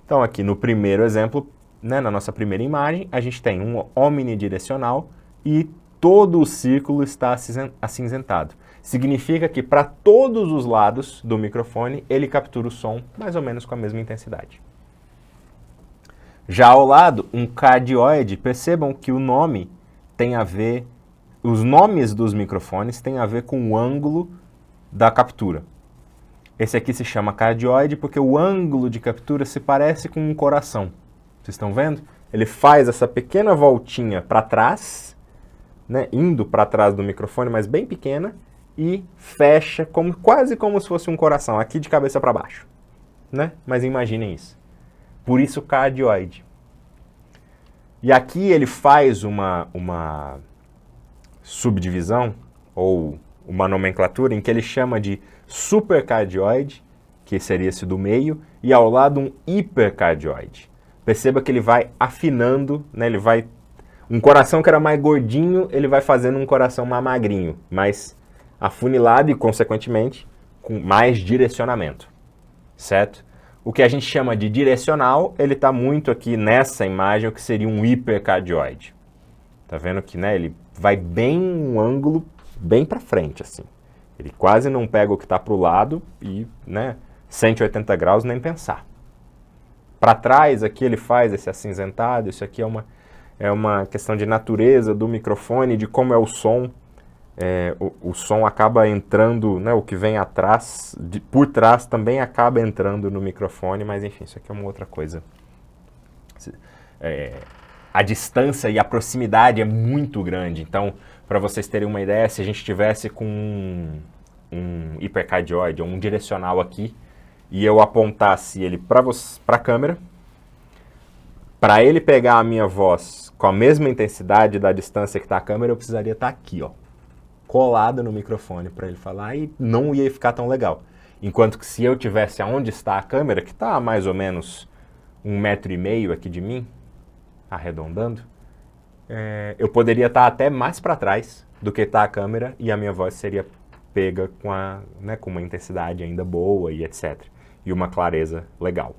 Speaker 1: Então aqui no primeiro exemplo, né, na nossa primeira imagem, a gente tem um omnidirecional e todo o círculo está acinzentado. Significa que para todos os lados do microfone, ele captura o som mais ou menos com a mesma intensidade. Já ao lado, um cardioide, percebam que o nome tem a ver, os nomes dos microfones têm a ver com o ângulo da captura. Esse aqui se chama cardioide porque o ângulo de captura se parece com um coração. Vocês estão vendo? Ele faz essa pequena voltinha para trás, né, indo para trás do microfone, mas bem pequena, e fecha quase como se fosse um coração, aqui de cabeça para baixo, né? Mas imaginem isso. Por isso cardioide. E aqui ele faz uma subdivisão, ou uma nomenclatura, em que ele chama de supercardioide, que seria esse do meio, e ao lado um hipercardioide. Perceba que ele vai afinando, né? Ele vai... Um coração que era mais gordinho, ele vai fazendo um coração mais magrinho, mais afunilado e, consequentemente, com mais direcionamento, certo? O que a gente chama de direcional, ele está muito aqui nessa imagem, o que seria um hipercardioide. Tá vendo que, né, ele vai bem um ângulo bem para frente, assim. Ele quase não pega o que está para o lado e, né, 180 graus nem pensar. Para trás aqui ele faz esse acinzentado, isso aqui é uma questão de natureza do microfone, de como é o som. O som acaba entrando, né, o que vem atrás, por trás também acaba entrando no microfone, mas enfim, isso aqui é uma outra coisa. A distância e a proximidade é muito grande, então, para vocês terem uma ideia, se a gente tivesse com um hipercardioide ou um direcional aqui, e eu apontasse ele para a câmera, para ele pegar a minha voz com a mesma intensidade da distância que está a câmera, eu precisaria estar aqui, ó, colado no microfone para ele falar, e não ia ficar tão legal. Enquanto que se eu tivesse aonde está a câmera, que está a mais ou menos 1,5 metro aqui de mim, arredondando, eu poderia estar até mais para trás do que está a câmera e a minha voz seria pega com uma intensidade ainda boa e etc. E uma clareza legal.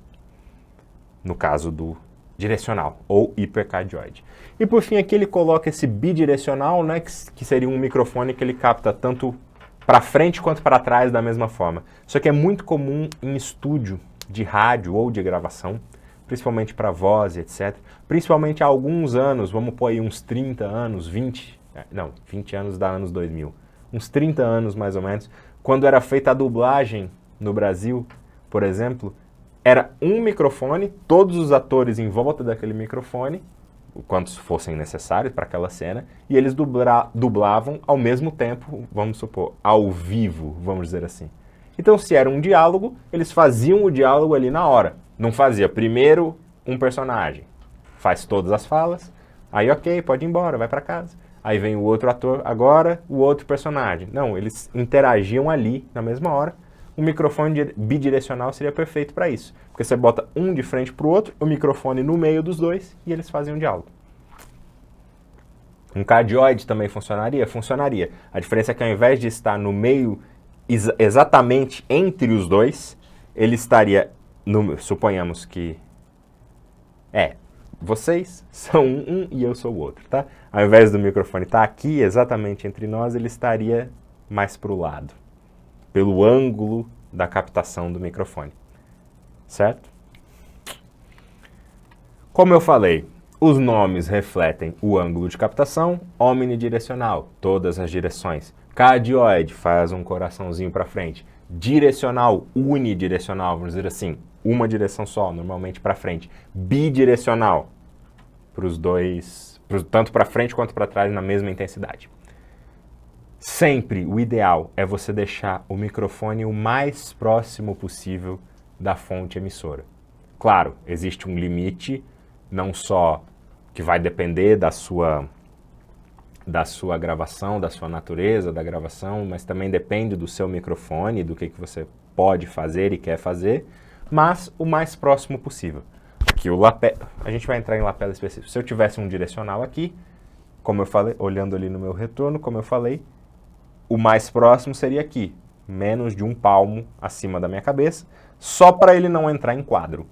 Speaker 1: No caso do direcional ou hipercardioide. E por fim aqui ele coloca esse bidirecional, né, que seria um microfone que ele capta tanto para frente quanto para trás da mesma forma. Isso aqui é muito comum em estúdio de rádio ou de gravação, principalmente para voz e etc. Principalmente há alguns anos, vamos pôr aí uns 30 anos, 20 anos da anos 2000. Uns 30 anos mais ou menos, quando era feita a dublagem no Brasil, por exemplo, era um microfone, todos os atores em volta daquele microfone, quantos fossem necessários para aquela cena, e eles dublavam ao mesmo tempo, vamos supor, ao vivo, vamos dizer assim. Então, se era um diálogo, eles faziam o diálogo ali na hora. Não fazia primeiro um personagem, faz todas as falas, aí ok, pode ir embora, vai para casa. Aí vem o outro ator, agora o outro personagem. Não, eles interagiam ali na mesma hora. O microfone bidirecional seria perfeito para isso, porque você bota um de frente para o outro, o microfone no meio dos dois e eles fazem um diálogo. Um cardioide também funcionaria? Funcionaria. A diferença é que ao invés de estar no meio, exatamente entre os dois, ele estaria, suponhamos que vocês são um e eu sou o outro, tá? Ao invés do microfone estar aqui, exatamente entre nós, ele estaria mais para o lado, pelo ângulo da captação do microfone, certo? Como eu falei, os nomes refletem o ângulo de captação, omnidirecional, todas as direções. Cardioide faz um coraçãozinho para frente. Direcional, unidirecional, vamos dizer assim, uma direção só, normalmente para frente. Bidirecional, para os dois, tanto para frente quanto para trás na mesma intensidade. Sempre o ideal é você deixar o microfone o mais próximo possível da fonte emissora. Claro, existe um limite, não só que vai depender da sua gravação, da sua natureza da gravação, mas também depende do seu microfone, do que você pode fazer e quer fazer, mas o mais próximo possível. Aqui o lapela, a gente vai entrar em lapela específico. Se eu tivesse um direcional aqui, como eu falei, olhando ali no meu retorno, como eu falei, o mais próximo seria aqui, menos de 1 palmo acima da minha cabeça, só para ele não entrar em quadro.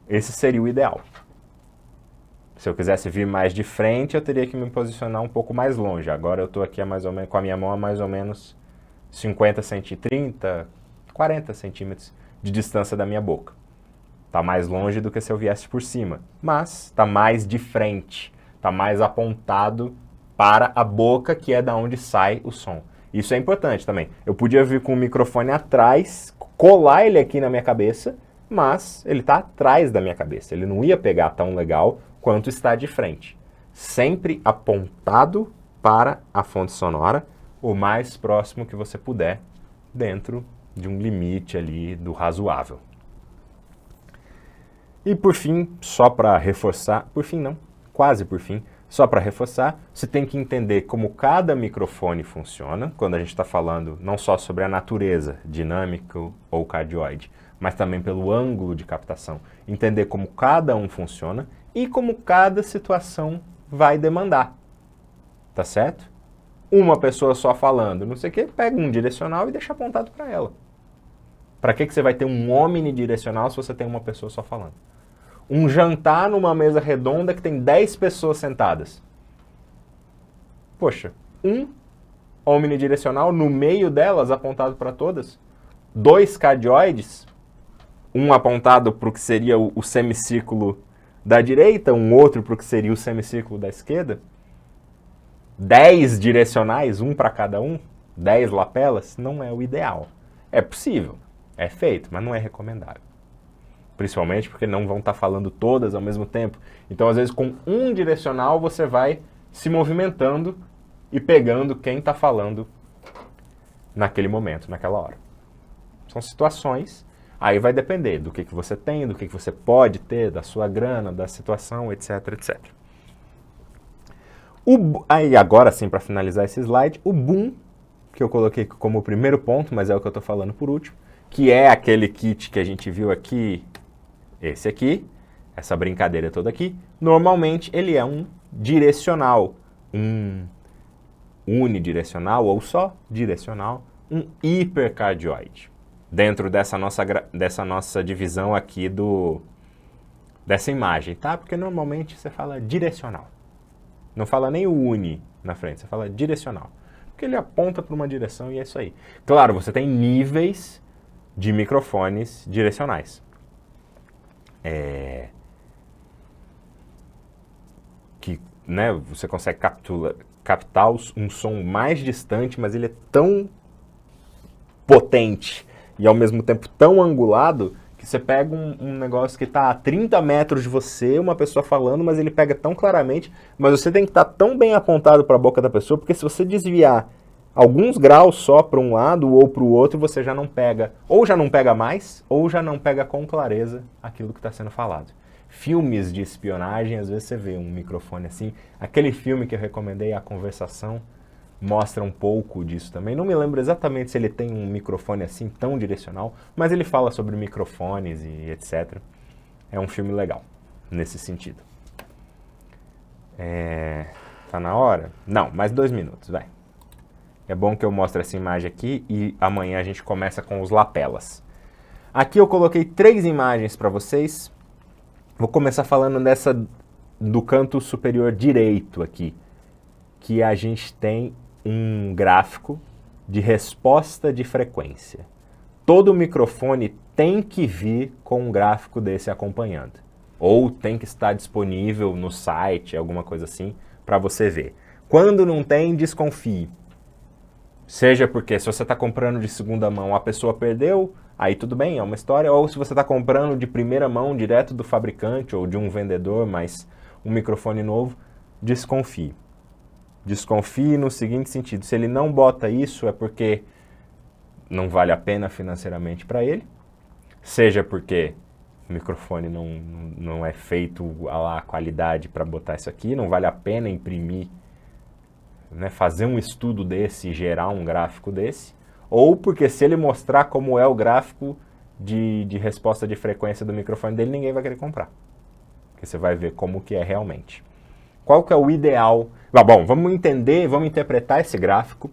Speaker 1: Esse seria o ideal. Se eu quisesse vir mais de frente, eu teria que me posicionar um pouco mais longe. Agora eu estou aqui com a minha mão a mais ou menos 40 centímetros de distância da minha boca. Está mais longe do que se eu viesse por cima, mas está mais de frente, está mais apontado para a boca, que é da onde sai o som. Isso é importante também. Eu podia vir com o microfone atrás, colar ele aqui na minha cabeça, mas ele está atrás da minha cabeça. Ele não ia pegar tão legal quanto está de frente. Sempre apontado para a fonte sonora, o mais próximo que você puder, dentro de um limite ali do razoável. E por fim, só para reforçar, por fim não, quase por fim, só para reforçar, você tem que entender como cada microfone funciona, quando a gente está falando não só sobre a natureza, dinâmico ou cardioide, mas também pelo ângulo de captação. Entender como cada um funciona e como cada situação vai demandar. Tá certo? Uma pessoa só falando, não sei o que, pega um direcional e deixa apontado para ela. Para que você vai ter um omnidirecional se você tem uma pessoa só falando? Um jantar numa mesa redonda que tem 10 pessoas sentadas. Poxa, um omnidirecional no meio delas, apontado para todas. 2 cardioides, um apontado para o que seria o semicírculo da direita, um outro para o que seria o semicírculo da esquerda, 10 direcionais, um para cada um, 10 lapelas, não é o ideal. É possível, é feito, mas não é recomendável. Principalmente porque não vão estar falando todas ao mesmo tempo. Então, às vezes, com um direcional, você vai se movimentando e pegando quem está falando naquele momento, naquela hora. São situações, aí vai depender do que você tem, do que você pode ter, da sua grana, da situação, etc, etc. Aí, agora sim, para finalizar esse slide, o boom, que eu coloquei como primeiro ponto, mas é o que eu estou falando por último, que é aquele kit que a gente viu aqui, esse aqui, essa brincadeira toda aqui, normalmente ele é um direcional, um unidirecional ou só direcional, um hipercardioide. Dentro dessa nossa divisão aqui dessa imagem, tá? Porque normalmente você fala direcional. Não fala nem o uni na frente, você fala direcional. Porque ele aponta para uma direção e é isso aí. Claro, você tem níveis de microfones direcionais. Que, né, você consegue captar um som mais distante, mas ele é tão potente e ao mesmo tempo tão angulado que você pega um negócio que está a 30 metros de você, uma pessoa falando, mas ele pega tão claramente, mas você tem que estar tão bem apontado para a boca da pessoa, porque se você desviar alguns graus só para um lado ou para o outro, você já não pega, ou já não pega mais, ou já não pega com clareza aquilo que está sendo falado. Filmes de espionagem, às vezes você vê um microfone assim. Aquele filme que eu recomendei, A Conversação, mostra um pouco disso também. Não me lembro exatamente se ele tem um microfone assim tão direcional, mas ele fala sobre microfones e etc. É um filme legal, nesse sentido. Tá na hora? Não, mais 2 minutos, vai. É bom que eu mostre essa imagem aqui e amanhã a gente começa com os lapelas. Aqui eu coloquei 3 imagens para vocês. Vou começar falando do canto superior direito aqui, que a gente tem um gráfico de resposta de frequência. Todo microfone tem que vir com um gráfico desse acompanhando. Ou tem que estar disponível no site, alguma coisa assim, para você ver. Quando não tem, desconfie. Seja porque se você está comprando de segunda mão, a pessoa perdeu, aí tudo bem, é uma história. Ou se você está comprando de primeira mão, direto do fabricante ou de um vendedor, mas um microfone novo, desconfie. Desconfie no seguinte sentido, se ele não bota isso é porque não vale a pena financeiramente para ele, seja porque o microfone não é feito a qualidade para botar isso aqui, não vale a pena imprimir, né, fazer um estudo desse e gerar um gráfico desse, ou porque se ele mostrar como é o gráfico de resposta de frequência do microfone dele, ninguém vai querer comprar, porque você vai ver como que é realmente. Qual que é o ideal? Bom, vamos interpretar esse gráfico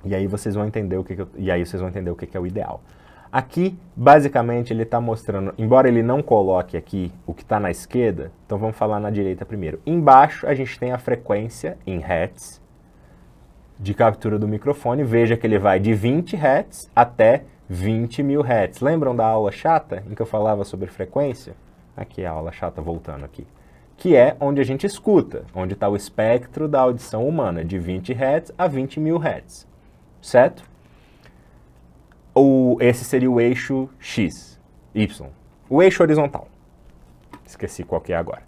Speaker 1: e aí vocês vão entender o que é o ideal. Aqui, basicamente, ele está mostrando, embora ele não coloque aqui o que está na esquerda, então vamos falar na direita primeiro. Embaixo a gente tem a frequência em Hz de captura do microfone. Veja que ele vai de 20 Hz até 20.000 Hz. Lembram da aula chata em que eu falava sobre frequência? Aqui é a aula chata voltando aqui. Que é onde a gente escuta, onde está o espectro da audição humana, de 20 Hz a 20.000 Hz, certo? Esse seria o eixo X, Y. O eixo horizontal, esqueci qual que é agora.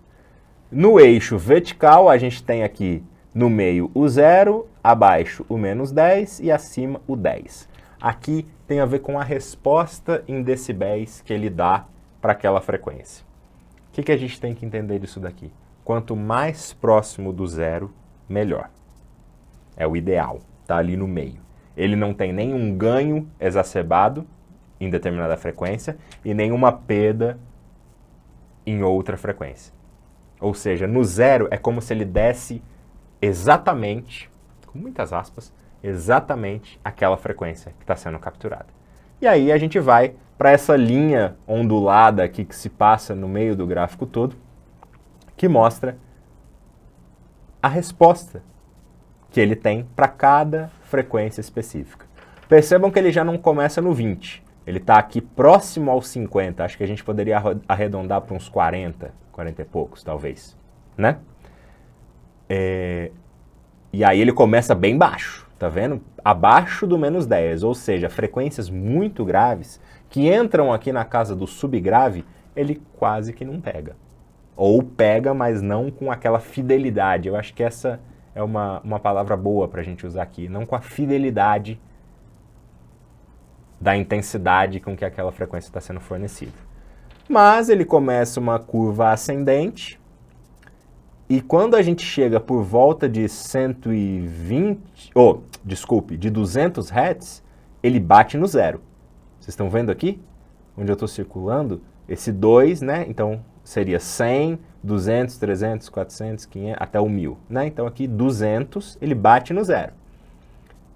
Speaker 1: No eixo vertical, a gente tem aqui no meio o 0, abaixo o menos 10 e acima o 10. Aqui tem a ver com a resposta em decibéis que ele dá para aquela frequência. O que a gente tem que entender disso daqui? Quanto mais próximo do 0, melhor. É o ideal, tá ali no meio. Ele não tem nenhum ganho exacerbado em determinada frequência e nenhuma perda em outra frequência. Ou seja, no 0 é como se ele desse exatamente, com muitas aspas, exatamente aquela frequência que está sendo capturada. E aí a gente vai para essa linha ondulada aqui que se passa no meio do gráfico todo, que mostra a resposta que ele tem para cada frequência específica. Percebam que ele já não começa no 20, Ele está aqui próximo aos 50, acho que a gente poderia arredondar para uns 40, 40 e poucos, talvez, né? E aí ele começa bem baixo, tá vendo? Abaixo do menos 10, ou seja, frequências muito graves que entram aqui na casa do subgrave, ele quase que não pega. Ou pega, mas não com aquela fidelidade. Eu acho que essa é uma palavra boa para a gente usar aqui, não com a fidelidade da intensidade com que aquela frequência está sendo fornecida. Mas ele começa uma curva ascendente, e quando a gente chega por volta de 200 Hz, ele bate no zero. Vocês estão vendo aqui? Onde eu estou circulando? Esse 2, né? Então seria 100, 200, 300, 400, 500, até o 1000, né? Então aqui 200, ele bate no zero.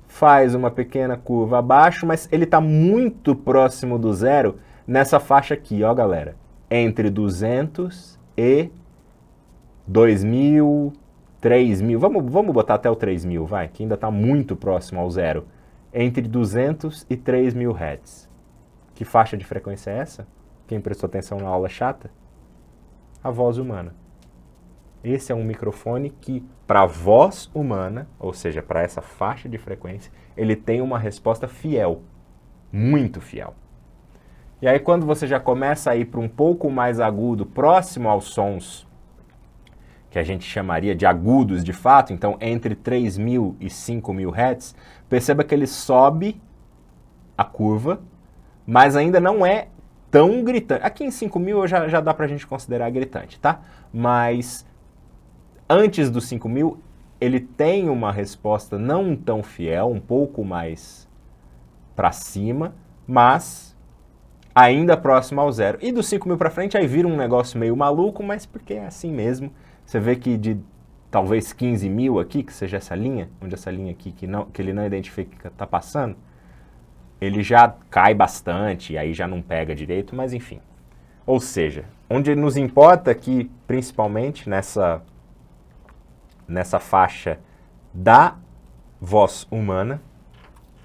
Speaker 1: Faz uma pequena curva abaixo, mas ele está muito próximo do zero nessa faixa aqui, ó galera. Entre 200 e 2.000, 3.000, vamos botar até o 3.000, vai, que ainda está muito próximo ao zero. Entre 200 e 3.000 Hz. Que faixa de frequência é essa? Quem prestou atenção na aula chata? A voz humana. Esse é um microfone que, para a voz humana, ou seja, para essa faixa de frequência, ele tem uma resposta fiel, muito fiel. E aí quando você já começa a ir para um pouco mais agudo, próximo aos sons que a gente chamaria de agudos de fato, então entre 3.000 e 5.000 Hz, perceba que ele sobe a curva, mas ainda não é tão gritante. Aqui em 5.000 já dá para a gente considerar gritante, tá? Mas antes dos 5.000, ele tem uma resposta não tão fiel, um pouco mais para cima, mas ainda próximo ao zero. E dos 5.000 para frente, aí vira um negócio meio maluco, mas porque é assim mesmo. Você vê que de talvez 15.000 aqui, que seja essa linha, onde essa linha aqui que ele não identifica está passando, ele já cai bastante, e aí já não pega direito, mas enfim. Ou seja, onde nos importa aqui, principalmente nessa faixa da voz humana,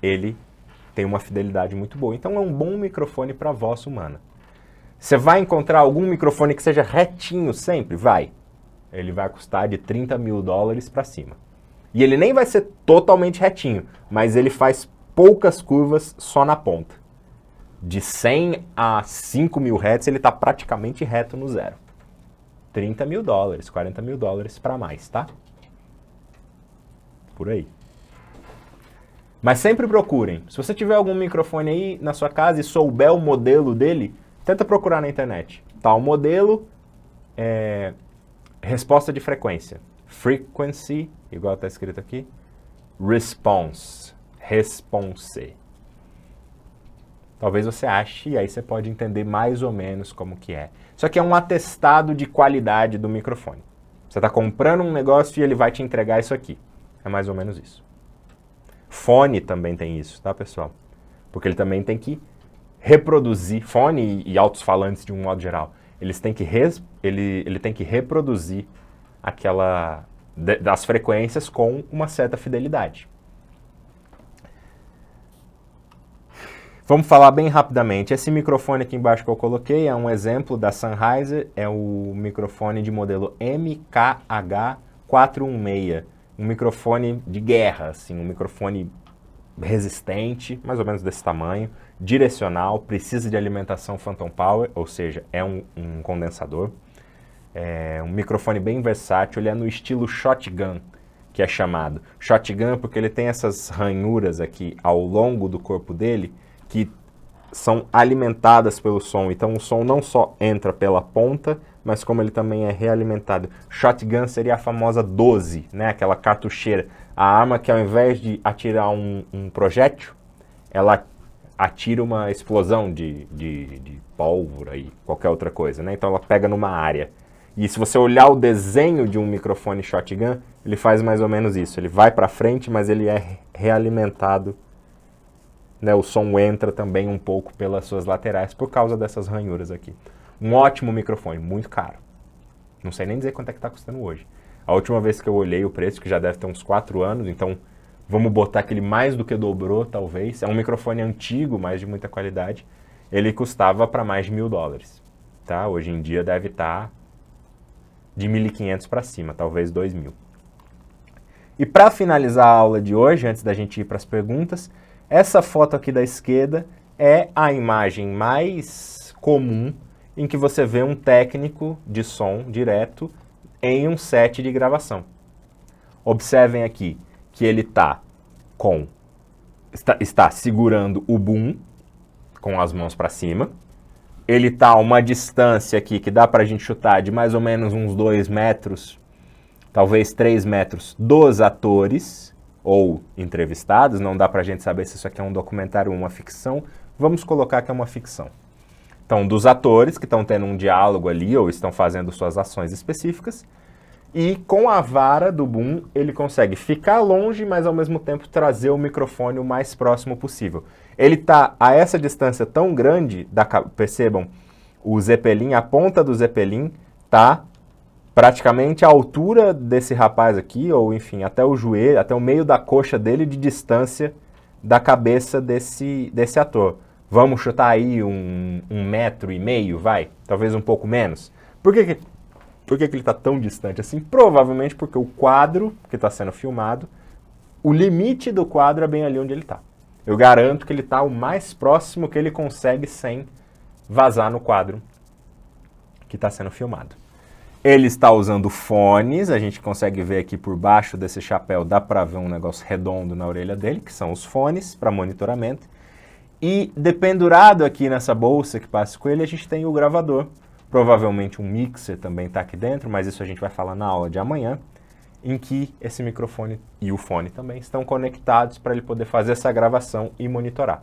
Speaker 1: ele tem uma fidelidade muito boa. Então é um bom microfone para voz humana. Você vai encontrar algum microfone que seja retinho sempre? Vai. Ele vai custar de $30.000 para cima. E ele nem vai ser totalmente retinho, mas ele faz poucas curvas só na ponta. De 100 a 5.000 Hz, ele está praticamente reto no zero. $30.000, $40.000 para mais, tá? Por aí. Mas sempre procurem. Se você tiver algum microfone aí na sua casa e souber o modelo dele, tenta procurar na internet. Tá, o modelo é resposta de frequência. Frequency, igual está escrito aqui. Response. Response. Talvez você ache, e aí você pode entender mais ou menos como que é. Isso aqui é um atestado de qualidade do microfone. Você está comprando um negócio e ele vai te entregar isso aqui. É mais ou menos isso. Fone também tem isso, tá, pessoal? Porque ele também tem que reproduzir, fone e alto-falantes de um modo geral, ele tem que reproduzir das frequências com uma certa fidelidade. Vamos falar bem rapidamente. Esse microfone aqui embaixo que eu coloquei é um exemplo da Sennheiser, é o microfone de modelo MKH416, um microfone de guerra, assim, um microfone resistente, mais ou menos desse tamanho, direcional, precisa de alimentação Phantom Power, ou seja, é um condensador. É um microfone bem versátil, ele é no estilo shotgun, que é chamado. Shotgun porque ele tem essas ranhuras aqui ao longo do corpo dele, que são alimentadas pelo som. Então o som não só entra pela ponta, mas como ele também é realimentado. Shotgun seria a famosa 12, né? Aquela cartucheira. A arma que ao invés de atirar um projétil, ela atira uma explosão de pólvora e qualquer outra coisa, né? Então ela pega numa área. E se você olhar o desenho de um microfone shotgun, ele faz mais ou menos isso. Ele vai para frente, mas ele é realimentado, né? O som entra também um pouco pelas suas laterais por causa dessas ranhuras aqui. Um ótimo microfone, muito caro. Não sei nem dizer quanto é que está custando hoje. A última vez que eu olhei o preço, que já deve ter uns 4 anos, então Vamos botar que ele mais do que dobrou, talvez. É um microfone antigo, mas de muita qualidade. Ele custava para mais de $1.000, tá? Hoje em dia deve estar de 1.500 para cima, talvez 2.000. E para finalizar a aula de hoje, antes da gente ir para as perguntas, essa foto aqui da esquerda é a imagem mais comum em que você vê um técnico de som direto em um set de gravação. Observem aqui que ele está segurando o boom com as mãos para cima. Ele está a uma distância aqui que dá para a gente chutar de mais ou menos uns 2 metros, talvez 3 metros, dos atores ou entrevistados. Não dá para a gente saber se isso aqui é um documentário ou uma ficção. Vamos colocar que é uma ficção. Então, dos atores que estão tendo um diálogo ali ou estão fazendo suas ações específicas. E com a vara do boom, ele consegue ficar longe, mas ao mesmo tempo trazer o microfone o mais próximo possível. Ele está a essa distância tão grande, percebam, o Zeppelin, a ponta do Zeppelin está praticamente à altura desse rapaz aqui, ou enfim, até o joelho, até o meio da coxa dele de distância da cabeça desse ator. Vamos chutar aí 1,5 metro, vai? Talvez um pouco menos. Por que ele está tão distante assim? Provavelmente porque o quadro que está sendo filmado, o limite do quadro é bem ali onde ele está. Eu garanto que ele está o mais próximo que ele consegue sem vazar no quadro que está sendo filmado. Ele está usando fones, a gente consegue ver aqui por baixo desse chapéu, dá para ver um negócio redondo na orelha dele, que são os fones para monitoramento. E dependurado aqui nessa bolsa que passa com ele, a gente tem o gravador. Provavelmente um mixer também está aqui dentro, mas isso a gente vai falar na aula de amanhã, em que esse microfone e o fone também estão conectados para ele poder fazer essa gravação e monitorar.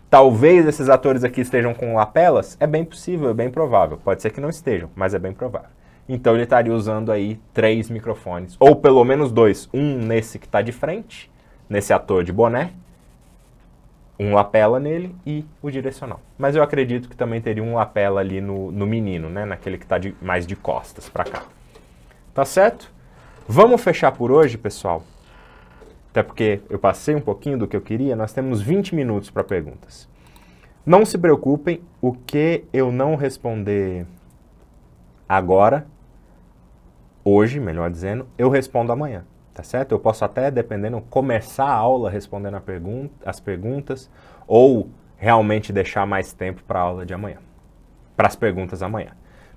Speaker 1: Talvez esses atores aqui estejam com lapelas, é bem possível, é bem provável. Pode ser que não estejam, mas é bem provável. Então ele estaria usando aí 3 microfones, ou pelo menos 2. Um nesse que está de frente, nesse ator de boné, um lapela nele e o direcional. Mas eu acredito que também teria um lapela ali no menino, né? Naquele que está mais de costas para cá. Tá certo? Vamos fechar por hoje, pessoal? Até porque eu passei um pouquinho do que eu queria. Nós temos 20 minutos para perguntas. Não se preocupem, o que eu não responder agora, hoje, melhor dizendo, eu respondo amanhã. Tá certo? Eu posso até, dependendo, começar a aula respondendo as perguntas ou realmente deixar mais tempo para a aula de amanhã, para as perguntas amanhã.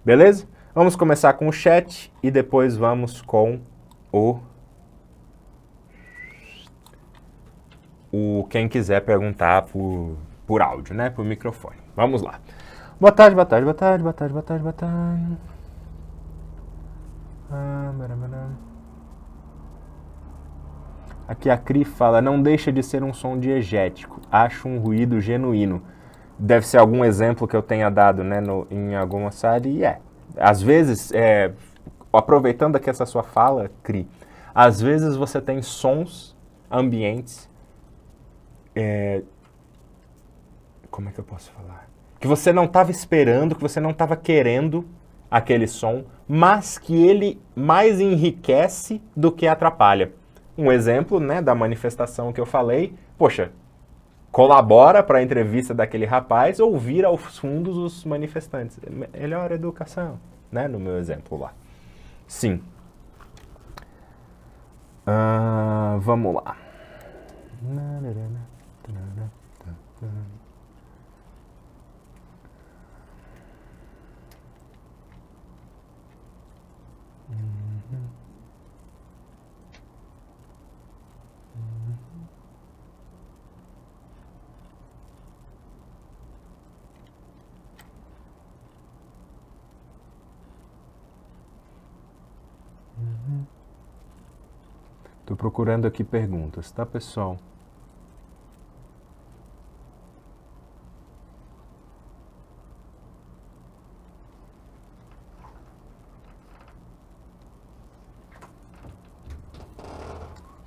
Speaker 1: Beleza? Vamos começar com o chat e depois vamos com quem quiser perguntar por áudio, né? Por microfone. Vamos lá. Boa tarde, boa tarde, boa tarde, boa tarde, boa tarde, boa tarde. Aqui a Cri fala, não deixa de ser um som diegético, acho um ruído genuíno. Deve ser algum exemplo que eu tenha dado, né, em alguma série, e às vezes, aproveitando aqui essa sua fala, Cri, às vezes você tem sons ambientes, como é que eu posso falar? Que você não estava esperando, que você não estava querendo aquele som, mas que ele mais enriquece do que atrapalha. Um exemplo, né, da manifestação que eu falei, poxa, colabora para a entrevista daquele rapaz ouvir aos fundos os manifestantes. Melhor educação, né, no meu exemplo lá. Sim. Vamos lá. Estou procurando aqui perguntas, tá, pessoal?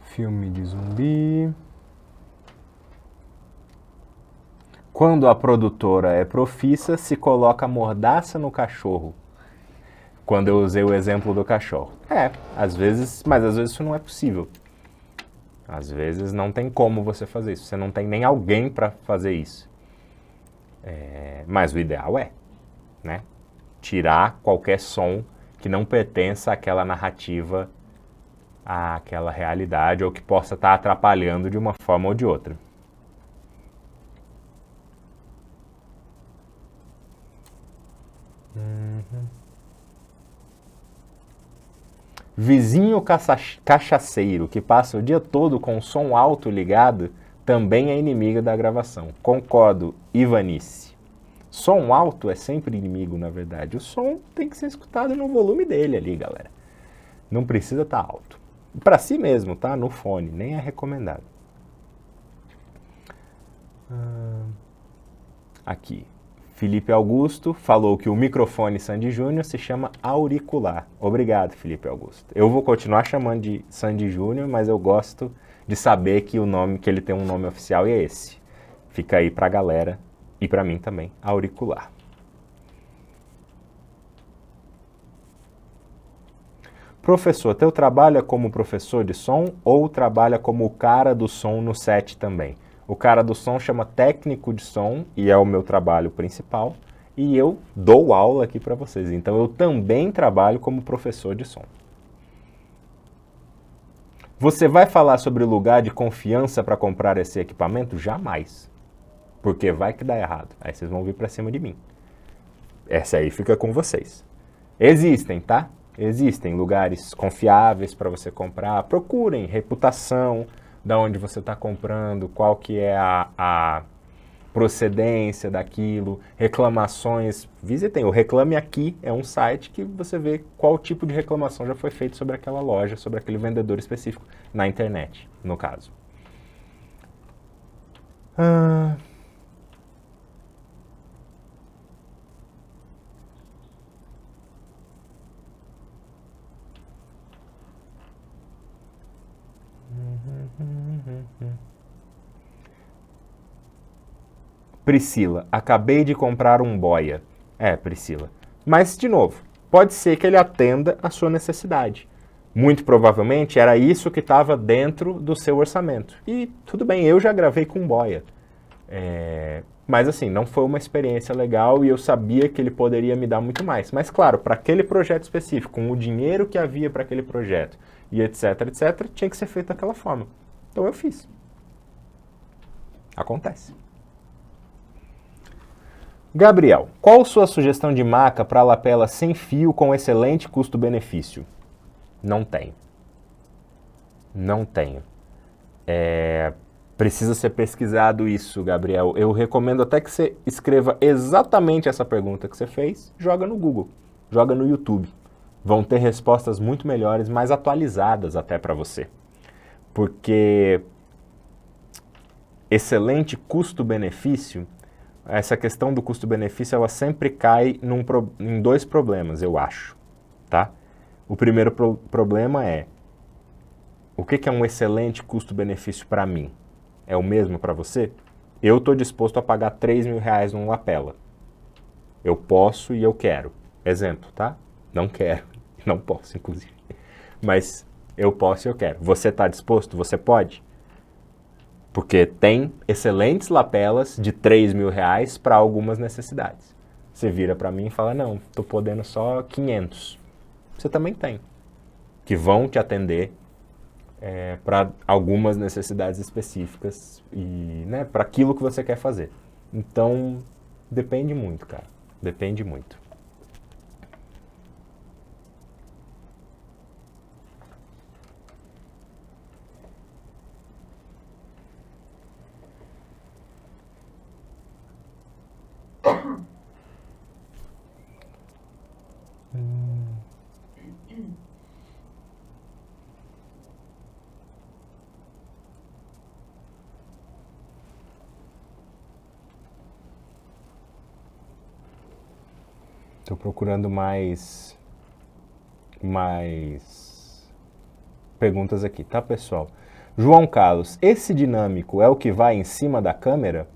Speaker 1: Filme de zumbi. Quando a produtora é profissa, se coloca mordaça no cachorro. Quando eu usei o exemplo do cachorro. Às vezes, mas às vezes isso não é possível. Às vezes não tem como você fazer isso, você não tem nem alguém para fazer isso. Mas o ideal é, né, tirar qualquer som que não pertença àquela narrativa, àquela realidade, ou que possa estar atrapalhando de uma forma ou de outra. Vizinho cachaceiro que passa o dia todo com o som alto ligado também é inimigo da gravação. Concordo, Ivanice. Som alto é sempre inimigo, na verdade. O som tem que ser escutado no volume dele ali, galera. Não precisa estar alto. Para si mesmo, tá? No fone, nem é recomendado. Aqui. Felipe Augusto falou que o microfone Sandy Júnior se chama auricular. Obrigado, Felipe Augusto. Eu vou continuar chamando de Sandy Júnior, mas eu gosto de saber que que ele tem um nome oficial e é esse. Fica aí pra galera e pra mim também, auricular. Professor, teu trabalho é como professor de som ou trabalha como o cara do som no set também? O cara do som chama técnico de som e é o meu trabalho principal. E eu dou aula aqui para vocês. Então eu também trabalho como professor de som. Você vai falar sobre lugar de confiança para comprar esse equipamento? Jamais. Porque vai que dá errado. Aí vocês vão vir para cima de mim. Essa aí fica com vocês. Existem, tá? Existem lugares confiáveis para você comprar. Procurem reputação, da onde você está comprando, qual que é a procedência daquilo, reclamações. Visitem, o Reclame Aqui é um site que você vê qual tipo de reclamação já foi feito sobre aquela loja, sobre aquele vendedor específico, na internet, no caso. Priscila, acabei de comprar um boia. Priscila. Mas, de novo, pode ser que ele atenda a sua necessidade. Muito provavelmente era isso que estava dentro do seu orçamento. E tudo bem, eu já gravei com boia. Mas assim, não foi uma experiência legal e eu sabia que ele poderia me dar muito mais. Mas claro, para aquele projeto específico, com o dinheiro que havia para aquele projeto e etc, etc, tinha que ser feito daquela forma. Então eu fiz. Acontece. Gabriel, qual sua sugestão de maca para lapela sem fio com excelente custo-benefício? Não tenho. Não tenho. Precisa ser pesquisado isso, Gabriel. Eu recomendo até que você escreva exatamente essa pergunta que você fez, joga no Google, joga no YouTube. Vão ter respostas muito melhores, mais atualizadas até para você. Porque excelente custo-benefício, essa questão do custo-benefício, ela sempre cai em dois problemas, eu acho, tá? O primeiro problema é, o que é um excelente custo-benefício para mim? É o mesmo para você? Eu estou disposto a pagar R$3.000 num lapela. Eu posso e eu quero. Exemplo, tá? Não quero, não posso, inclusive. Mas eu posso e eu quero. Você está disposto? Você pode? Porque tem excelentes lapelas de R$3.000 para algumas necessidades. Você vira para mim e fala, não, estou podendo só 500. Você também tem. Que vão te atender para algumas necessidades específicas e, né, para aquilo que você quer fazer. Então, depende muito, cara. Depende muito. Estou procurando mais perguntas aqui, tá, pessoal? João Carlos, esse dinâmico é o que vai em cima da câmera?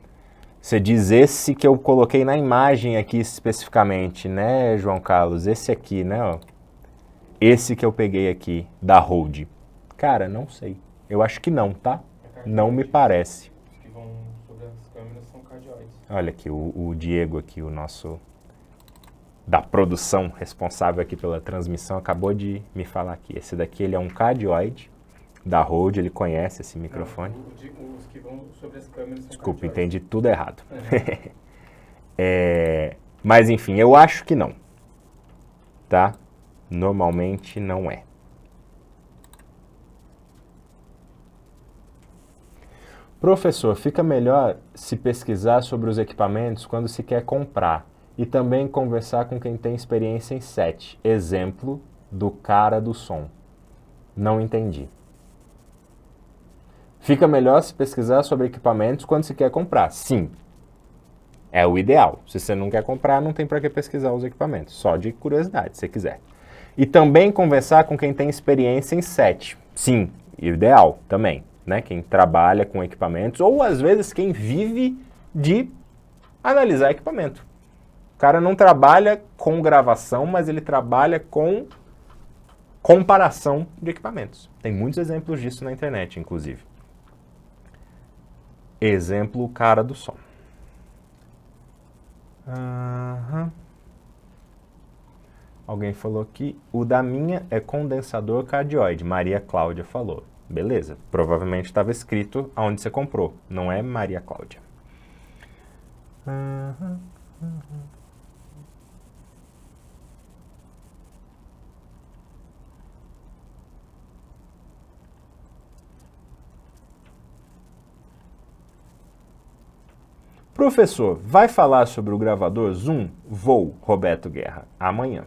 Speaker 1: Você diz esse que eu coloquei na imagem aqui especificamente, né, João Carlos? Esse aqui, né, ó. Esse que eu peguei aqui, da Rode. Cara, não sei. Eu acho que não, tá? Não me parece.
Speaker 2: Os que vão sobre as câmeras são cardioides.
Speaker 1: Olha aqui, o Diego aqui, o nosso da produção responsável aqui pela transmissão, acabou de me falar aqui. Esse daqui ele é um cardioide da Rode, ele conhece esse microfone.
Speaker 2: Não, os que vão sobre as câmeras são
Speaker 1: Desculpa,
Speaker 2: cardioides.
Speaker 1: entendi tudo errado. Mas enfim, eu acho que não. Tá? Normalmente não é. Professor, fica melhor se pesquisar sobre os equipamentos quando se quer comprar e também conversar com quem tem experiência em set. Exemplo do cara do som. Não entendi. Fica melhor se pesquisar sobre equipamentos quando se quer comprar. Sim. É o ideal. Se você não quer comprar, não tem para que pesquisar os equipamentos. Só de curiosidade, se quiser. E também conversar com quem tem experiência em set. Sim, ideal também. Né? Quem trabalha com equipamentos, ou às vezes quem vive de analisar equipamento. O cara não trabalha com gravação, mas ele trabalha com comparação de equipamentos. Tem muitos exemplos disso na internet, inclusive. Exemplo, o cara do som. Alguém falou aqui, o da minha é condensador cardioide, Maria Cláudia falou. Beleza, provavelmente estava escrito aonde você comprou, não é Maria Cláudia. Professor, vai falar sobre o gravador Zoom? Vou, Roberto Guerra, amanhã.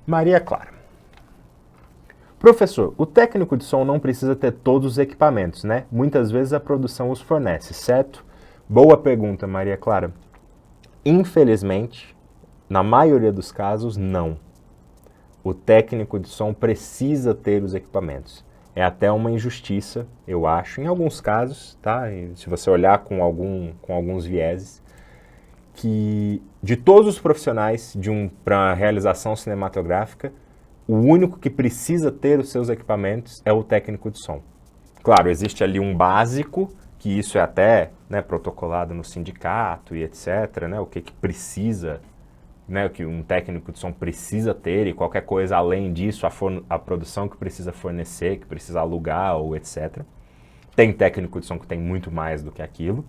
Speaker 1: Maria Clara. Professor, o técnico de som não precisa ter todos os equipamentos, né? Muitas vezes a produção os fornece, certo? Boa pergunta, Maria Clara. Infelizmente, na maioria dos casos, não. O técnico de som precisa ter os equipamentos. É até uma injustiça, eu acho, em alguns casos, tá? E se você olhar com alguns vieses, que de todos os profissionais para realização cinematográfica, o único que precisa ter os seus equipamentos é o técnico de som. Claro, existe ali um básico, que isso é até, né, protocolado no sindicato e etc., né, o que precisa, né, o que um técnico de som precisa ter e qualquer coisa além disso, a produção que precisa fornecer, que precisa alugar ou etc. Tem técnico de som que tem muito mais do que aquilo,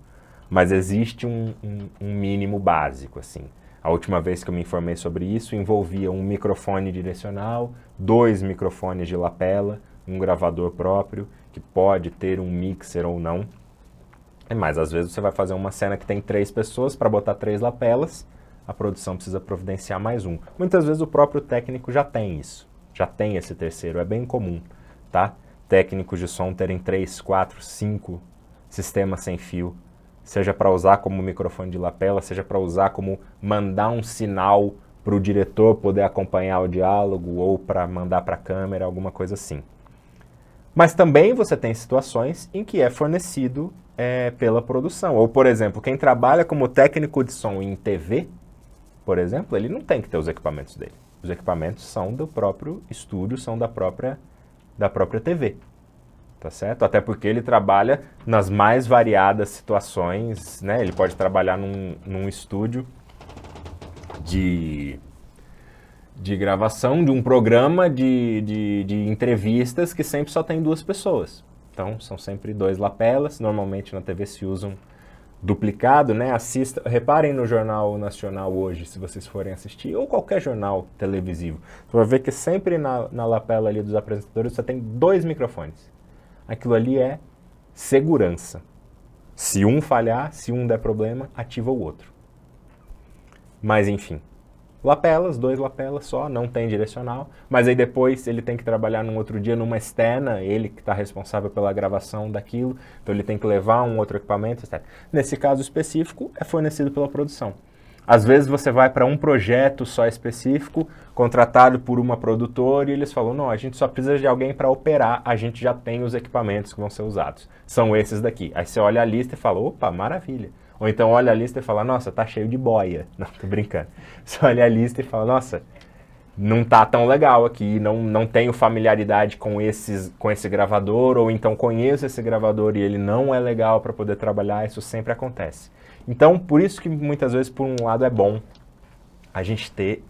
Speaker 1: mas existe um mínimo básico, assim. A última vez que eu me informei sobre isso envolvia um microfone direcional, 2 microfones de lapela, um gravador próprio, que pode ter um mixer ou não. Mas às vezes você vai fazer uma cena que tem 3 pessoas para botar 3 lapelas, a produção precisa providenciar mais um. Muitas vezes o próprio técnico já tem isso, já tem esse terceiro, é bem comum, tá? Técnicos de som terem 3, 4, 5 sistemas sem fio, seja para usar como microfone de lapela, seja para usar como mandar um sinal para o diretor poder acompanhar o diálogo ou para mandar para a câmera, alguma coisa assim. Mas também você tem situações em que é fornecido pela produção. Ou, por exemplo, quem trabalha como técnico de som em TV, por exemplo, ele não tem que ter os equipamentos dele. Os equipamentos são do próprio estúdio, são da própria TV. Tá certo? Até porque ele trabalha nas mais variadas situações, né? Ele pode trabalhar num estúdio de gravação de um programa de entrevistas que sempre só tem 2 pessoas. Então, são sempre 2 lapelas. Normalmente na TV se usam duplicado, né? Reparem no Jornal Nacional hoje, se vocês forem assistir, ou qualquer jornal televisivo. Você vai ver que sempre na lapela ali dos apresentadores você tem 2 microfones. Aquilo ali é segurança. Se um falhar, se um der problema, ativa o outro. Mas enfim, lapelas, 2 lapelas só, não tem direcional, mas aí depois ele tem que trabalhar num outro dia numa externa, ele que está responsável pela gravação daquilo, então ele tem que levar um outro equipamento, etc. Nesse caso específico, é fornecido pela produção. Às vezes você vai para um projeto só específico, contratado por uma produtora, e eles falam, não, a gente só precisa de alguém para operar, a gente já tem os equipamentos que vão ser usados. São esses daqui. Aí você olha a lista e fala, opa, maravilha. Ou então olha a lista e fala, nossa, tá cheio de boia. Não, tô brincando. Você olha a lista e fala, nossa, não tá tão legal aqui, não tenho familiaridade com esse gravador, ou então conheço esse gravador e ele não é legal para poder trabalhar, isso sempre acontece. Então, por isso que muitas vezes, por um lado, é bom a gente ter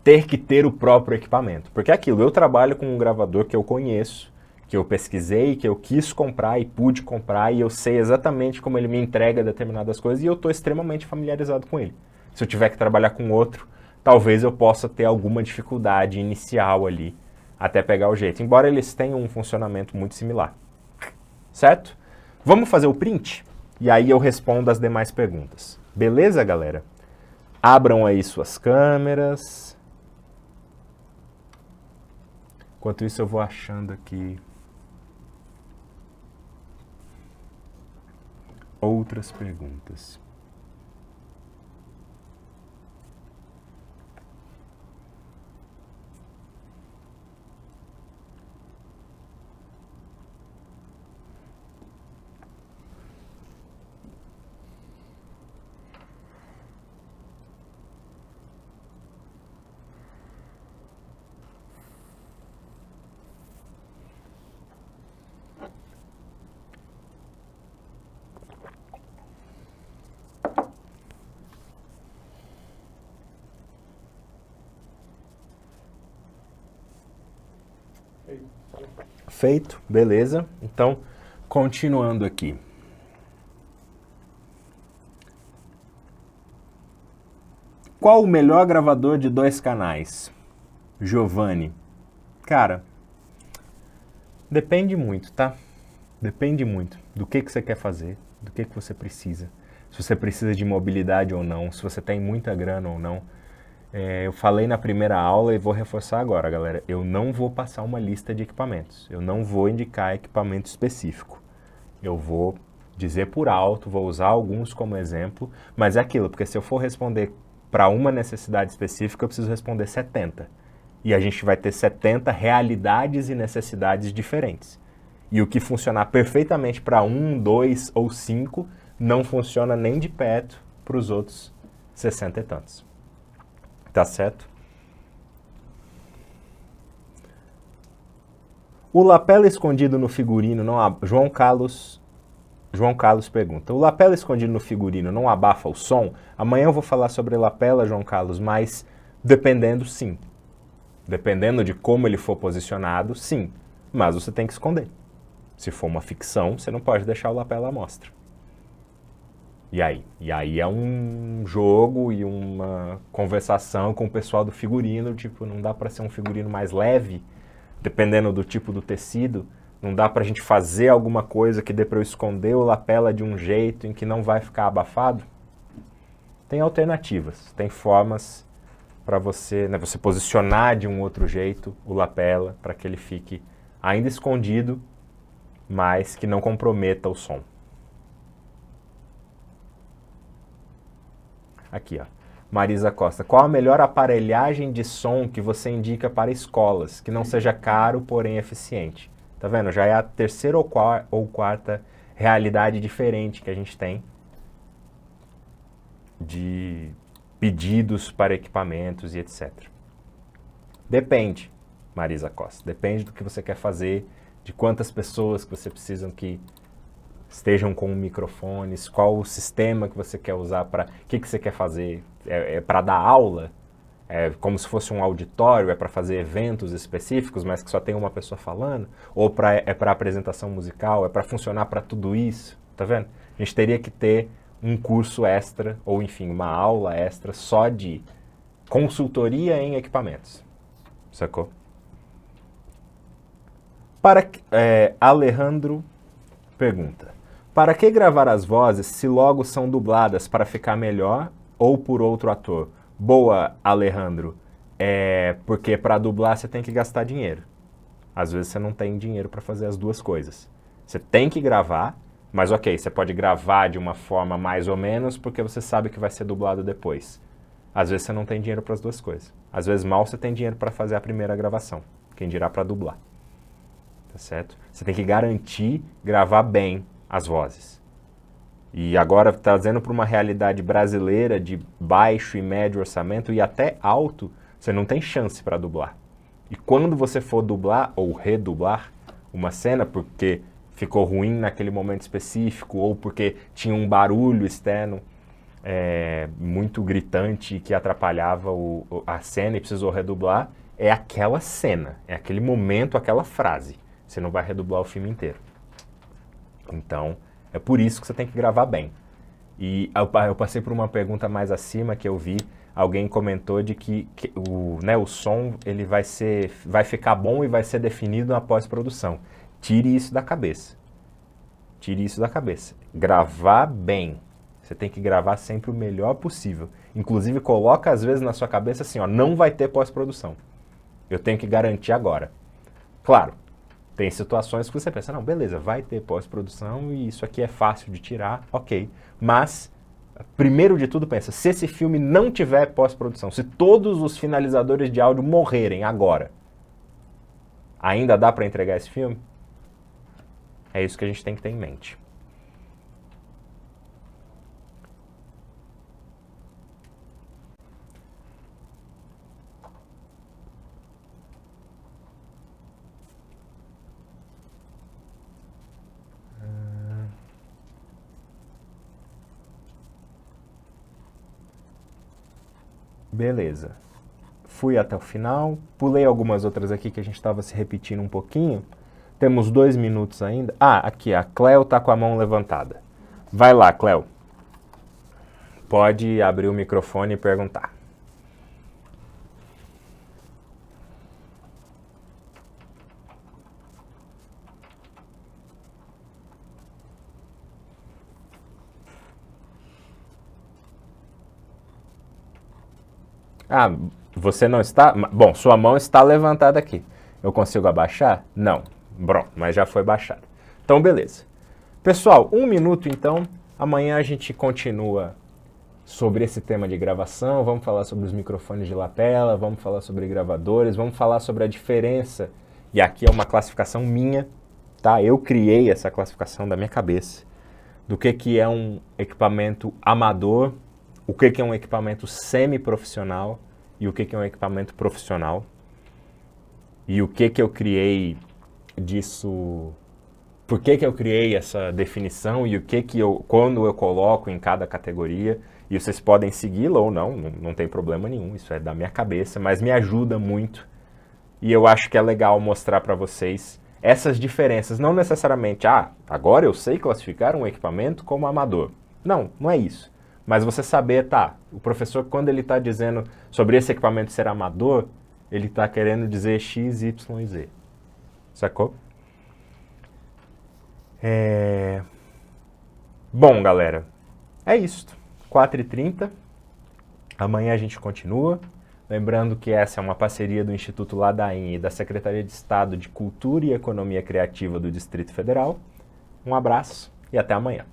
Speaker 1: ter que ter o próprio equipamento. Porque é aquilo, eu trabalho com um gravador que eu conheço, que eu pesquisei, que eu quis comprar e pude comprar, e eu sei exatamente como ele me entrega determinadas coisas, e eu estou extremamente familiarizado com ele. Se eu tiver que trabalhar com outro, talvez eu possa ter alguma dificuldade inicial ali, até pegar o jeito. Embora eles tenham um funcionamento muito similar. Certo? Vamos fazer o print? E aí eu respondo as demais perguntas. Beleza, galera? Abram aí suas câmeras. Enquanto isso eu vou achando aqui outras perguntas. Feito, beleza. Então, continuando aqui. Qual o melhor gravador de 2 canais? Giovanni. Cara, depende muito, tá? Depende muito do que você quer fazer, do que você precisa. Se você precisa de mobilidade ou não, se você tem muita grana ou não. Eu falei na primeira aula e vou reforçar agora, galera. Eu não vou passar uma lista de equipamentos. Eu não vou indicar equipamento específico. Eu vou dizer por alto, vou usar alguns como exemplo, mas é aquilo, porque se eu for responder para uma necessidade específica, eu preciso responder 70. E a gente vai ter 70 realidades e necessidades diferentes. E o que funcionar perfeitamente para 1, 2 ou 5 não funciona nem de perto para os outros 60 e tantos. Tá certo? O lapela escondido no figurino não... João Carlos pergunta, o lapela escondido no figurino não abafa o som? Amanhã eu vou falar sobre lapela, João Carlos, mas dependendo, sim. Dependendo de como ele for posicionado, sim. Mas você tem que esconder. Se for uma ficção, você não pode deixar o lapela à mostra. E aí? E aí é um jogo e uma conversação com o pessoal do figurino, tipo, não dá para ser um figurino mais leve, dependendo do tipo do tecido, não dá pra gente fazer alguma coisa que dê para eu esconder o lapela de um jeito em que não vai ficar abafado? Tem alternativas, tem formas para você, né, você posicionar de um outro jeito o lapela para que ele fique ainda escondido, mas que não comprometa o som. Aqui, ó. Marisa Costa. Qual a melhor aparelhagem de som que você indica para escolas, que não seja caro, porém eficiente? Tá vendo? Já é a terceira ou quarta realidade diferente que a gente tem de pedidos para equipamentos e etc. Depende, Marisa Costa. Depende do que você quer fazer, de quantas pessoas que você precisa que estejam com microfones, qual o sistema que você quer usar para... O que você quer fazer? É para dar aula? É como se fosse um auditório? É para fazer eventos específicos, mas que só tem uma pessoa falando? Ou é para apresentação musical? É para funcionar para tudo isso? Tá vendo? A gente teria que ter um curso extra, ou enfim, uma aula extra só de consultoria em equipamentos. Sacou? Alejandro Pergunta: para que gravar as vozes se logo são dubladas para ficar melhor ou por outro ator? Boa, Alejandro. Porque para dublar você tem que gastar dinheiro. Às vezes você não tem dinheiro para fazer as duas coisas. Você tem que gravar, mas ok, você pode gravar de uma forma mais ou menos porque você sabe que vai ser dublado depois. Às vezes você não tem dinheiro para as duas coisas. Às vezes mal você tem dinheiro para fazer a primeira gravação. Quem dirá para dublar. Tá certo? Você tem que garantir gravar bem as vozes. E agora trazendo para uma realidade brasileira de baixo e médio orçamento e até alto, você não tem chance para dublar. E quando você for dublar ou redublar uma cena porque ficou ruim naquele momento específico ou porque tinha um barulho externo muito gritante que atrapalhava a cena e precisou redublar, é aquela cena, é aquele momento, aquela frase. Você não vai redublar o filme inteiro. Então, é por isso que você tem que gravar bem. E eu passei por uma pergunta mais acima que eu vi, alguém comentou de que o som ele vai ficar bom e vai ser definido na pós-produção. Tire isso da cabeça. Tire isso da cabeça. Gravar bem. Você tem que gravar sempre o melhor possível. Inclusive, coloca às vezes na sua cabeça assim, ó, não vai ter pós-produção. Eu tenho que garantir agora. Claro, tem situações que você pensa, não, beleza, vai ter pós-produção e isso aqui é fácil de tirar, ok. Mas, primeiro de tudo, pensa, se esse filme não tiver pós-produção, se todos os finalizadores de áudio morrerem agora, ainda dá para entregar esse filme? É isso que a gente tem que ter em mente. Beleza. Fui até o final, pulei algumas outras aqui que a gente estava se repetindo um pouquinho. Temos 2 minutos ainda. Ah, aqui, a Cleo tá com a mão levantada. Vai lá, Cleo. Pode abrir o microfone e perguntar. Ah, você não está... Bom, sua mão está levantada aqui. Eu consigo abaixar? Não. Pronto, mas já foi baixado. Então, beleza. Pessoal, 1 minuto então. Amanhã a gente continua sobre esse tema de gravação. Vamos falar sobre os microfones de lapela, vamos falar sobre gravadores, vamos falar sobre a diferença. E aqui é uma classificação minha, tá? Eu criei essa classificação da minha cabeça. Do que é um equipamento amador, o que é um equipamento semi-profissional e o que é um equipamento profissional. E o que eu criei disso, por que eu criei essa definição e o que quando eu coloco em cada categoria. E vocês podem segui-la ou não, não tem problema nenhum, isso é da minha cabeça, mas me ajuda muito. E eu acho que é legal mostrar para vocês essas diferenças, não necessariamente, agora eu sei classificar um equipamento como amador. Não, não é isso. Mas você saber, o professor, quando ele está dizendo sobre esse equipamento ser amador, ele está querendo dizer X, Y e Z. Sacou? Bom, galera, é isso. 4h30. Amanhã a gente continua. Lembrando que essa é uma parceria do Instituto Ladain e da Secretaria de Estado de Cultura e Economia Criativa do Distrito Federal. Um abraço e até amanhã.